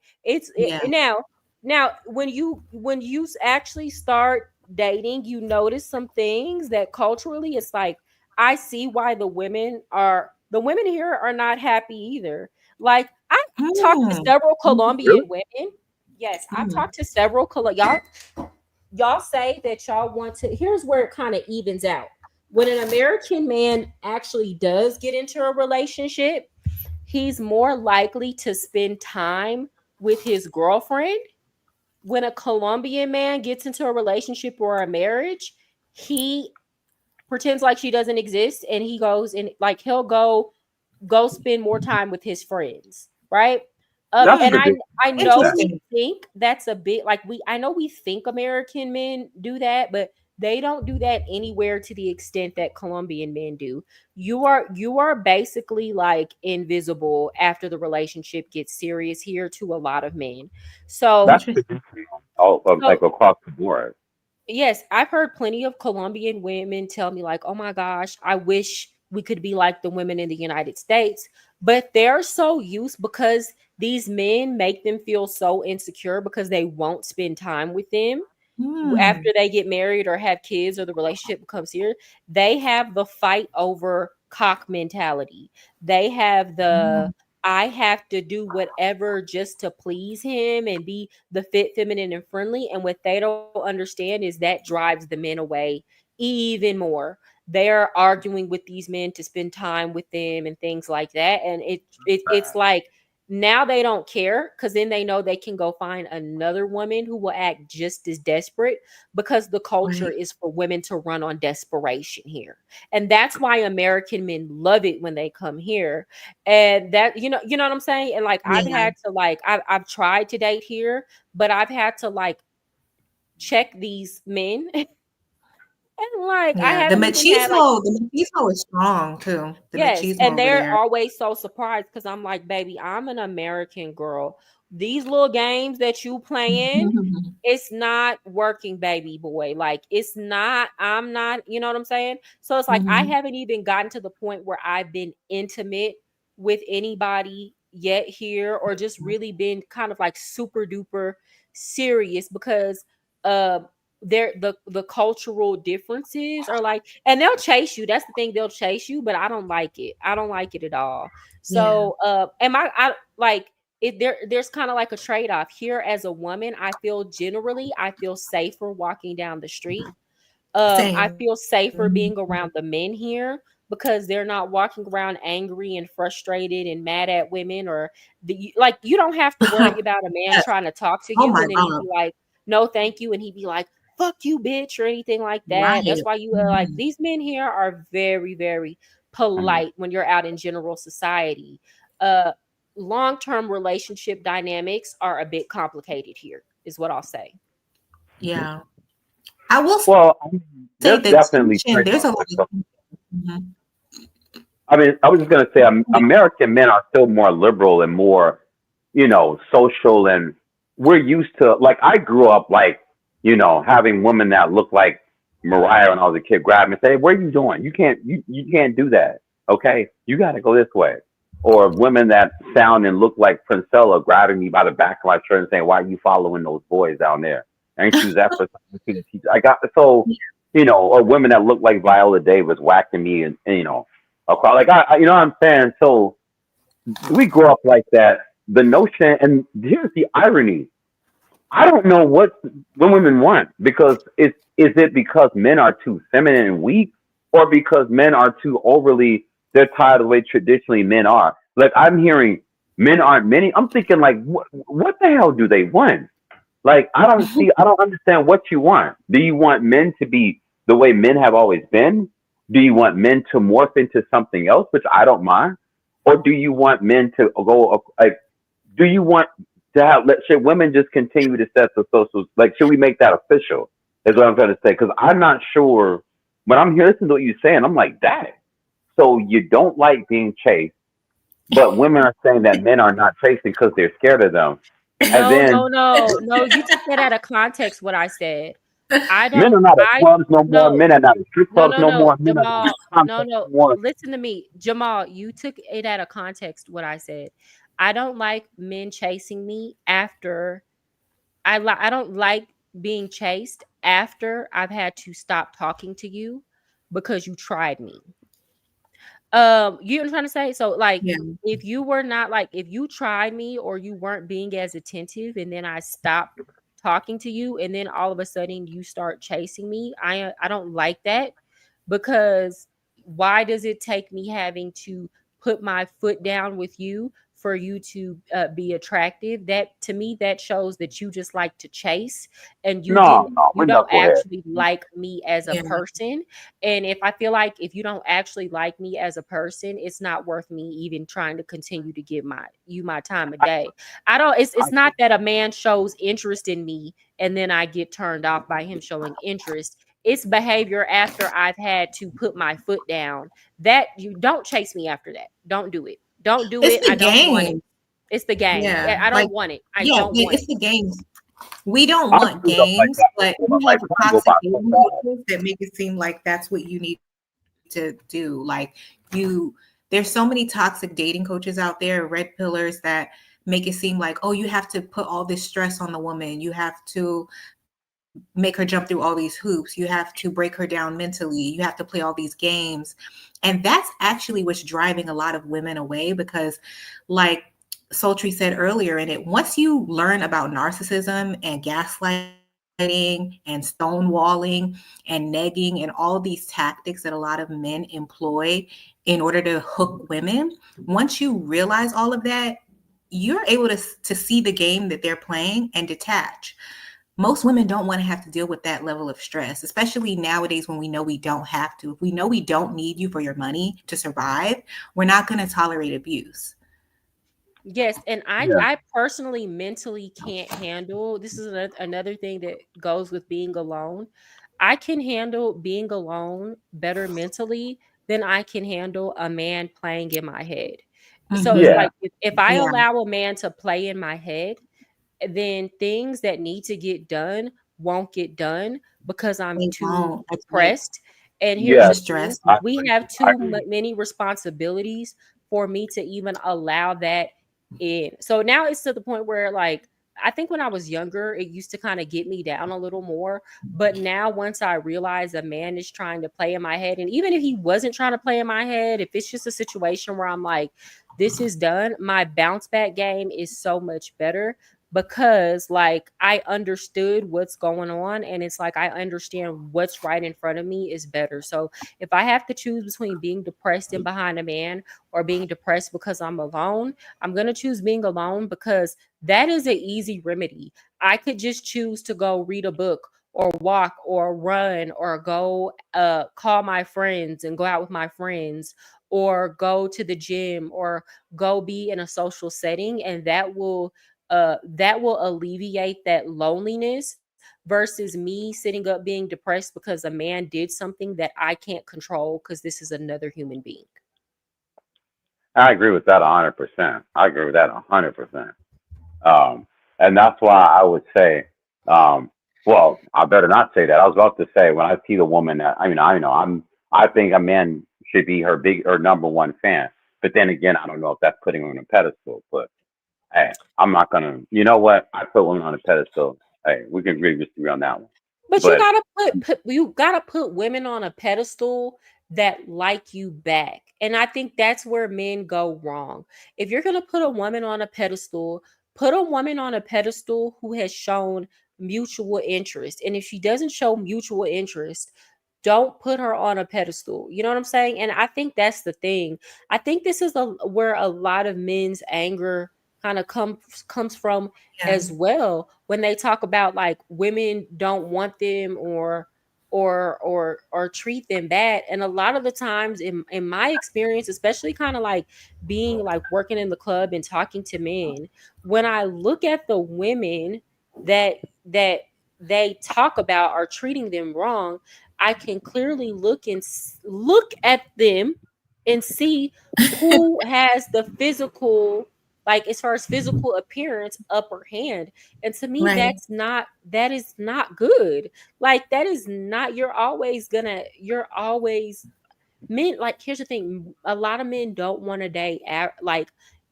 now when you actually start dating, you notice some things that culturally it's like, I see why the women here are not happy either. Like I talked to several Colombian women. Yes, I've talked to several y'all say that y'all want to. Here's where it kind of evens out. When an American man actually does get into a relationship, he's more likely to spend time with his girlfriend. When a Colombian man gets into a relationship or a marriage, he pretends like she doesn't exist, and he goes and like he'll go spend more time with his friends, right? And I know we think that's a bit like I know we think American men do that, but They don't do that anywhere to the extent that Colombian men do. You are basically like invisible after the relationship gets serious here to a lot of men. So That's like across the board. yes, I've heard plenty of Colombian women tell me, like, oh my gosh, I wish we could be like the women in the United States. But they're so used because these men make them feel so insecure because they won't spend time with them after they get married or have kids or the relationship becomes serious. They have the fight over cock mentality. They have the I have to do whatever just to please him and be the fit, feminine, and friendly. And what they don't understand is that drives the men away even more. They're arguing with these men to spend time with them and things like that. And it's like now they don't care because then they know they can go find another woman who will act just as desperate because the culture is for women to run on desperation here. And that's why American men love it when they come here. And that, you know what I'm saying? And like, I've had to like, I've tried to date here, but I've had to like check these men. And like, I the haven't even had like, machismo is strong too. The yes, machismo and over they're there. always so surprised because I'm like, baby, I'm an American girl. These little games that you playing, it's not working, baby boy. Like, it's not, I'm not, you know what I'm saying? So it's like I haven't even gotten to the point where I've been intimate with anybody yet here, or just really been kind of like super duper serious because the cultural differences are like, and they'll chase you. That's the thing, they'll chase you, but I don't like it. I don't like it at all. So am I like it, there's kind of like a trade-off here. As a woman, I feel safer walking down the street. I feel safer being around the men here because they're not walking around angry and frustrated and mad at women, or like, you don't have to worry about a man trying to talk to you and then he'd be like, no thank you, and he'd be like, fuck you bitch, or anything like that. That's why you like, these men here are very, very polite when you're out in general society. Long-term relationship dynamics are a bit complicated here, is what I'll say. Yeah. I will there's definitely there's a lot of I mean, I was just gonna say, American men are still more liberal and more, social, and we're used to. Like, I grew up like, having women that look like Mariah when I was a kid grab me and say, "Where are you doing? You can't do that. Okay, you got to go this way." Or women that sound and look like Princella grabbing me by the back of my shirt and saying, "Why are you following those boys down there? Ain't you that for something to teach?" I got so, or women that look like Viola Davis whacking me and across, like I, you know what I'm saying? So we grew up like that. The notion, and here's the irony: I don't know what women want, because is it because men are too feminine and weak, or because men are too overly, they're tired of the way traditionally men are? Like, I'm hearing men aren't many. I'm thinking, like, what the hell do they want? Like, I don't understand what you want. Do you want men to be the way men have always been? Do you want men to morph into something else, which I don't mind? Or do you want men to go, like, do you want to have, should women just continue to set the socials? Like, should we make that official? Is what I'm trying to say. Because I'm not sure. When I'm here listening to what you're saying, I'm like, dang. So you don't like being chased, but women are saying that men are not chasing because they're scared of them. No. You took that out of context, what I said. I don't. Men are not at clubs no more. Men are not at strip clubs no more. Jamal, listen to me, Jamal. You took it out of context, what I said. I don't like men chasing me after. I don't like being chased after I've had to stop talking to you because you tried me. You know what I'm trying to say? So, like, if you were not, like, if you tried me or you weren't being as attentive, and then I stopped talking to you, and then all of a sudden you start chasing me, I don't like that, because why does it take me having to put my foot down with you for you to be attractive? That, to me, that shows that you just like to chase, and you don't actually like me as a person. And if I feel like if you don't actually like me as a person, it's not worth me even trying to continue to give you my time of day. It's not that a man shows interest in me and then I get turned off by him showing interest. it's behavior after I've had to put my foot down. That you don't chase me after that. Don't do it. Don't do It's it. the I don't want it. game. It's the game. Yeah, I don't like want it. I don't want it's it. the games. We don't I want screwed up like games, that but before. you Like, have trying to go toxic by so dating fast. coaches that make it seem like that's what you need to do. Like there's so many toxic dating coaches out there, red pillars, that make it seem like, oh, you have to put all this stress on the woman. You have to make her jump through all these hoops. You have to break her down mentally. You have to play all these games. And that's actually what's driving a lot of women away, because like Sultry said earlier in it, once you learn about narcissism and gaslighting and stonewalling and negging and all these tactics that a lot of men employ in order to hook women, once you realize all of that, you're able to see the game that they're playing and detach. Most women don't want to have to deal with that level of stress, especially nowadays when we know we don't have to. If we know we don't need you for your money to survive, we're not going to tolerate abuse. Yes, and I personally mentally can't handle, this is another thing that goes with being alone. I can handle being alone better mentally than I can handle a man playing in my head. So it's like if I allow a man to play in my head, then things that need to get done won't get done because I'm too depressed. And here's the thing, we have too many responsibilities for me to even allow that in. So now it's to the point where, like, I think when I was younger, it used to kind of get me down a little more. But now, once I realize a man is trying to play in my head, and even if he wasn't trying to play in my head, if it's just a situation where I'm like, this is done, my bounce back game is so much better, because like I understood what's going on, and it's like I understand what's right in front of me is better. So if I have to choose between being depressed and behind a man or being depressed because I'm alone, I'm going to choose being alone, because that is an easy remedy. I could just choose to go read a book or walk or run or go call my friends and go out with my friends, or go to the gym, or go be in a social setting, and that will alleviate that loneliness, versus me sitting up being depressed because a man did something that I can't control because this is another human being. I agree with that 100%. I agree with that 100%. And that's why I would say, well, I better not say that. I was about to say, when I see the woman that, I think a man should be her number one fan. But then again, I don't know if that's putting her on a pedestal. But hey, I'm not gonna. You know what? I put women on a pedestal. Hey, we can agree disagree on that one. But you gotta put women on a pedestal that like you back. And I think that's where men go wrong. If you're gonna put a woman on a pedestal, put a woman on a pedestal who has shown mutual interest. And if she doesn't show mutual interest, don't put her on a pedestal. You know what I'm saying? And I think that's the thing. I think this is where a lot of men's anger kind of comes from as well, when they talk about like women don't want them or treat them bad. And a lot of the times in my experience, especially kind of like being like working in the club and talking to men, when I look at the women that they talk about are treating them wrong, I can clearly look at them and see who has the physical, like as far as physical appearance, upper hand. And to me, that is not good. Like that is not, you're always men, like here's the thing, a lot of men don't want to date like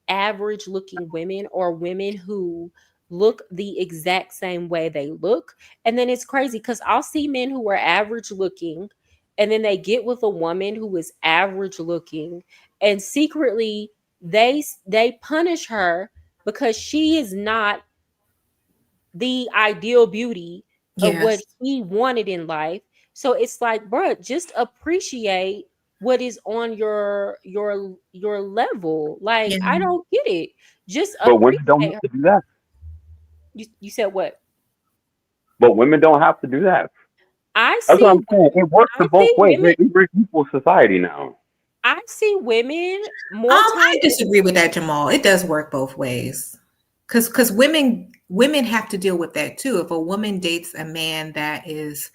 average looking women, or women who look the exact same way they look. And then it's crazy because I'll see men who are average looking, and then they get with a woman who is average looking, and secretly they punish her because she is not the ideal beauty of what he wanted in life. So it's like, bro, just appreciate what is on your level. Like, I don't get it. Just but women don't have to do that. You said what? But women don't have to do that. That's what I'm saying. It works in both ways. We're equal society now. I see women more times. I disagree with that, Jamal. It does work both ways. Because women have to deal with that too. If a woman dates a man that is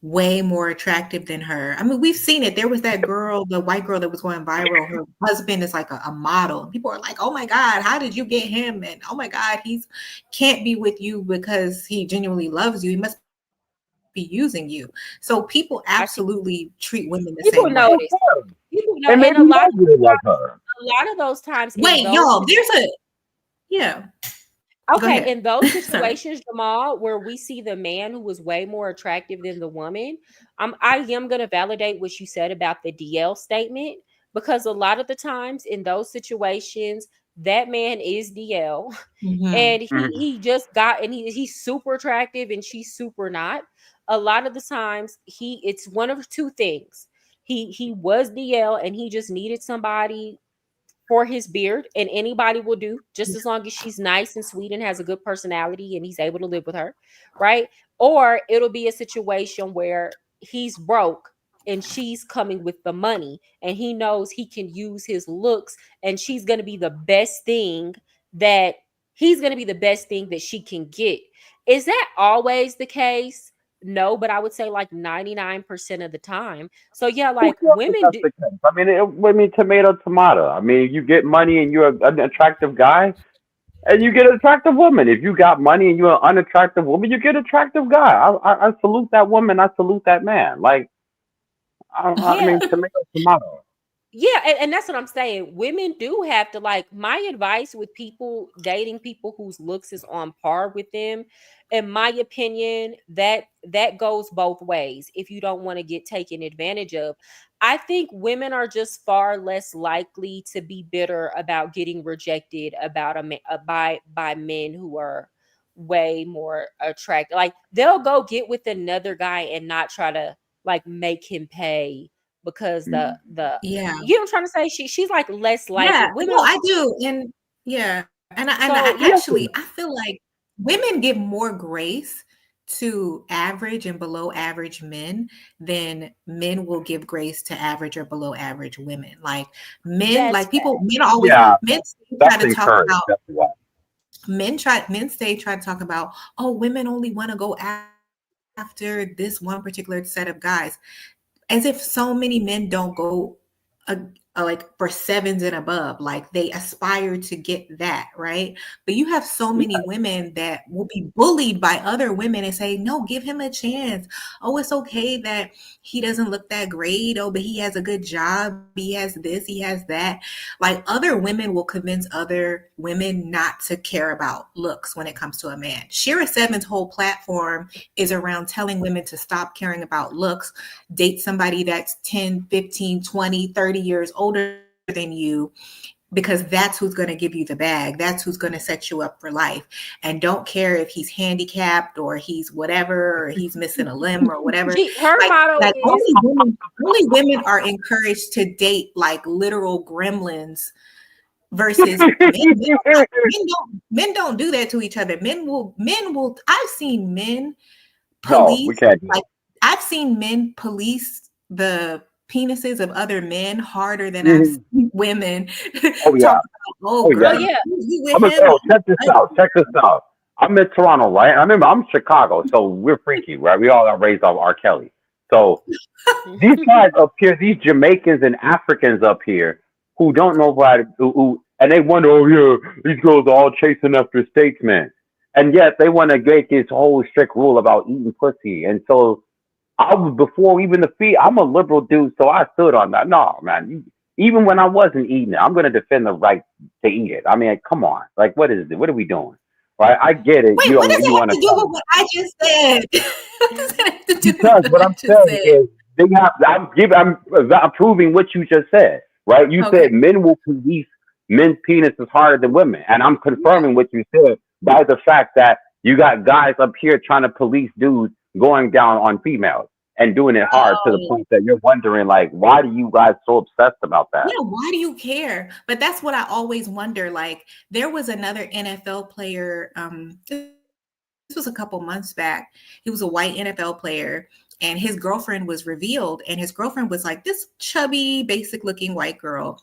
way more attractive than her. I mean, we've seen it. There was that girl, the white girl that was going viral. Her husband is like a model. People are like, oh my God, how did you get him? And oh my God, he's can't be with you because he genuinely loves you. He must be using you. So people absolutely treat women the People same know way. this. People know, And and maybe a lot you like her. of those times. Wait, y'all, there's a yeah. Go Okay, ahead. in those Sorry. situations, Jamal, where we see the man who was way more attractive than the woman, I am going to validate what you said about the DL statement, because a lot of the times in those situations, that man is DL, and he just got, and he's super attractive and she's super not. A lot of the times, it's one of two things. He was DL and he just needed somebody for his beard, and anybody will do, just as long as she's nice and sweet and has a good personality and he's able to live with her, right? Or it'll be a situation where he's broke and she's coming with the money and he knows he can use his looks, and she's going to be the best thing that he's going to be the best thing that she can get. Is that always the case? No, but I would say like 99% of the time. So yeah, like women That's do. the case. I mean, tomato. I mean, you get money and you're an attractive guy, and you get an attractive woman. If you got money and you're an unattractive woman, you get an attractive guy. I salute that woman. I salute that man. Like, I mean, tomato. Yeah, and that's what I'm saying. Women do have to, like, my advice with people dating people whose looks is on par with them, in my opinion, that goes both ways. If you don't want to get taken advantage of, I think women are just far less likely to be bitter about getting rejected about by men who are way more attractive. Like, they'll go get with another guy and not try to like make him pay, because the Yeah. you know what I'm trying to say? She's like less likely. Yeah, Women, no, I do. And yeah, and I yeah. actually I feel like women give more grace to average and below average men than men will give grace to average or below average women. Like men, That's like people, fact. men always Yeah, men try that's to talk encouraged. about That's why. men try to talk about, oh, women only want to go after this one particular set of guys, as if so many men don't go like for sevens and above, like they aspire to get that, right? But you have so many women that will be bullied by other women and say, no, give him a chance. Oh, it's okay that he doesn't look that great. Oh, but he has a good job. He has this, he has that. Like other women will convince other women not to care about looks when it comes to a man. Shira Seven's whole platform is around telling women to stop caring about looks, date somebody that's 10, 15, 20, 30 years older than you, because that's who's going to give you the bag. That's who's going to set you up for life. And don't care if he's handicapped or he's whatever, or he's missing a limb or whatever. Her motto is only women are encouraged to date like literal gremlins versus men don't do that to each other. Men will I've seen men police, No, we can't do like I've seen men police the penises of other men harder than I've seen women Oh yeah. talk about, oh girl, yeah. you with I'm gonna him? check this out. Check this out. I'm in Toronto, right? I remember I'm Chicago, so we're freaky, right? We all got raised off R. Kelly. So these guys up here, these Jamaicans and Africans up here who don't know how to and they wonder, oh yeah, these girls are all chasing after statesmen. And yet they want to make this whole strict rule about eating pussy. And so I was, before even the feed, I'm a liberal dude, so I stood on that. No, man, even when I wasn't eating it, I'm going to defend the right to eat it. I mean, come on. Like, what is it? What are we doing? Right? I get it. Wait, what does it have to do with what I just said? What does it have to do because with what I'm saying is they have. I'm approving what you just said. Right? You said men will police men's penises harder than women, and I'm confirming what you said by the fact that you got guys up here trying to police dudes going down on females and doing it hard to the point that you're wondering, like, why do you guys so obsessed about that? Yeah, why do you care? But that's what I always wonder. Like, there was another NFL player, this was a couple months back. He was a white NFL player, and his girlfriend was revealed, and his girlfriend was like this chubby, basic looking white girl.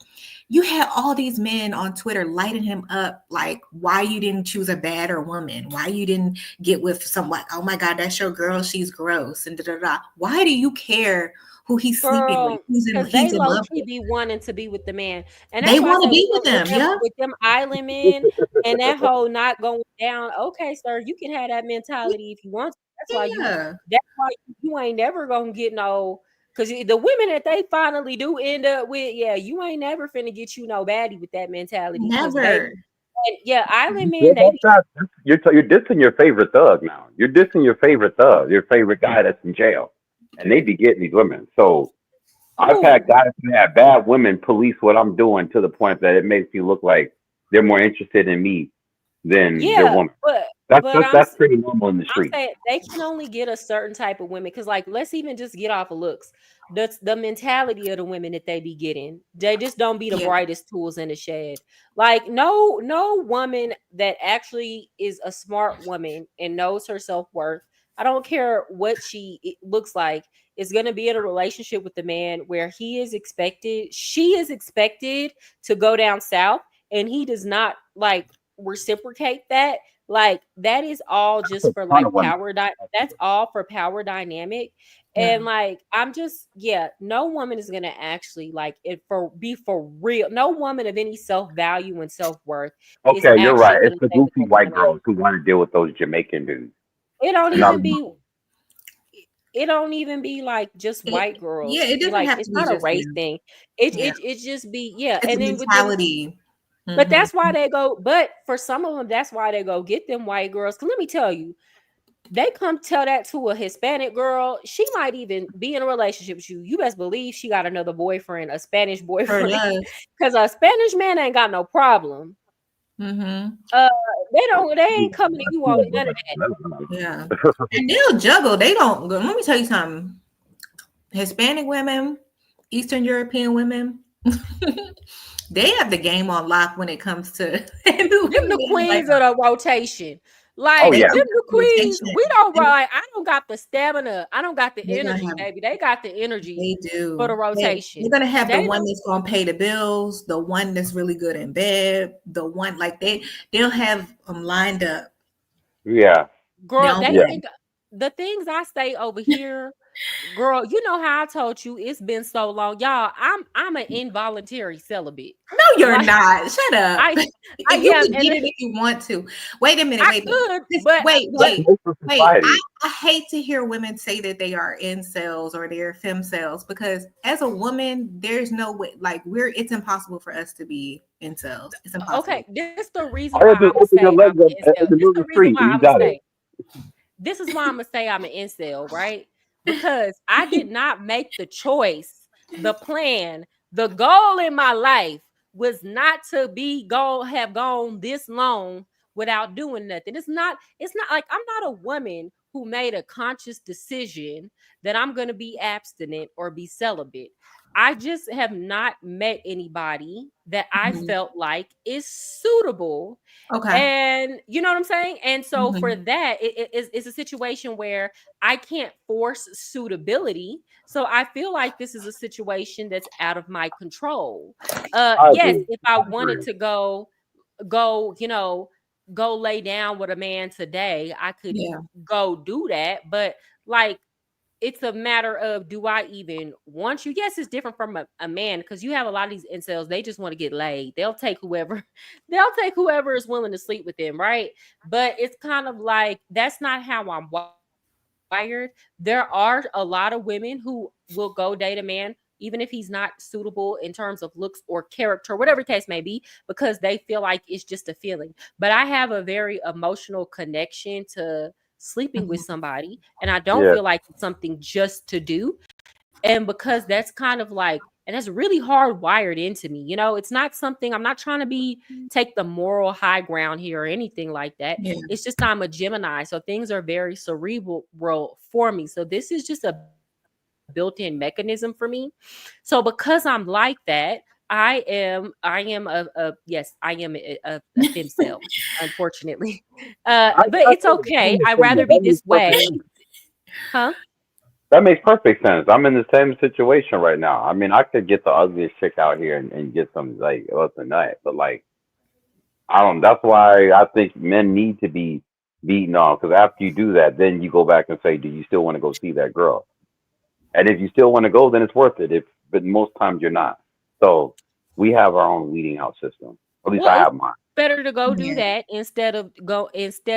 You had all these men on Twitter lighting him up, like, why you didn't choose a badder woman? Why you didn't get with some, like, oh my God, that's your girl, she's gross, and da da da. Why do you care who he's sleeping with? Because they low-key be wanting to be with the man. And they want to be with them, with them island men and that whole not going down. Okay, sir, you can have that mentality if you want to. That's why you ain't never gonna get no, because the women that they finally do end up with, you ain't never finna get you no baddie with that mentality. Never. Island men, you're dissing your favorite thug now. You're dissing your favorite thug, your favorite guy that's in jail, and they be getting these women. So I've had guys who have bad women police what I'm doing to the point that it makes me look like they're more interested in me than their woman. That's pretty normal in the street. They can only get a certain type of women, because like, let's even just get off of looks. That's the mentality of the women that they be getting. They just don't be the brightest tools in the shed. Like no woman that actually is a smart woman and knows her self-worth, I don't care what she looks like, is going to be in a relationship with the man where she is expected to go down south, and he does not like reciprocate that. Like that is all just for like power. That's all for power dynamic. And like, I'm just, no woman is going to actually like it be for real. No woman of any self-value and self-worth. Okay, you're right. It's the goofy white girls who want to deal with those Jamaican dudes. It don't even be like just white girls. Yeah, it doesn't like, have it's to be not a just race them. thing. It just be It's and a then mentality. But that's why they go. But for some of them, that's why they go get them white girls. Because let me tell you, they come tell that to a Hispanic girl. She might even be in a relationship with you. You best believe she got another boyfriend, a Spanish boyfriend. Because a Spanish man ain't got no problem. They ain't coming to you on none of that. Yeah, and they'll juggle. They don't. Let me tell you something. Hispanic women, Eastern European women. They have the game on lock when it comes to them, the queens of the rotation. Like them the queens, we don't ride. I don't got the stamina. I don't got the energy, baby. They got the energy. They do for the rotation. They're gonna have the one that's gonna pay the bills, the one that's really good in bed, the one like they'll have them lined up. Yeah, girl. Think the things I say over here. Girl, you know how I told you it's been so long, y'all. I'm an involuntary celibate. No, you're not. Shut up. I you can get it if you want to. Wait a minute. Wait. I hate to hear women say that they are incels or they're femcels, because as a woman, there's no way. Like it's impossible for us to be incels. It's impossible. Okay, this is the reason why I'm gonna say I'm an incel. This is why I'm gonna say I'm an incel, right? Because I did not make the choice, the plan, the goal in my life was not to have gone this long without doing nothing. It's not like I'm not a woman who made a conscious decision that I'm going to be abstinent or be celibate. I just have not met anybody that I felt like is suitable. Okay. And you know what I'm saying? And so for that, it's a situation where I can't force suitability. So I feel like this is a situation that's out of my control. Yes, if I wanted to go, go lay down with a man today, I could go do that. But like, it's a matter of, do I even want you? Yes, it's different from a man, because you have a lot of these incels, they just want to get laid. They'll take whoever is willing to sleep with them, right? But it's kind of like, that's not how I'm wired. There are a lot of women who will go date a man, even if he's not suitable in terms of looks or character, whatever the case may be, because they feel like it's just a feeling. But I have a very emotional connection to sleeping with somebody, and I don't feel like it's something just to do. And because that's kind of like, and that's really hardwired into me, it's not something, I'm not trying to take the moral high ground here or anything like that. It's just I'm a Gemini, so things are very cerebral for me. So this is just a built-in mechanism for me. So because I'm like that, I am a femcel, unfortunately. But it's okay. I'd rather be this way. Huh? That makes perfect sense. I'm in the same situation right now. I mean, I could get the ugliest chick out here and get some like what's the night, but like I don't. That's why I think men need to be beaten off because after you do that, then you go back and say, do you still want to go see that girl? And if you still want to go, then it's worth it. If but most times you're not. So we have our own weeding out system. At least I Well, have mine. better to go do Yeah. that instead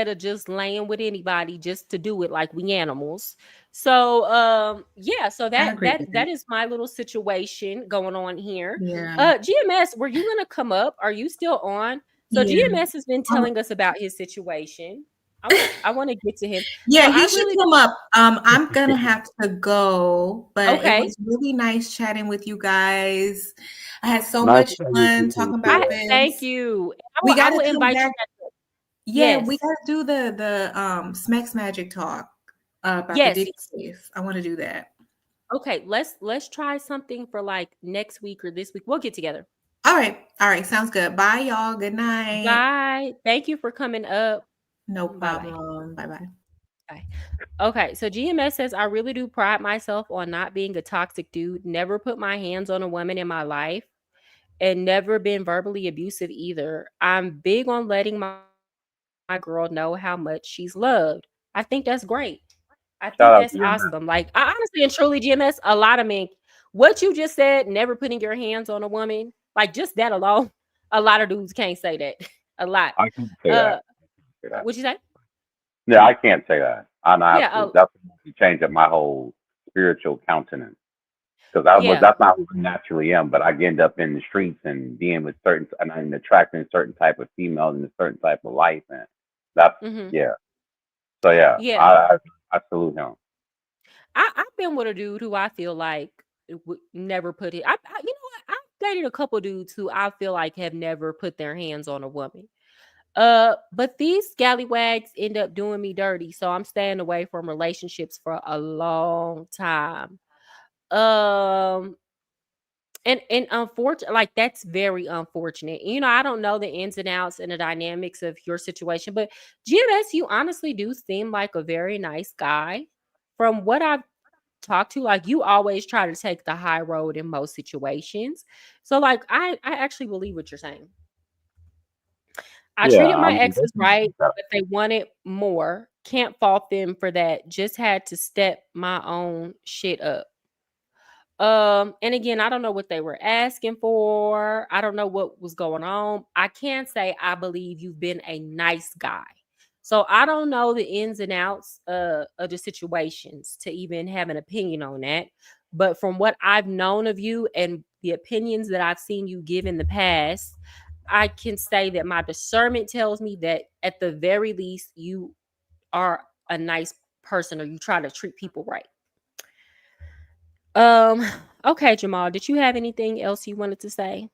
of just laying with anybody just to do it like we animals. So yeah, so I that agree that with that that. is my little situation going on here. Yeah. GMS, were you gonna come up? Are you still on? So Yeah. GMS has been telling us about his situation. I want to get to him. Yeah, So he I should really come up. I'm gonna have to go, but it okay. was really nice chatting with you guys. I had so Nice much to meet fun you talking too. about Thank this. you. We I gotta will come invite you back. back up. Yeah, we Yes. gotta do the Smex Magic talk about the Yes. Diddy case. I want to do that. Okay, let's try something for like next week or this week. We'll get together. All right, sounds good. Bye, y'all. Good night. Bye. Thank you for coming up. No Bye-bye. problem. Bye. Bye. Okay, so GMS says, I really do pride myself on not being a toxic dude, never put my hands on a woman in my life, and never been verbally abusive either. I'm big on letting my girl know how much she's loved. I think that's great. I Shout think out that's to you, man. awesome. Like, I honestly and truly, GMS, a lot of men, what you just said, never putting your hands on a woman, like just that alone, a lot of dudes can't say that. A lot. I can say that. Say that. What'd you say? Yeah, I can't say that. I know Yeah, absolutely. That's changing my whole spiritual countenance because yeah. that's not who I naturally am. But I end up in the streets and being with certain and I'm attracting certain type of females and a certain type of life, and that's Mm-hmm. yeah. So yeah, Yeah. I salute him. I've been with a dude who I feel like would never put it. You know what? I've dated a couple dudes who I feel like have never put their hands on a woman. But these scallywags end up doing me dirty, so I'm staying away from relationships for a long time. Um, and unfortunately, like that's very unfortunate. You know, I don't know the ins and outs and the dynamics of your situation, but GMS, you honestly do seem like a very nice guy. From what I've talked to, like you always try to take the high road in most situations. So like I actually believe what you're saying. I Yeah, treated I my mean, exes right, but they wanted more. Can't fault them for that. Just had to step my own shit up. And again, I don't know what they were asking for. I don't know what was going on. I can say I believe you've been a nice guy. So I don't know the ins and outs of the situations to even have an opinion on that. But from what I've known of you and the opinions that I've seen you give in the past, I can say that my discernment tells me that at the very least, you are a nice person or you try to treat people right. Um, okay, Jamal, did you have anything else you wanted to say?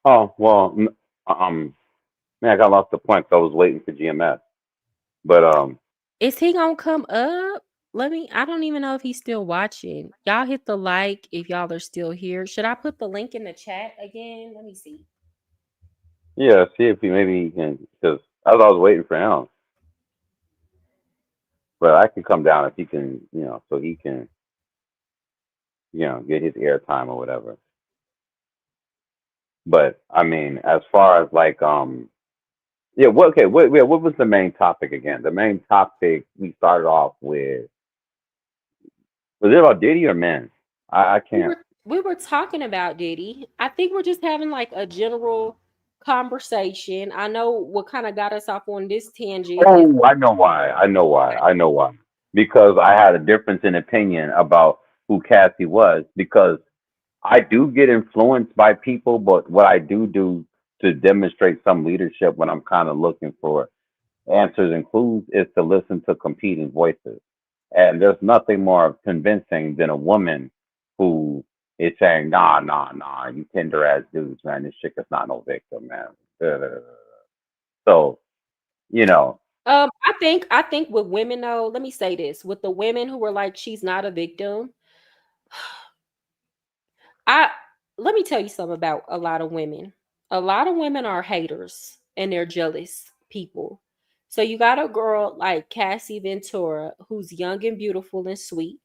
oh well, man, I got lost the point. 'Cause I was waiting for GMS, but Is he gonna come up? I don't even know if he's still watching. Y'all hit the like if y'all are still here. Should I put the link in the chat again? Let me see. yeah, see if maybe he can because I was waiting for him, but I can come down if he can, so he can, get his airtime or whatever. But I mean, as far as like, yeah, what was the main topic again? The main topic we started off with was it about Diddy or men? I can't. We were talking about Diddy. I think we're just having like a general conversation. I know what kind of got us off on this tangent is Oh, I know why. I know why. I know why. Because I had a difference in opinion about who Cassie was. Because I do get influenced by people, but what I do to demonstrate some leadership when I'm kind of looking for answers and clues is to listen to competing voices. And there's nothing more convincing than a woman who is saying, nah, you tender ass dudes, man. This chick is not no victim, man. So, you know, I think with women though, let me say this. With the women who were like, she's not a victim, I let me tell you something about a lot of women. A lot of women are haters and they're jealous people. So you got a girl like Cassie Ventura who's young and beautiful and sweet.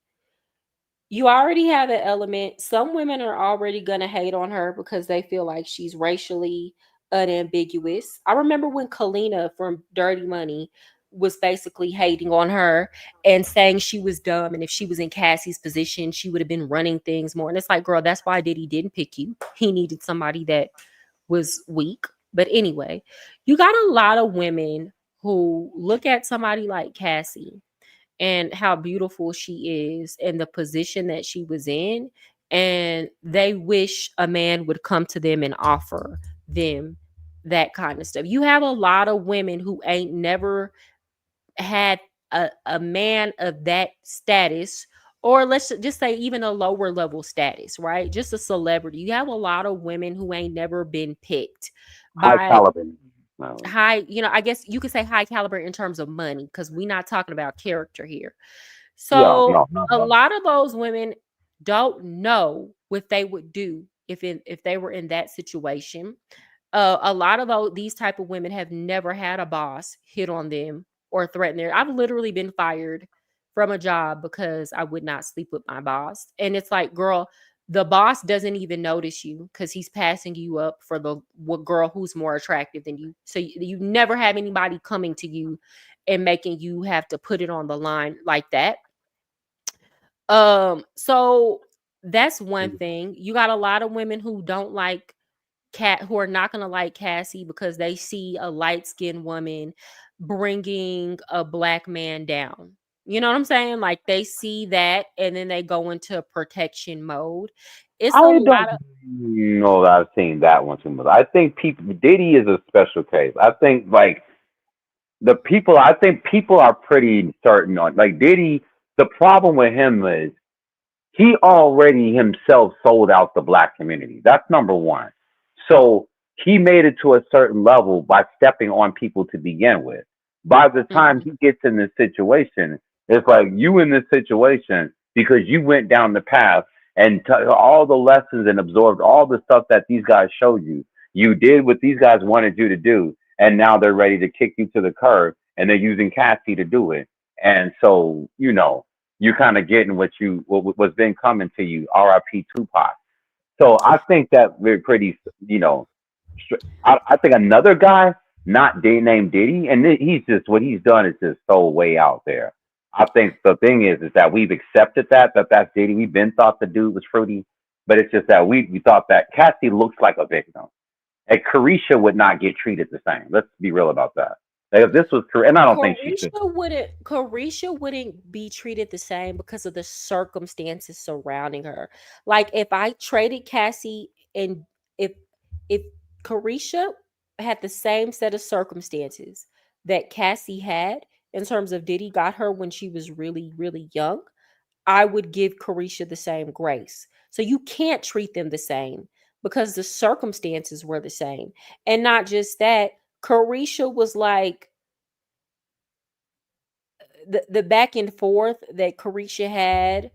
You already have an element. Some women are already gonna hate on her because they feel like she's racially unambiguous. I remember when Kalina from Dirty Money was basically hating on her and saying she was dumb, and if she was in Cassie's position, she would have been running things more. And it's like, girl, that's why Diddy didn't pick you. He needed somebody that was weak. But anyway, you got a lot of women who look at somebody like Cassie and how beautiful she is and the position that she was in, and they wish a man would come to them and offer them that kind of stuff. You have a lot of women who ain't never had a man of that status, or let's just say even a lower level status, right? Just a celebrity. You have a lot of women who ain't never been picked High by caliber. high, I guess you could say high caliber in terms of money, because we're not talking about character here. Yeah, So no. a lot of those women don't know what they would do if they were in that situation. A lot of these type of women have never had a boss hit on them or threaten them. I've literally been fired from a job because I would not sleep with my boss. And it's like, girl, the boss doesn't even notice you because he's passing you up for the girl who's more attractive than you. So you never have anybody coming to you and making you have to put it on the line like that. So that's one thing. You got a lot of women who don't like who are not going to like Cassie because they see a light-skinned woman bringing a black man down. You know what I'm saying? Like they see that and then they go into protection mode. It's a I lot don't of know that I've seen that one too much. I think Diddy is a special case. I think like I think people are pretty certain on like Diddy. The problem with him is he already himself sold out the black community. That's number one. So he made it to a certain level by stepping on people to begin with. By the time he gets in this situation, it's like you in this situation because you went down the path and all the lessons and absorbed all the stuff that these guys showed you. You did what these guys wanted you to do, and now they're ready to kick you to the curb, and they're using Cassie to do it. And so, you kind of getting what's been coming to you. R.I.P. Tupac. So I think that we're pretty, I think another guy, not named Diddy, and he's just what he's done is just so way out there. I think the thing is that we've accepted that's Diddy. We've been thought the dude was fruity, but it's just that we thought that Cassie looks like a victim, and Carisha would not get treated the same. Let's be real about that. Like if this was true, and I don't think she should. Carisha wouldn't be treated the same because of the circumstances surrounding her. Like if I traded Cassie and if Carisha had the same set of circumstances that Cassie had in terms of Diddy got her when she was really, really young, I would give Carisha the same grace. So you can't treat them the same because the circumstances were the same. And not just that, Carisha was like the back and forth that Carisha had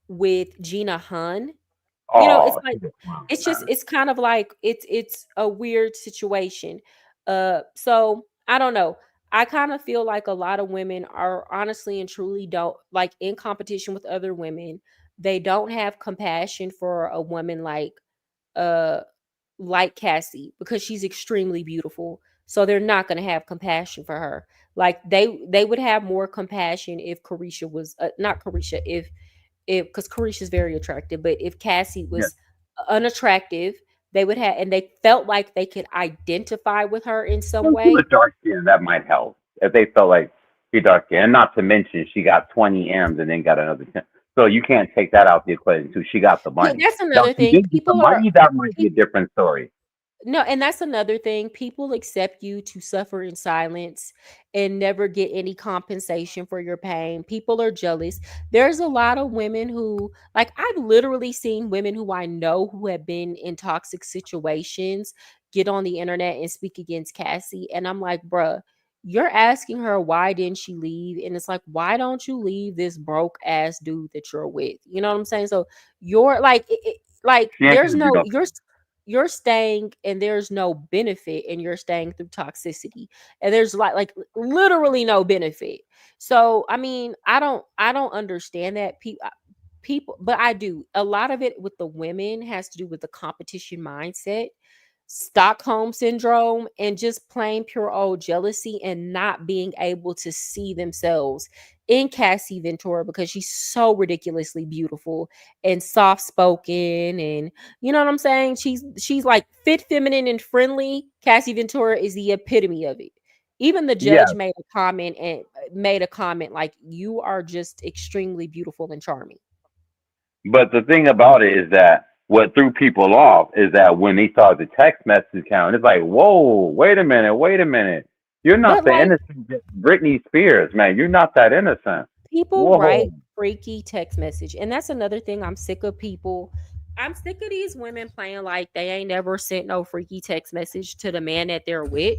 with Gina Hun. It's like it's kind of like it's a weird situation. So I don't know. I kind of feel like a lot of women are honestly and truly don't like in competition with other women. They don't have compassion for a woman uh like Cassie because she's extremely beautiful. So they're not going to have compassion for her. Like they would have more compassion if Carisha was not Carisha if because Carisha's very attractive, but if Cassie was unattractive, they would have and they felt like they could identify with her in some way. Dark skin, that might help if they felt like she dark skin. And not to mention she got 20 M's and then got another 10. So you can't take that out the equation too. She got the money. That's another thing. That might be a different story. No, and that's another thing. People accept you to suffer in silence and never get any compensation for your pain. People are jealous. There's a lot of women who, like, I've literally seen women who I know who have been in toxic situations get on the internet and speak against Cassie. And I'm like, bruh, you're asking her why didn't she leave? And it's like, why don't you leave this broke ass dude that you're with? You know what I'm saying? So you're like, there's no, you're staying and there's no benefit and you're staying through toxicity and there's like literally no benefit. So I mean I don't understand that people, but I do a lot of it with the women has to do with the competition mindset, Stockholm syndrome, and just plain pure old jealousy and not being able to see themselves in Cassie Ventura because she's so ridiculously beautiful and soft spoken, and you know what I'm saying? She's like fit, feminine, and friendly. Cassie Ventura is the epitome of it. Even the judge Yeah, made a comment like, "You are just extremely beautiful and charming." but the thing about it is that what threw people off is that when they saw the text message count, it's like, whoa, wait a minute. You're not But the like, innocent Britney Spears, man. You're not that innocent. people Whoa. write freaky text message, and that's another thing. I'm sick of people. I'm sick of these women playing like they ain't never sent no freaky text message to the man that they're with.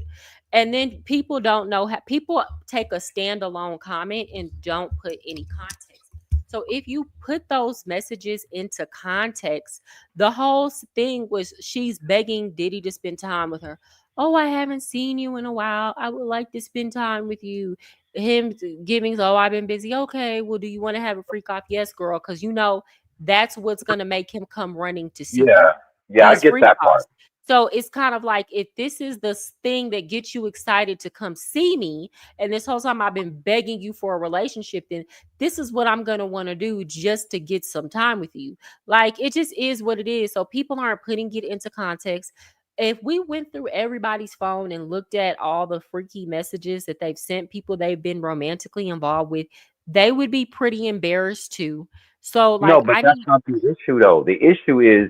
And then people don't know how people take a standalone comment and don't put any context. So if you put those messages into context, the whole thing was she's begging Diddy to spend time with her. Oh, I haven't seen you in a while. I would like to spend time with you. Him giving, oh, I've been busy. Okay, well, do you want to have a freak off? Yes, girl, because you know that's what's gonna make him come running to see you. Yeah. Yeah, I These get freak that offs. part. So it's kind of like, if this is the thing that gets you excited to come see me, and this whole time I've been begging you for a relationship, then this is what I'm gonna want to do just to get some time with you. Like, it just is what it is. So people aren't putting it into context. If we went through everybody's phone and looked at all the freaky messages that they've sent people they've been romantically involved with, they would be pretty embarrassed too. So No, like, but I that's need not the issue though. The issue is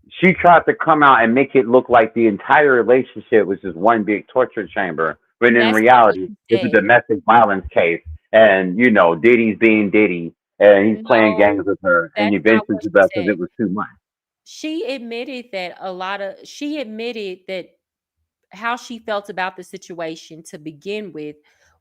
she tried to come out and make it look like the entire relationship was just one big torture chamber. When in that's not what reality, she it's a said. domestic violence case. And, Diddy's being Diddy and he's playing games No, with her. And that's not eventually what she she left because said. it was too much. She admitted that how she felt about the situation to begin with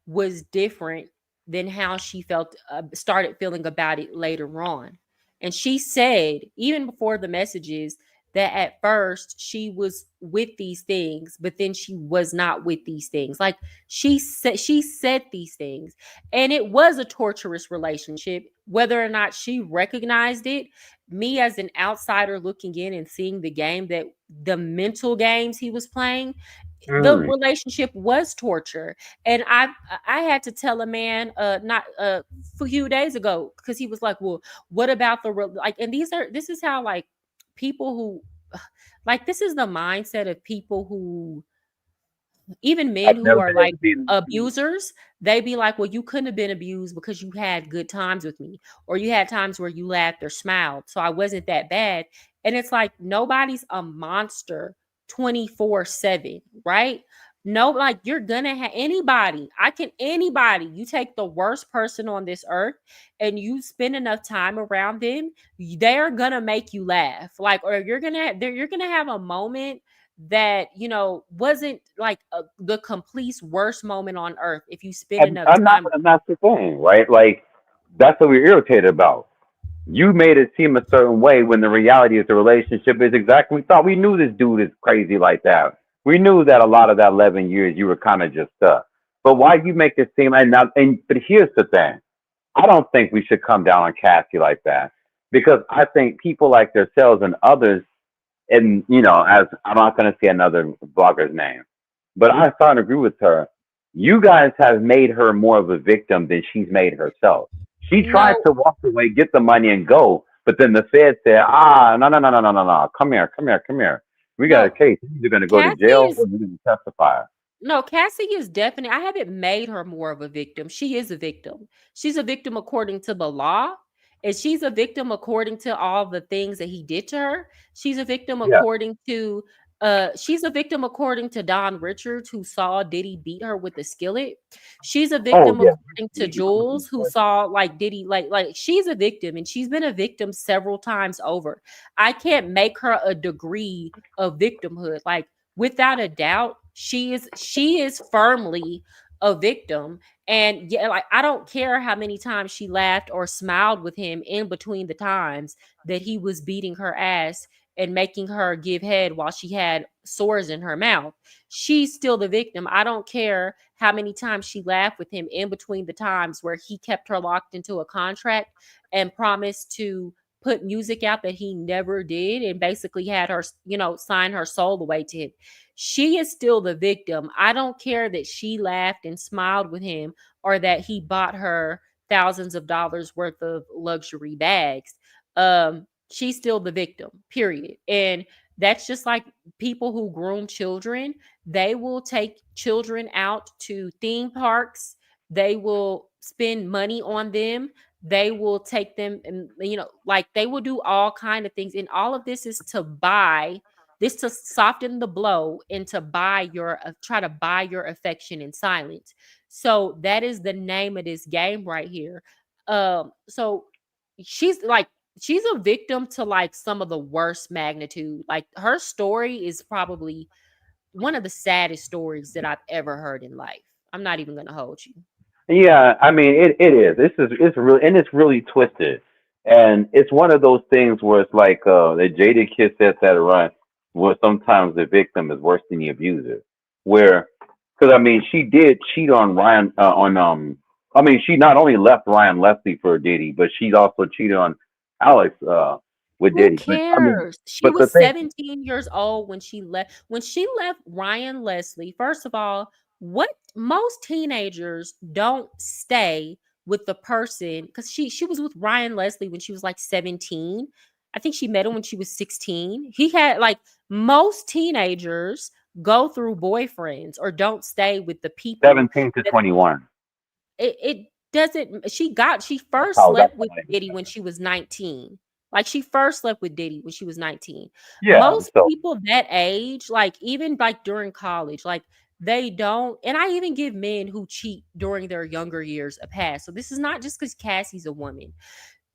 was different than how she felt started feeling about it later on. And she said, even before the messages, that at first she was with these things, but then she was not with these things. Like, she said these things, and it was a torturous relationship. Whether or not she recognized it, me as an outsider looking in and seeing the mental games he was playing, the Mm. relationship was torture. And I had to tell a man not a few days ago, because he was like, well, what about like, and this is how, like, people who like, this is the mindset of people who, even men I've who never are been able like to be in abusers, they be like, well, you couldn't have been abused because you had good times with me, or you had times where you laughed or smiled, so I wasn't that bad. And it's like, nobody's a monster 24/7, right? No, like, you're gonna have anybody, you take the worst person on this earth and you spend enough time around them, they're gonna make you laugh. Like, or you're gonna have a moment that, wasn't like the complete worst moment on earth if you spend enough I'm not, time. and that's the thing, right? Like, that's what we're irritated about. You made it seem a certain way when the reality is the relationship is exactly. We thought we knew this dude is crazy like that. We knew that a lot of that 11 years you were kind of just stuck. But why you make it seem but here's the thing. I don't think we should come down on Cassie like that, because I think people like themselves and others, and as I'm not going to say another blogger's name, but I starting to agree with her. You guys have made her more of a victim than she's made herself. She tried No, to walk away, get the money, and go, but then the Fed said, no, no, no, no, no, no, no, come here, come here, come here. We got a no, case. You're either going to go to Cassie jail is or you're going to testify. No, Cassie is definitely, I haven't made her more of a victim. She is a victim. She's a victim according to the law, and she's a victim according to all the things that he did to her. Yeah. She's a victim according to Don Richards, who saw Diddy beat her with a skillet. She's a Oh, victim yeah. according to Jules, who saw like Diddy, like she's a victim, and she's been a victim several times over. I can't make her a degree of victimhood. Like, without a doubt, she is firmly a victim. And yeah, like, I don't care how many times she laughed or smiled with him in between the times that he was beating her ass and making her give head while she had sores in her mouth. She's still the victim. I don't care how many times she laughed with him in between the times where he kept her locked into a contract and promised to put music out that he never did and basically had her, sign her soul away to him. She is still the victim. I don't care that she laughed and smiled with him or that he bought her thousands of dollars worth of luxury bags. She's still the victim, period. And that's just like people who groom children. They will take children out to theme parks. They will spend money on them. They will take them and, like they will do all kind of things. And all of this is to soften the blow and to try to buy your affection in silence. So that is the name of this game right here. So she's a victim to like some of the worst magnitude. Like her story is probably one of the saddest stories that I've ever heard in life. I'm not even gonna hold you. Yeah, I mean it is. It's really, and it's really twisted. And it's one of those things where it's like the jaded kid says that run where sometimes the victim is worse than the abuser. Where because I mean she did cheat on Ryan I mean she not only left Ryan Leslie for Diddy, but she's also cheated on Alex with Who Diddy. But I mean cares? She but the was thing 17 years old when she left. When she left Ryan Leslie, first of all, what most teenagers don't stay with the person because she was with Ryan Leslie when she was like 17. I think she met him when she was 16. He had like most teenagers go through boyfriends or don't stay with the people 17 to that 21. it doesn't. She first That's slept with how it Diddy when she was 19. Like she first slept with Diddy when she was 19. Yeah, Most so people that age, like even like during college, like they don't. And I even give men who cheat during their younger years a pass. So this is not just because Cassie's a woman.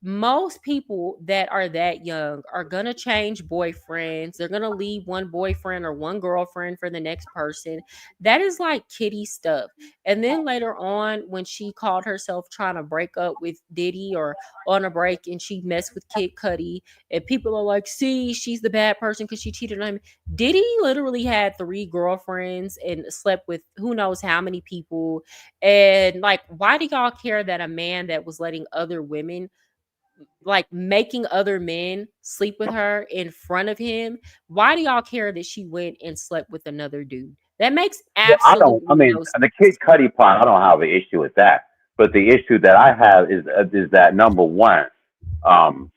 Most people that are that young are going to change boyfriends. They're going to leave one boyfriend or one girlfriend for the next person. That is like kiddie stuff. And then later on, when she called herself trying to break up with Diddy or on a break and she messed with Kid Cudi, and people are like, see, she's the bad person because she cheated on him. Diddy literally had 3 girlfriends and slept with who knows how many people. And like, why do y'all care that a man that was letting other women, like making other men sleep with her in front of him, why do y'all care that she went and slept with another dude? That makes well, I don't. I absolutely mean, no the sense. Kid Cudi part, I don't have an issue with that. But the issue that I have is that number one, um,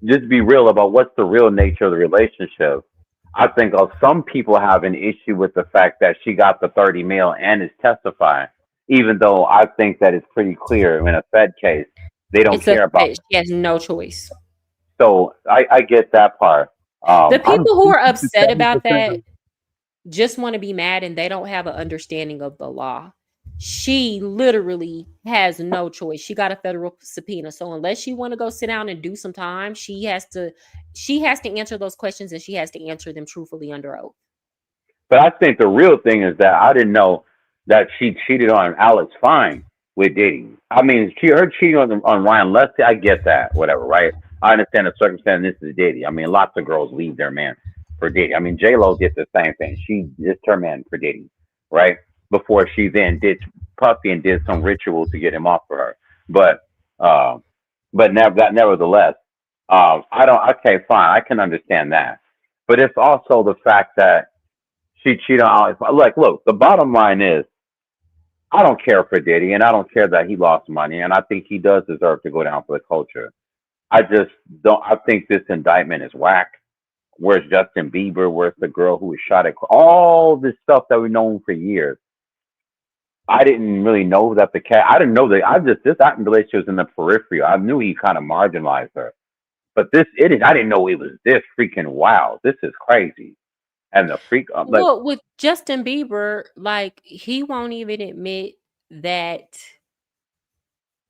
just be real about what's the real nature of the relationship. I think some people have an issue with the fact that she got the 30 mil and is testifying, even though I think that it's pretty clear in a Fed case they don't care about. She has no choice. So I get that part. The people who are I'm upset about 70% that just want to be mad and they don't have an understanding of the law. She literally has no choice. She got a federal subpoena. So unless she want to go sit down and do some time, she has to answer those questions and she has to answer them truthfully under oath. But I think the real thing is that I didn't know that she cheated on Alex Fine with Diddy. I mean, her cheating on Ryan Leslie, I get that, whatever, right? I understand the circumstance. This is Diddy. I mean, lots of girls leave their man for Diddy. I mean, J-Lo did the same thing. She just her man for Diddy, right? Before she then did Puffy and did some ritual to get him off for her. But nevertheless, I don't. Okay, fine, I can understand that. But it's also the fact that she cheated on Alex. Look, the bottom line is, I don't care for Diddy, and I don't care that he lost money, and I think he does deserve to go down for the culture. I just don't. I think this indictment is whack. Where's Justin Bieber? Where's the girl who was shot at? All this stuff that we've known for years. I didn't really know that I didn't know that. That relationship was in the periphery. I knew he kind of marginalized her, but I didn't know it was this freaking wild. This is crazy. And the freak. Well, with Justin Bieber, like he won't even admit that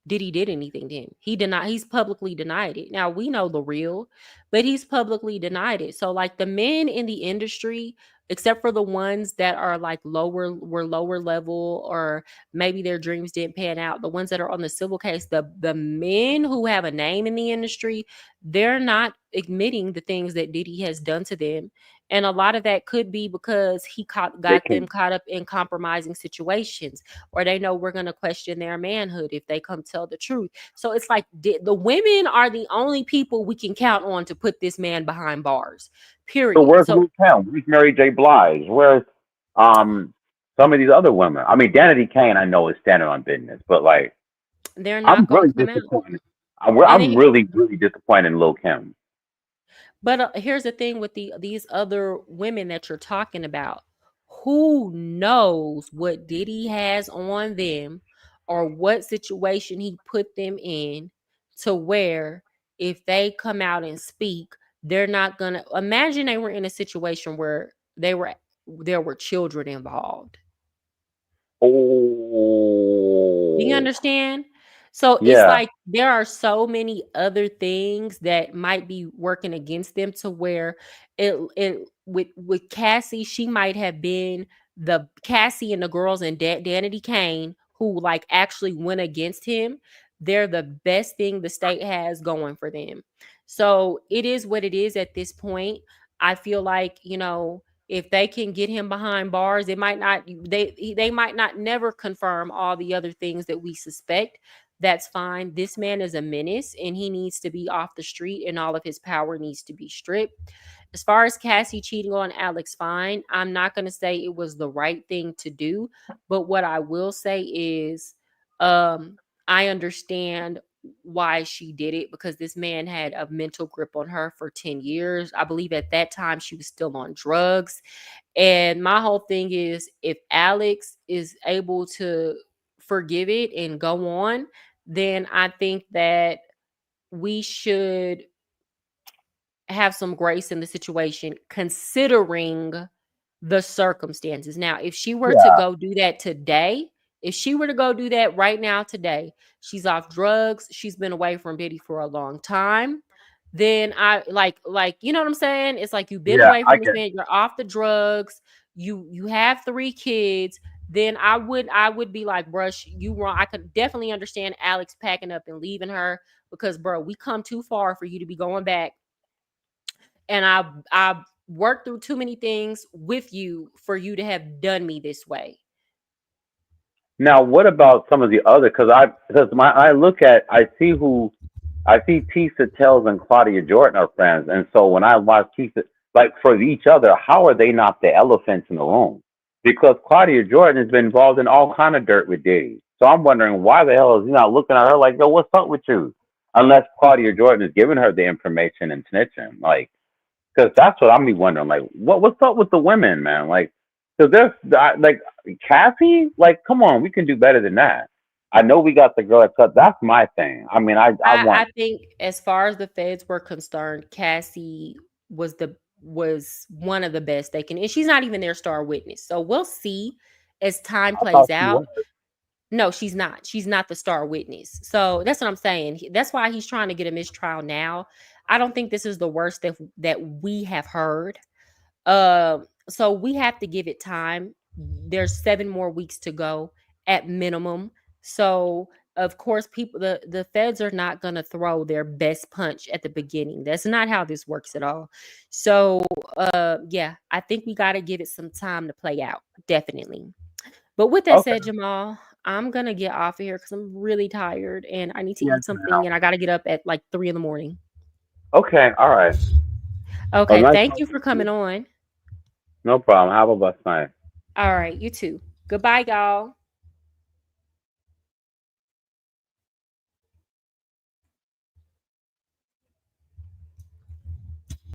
Diddy did anything then. He's publicly denied it. Now we know the real, but he's publicly denied it. So like the men in the industry, except for the ones that are like lower level, or maybe their dreams didn't pan out, the ones that are on the civil case, the men who have a name in the industry, they're not admitting the things that Diddy has done to them. And a lot of that could be because he got them caught up in compromising situations, or they know we're going to question their manhood if they come tell the truth. So it's like the women are the only people we can count on to put this man behind bars. Period. So where's Luke Kemp? Where's Mary J. Blige? Where's some of these other women? I mean, Danity Kane, I know is standing on business, but like, they're not going to come disappointed. I'm really disappointed in Lil Kim. But here's the thing with these other women that you're talking about. Who knows what Diddy has on them, or what situation he put them in, to where if they come out and speak, they're not gonna imagine they were in a situation where there were children involved. Oh, do you understand? So it's like there are so many other things that might be working against them, to where it with Cassie, she might have been the Cassie and the girls in Danity Kane who like actually went against him. They're the best thing the state has going for them. So it is what it is at this point. I feel like, if they can get him behind bars, they might not never confirm all the other things that we suspect. That's fine. This man is a menace, and he needs to be off the street, and all of his power needs to be stripped. As far as Cassie cheating on Alex, fine. I'm not going to say it was the right thing to do, but what I will say is I understand why she did it, because this man had a mental grip on her for 10 years. I believe at that time she was still on drugs. And my whole thing is, if Alex is able to forgive it and go on, then I think that we should have some grace in the situation, considering the circumstances. Now, if she were to go do that today, if she were to go do that right now today, she's off drugs, she's been away from Diddy for a long time, then I like you know what I'm saying? It's like, you've been away from this man, you're off the drugs, you have 3 kids, then I would be like, bruh, you wrong. I could definitely understand Alex packing up and leaving her, because bro, we come too far for you to be going back. And I've worked through too many things with you for you to have done me this way. Now, what about some of the other? I see Tisa Tells and Claudia Jordan are friends, and so when I watch Tisa, like, for each other, how are they not the elephants in the room? Because Claudia Jordan has been involved in all kind of dirt with Diddy. So I'm wondering, why the hell is he not looking at her like, yo, what's up with you? Unless Claudia Jordan is giving her the information and snitching, like. Because that's what I'm wondering. Like, what's up with the women, man? Like, because there's like Cassie. Like, come on, we can do better than that. I know we got the girl that cut. That's my thing. I mean, I think as far as the feds were concerned, Cassie was one of the best they can, and she's not even their star witness. So we'll see as time plays out. No, she's not. She's not the star witness. So that's what I'm saying. That's why he's trying to get a mistrial now. I don't think this is the worst that we have heard. So we have to give it time. There's 7 more weeks to go at minimum. So of course, the feds are not going to throw their best punch at the beginning. That's not how this works at all. So I think we got to give it some time to play out. Definitely. But with that said, Jamal, I'm going to get off of here because I'm really tired and I need to eat something, and I got to get up at like 3 a.m. Okay. All right. Okay. Well, thank you for coming on. No problem. Have a blessed night. All right. You too. Goodbye, y'all.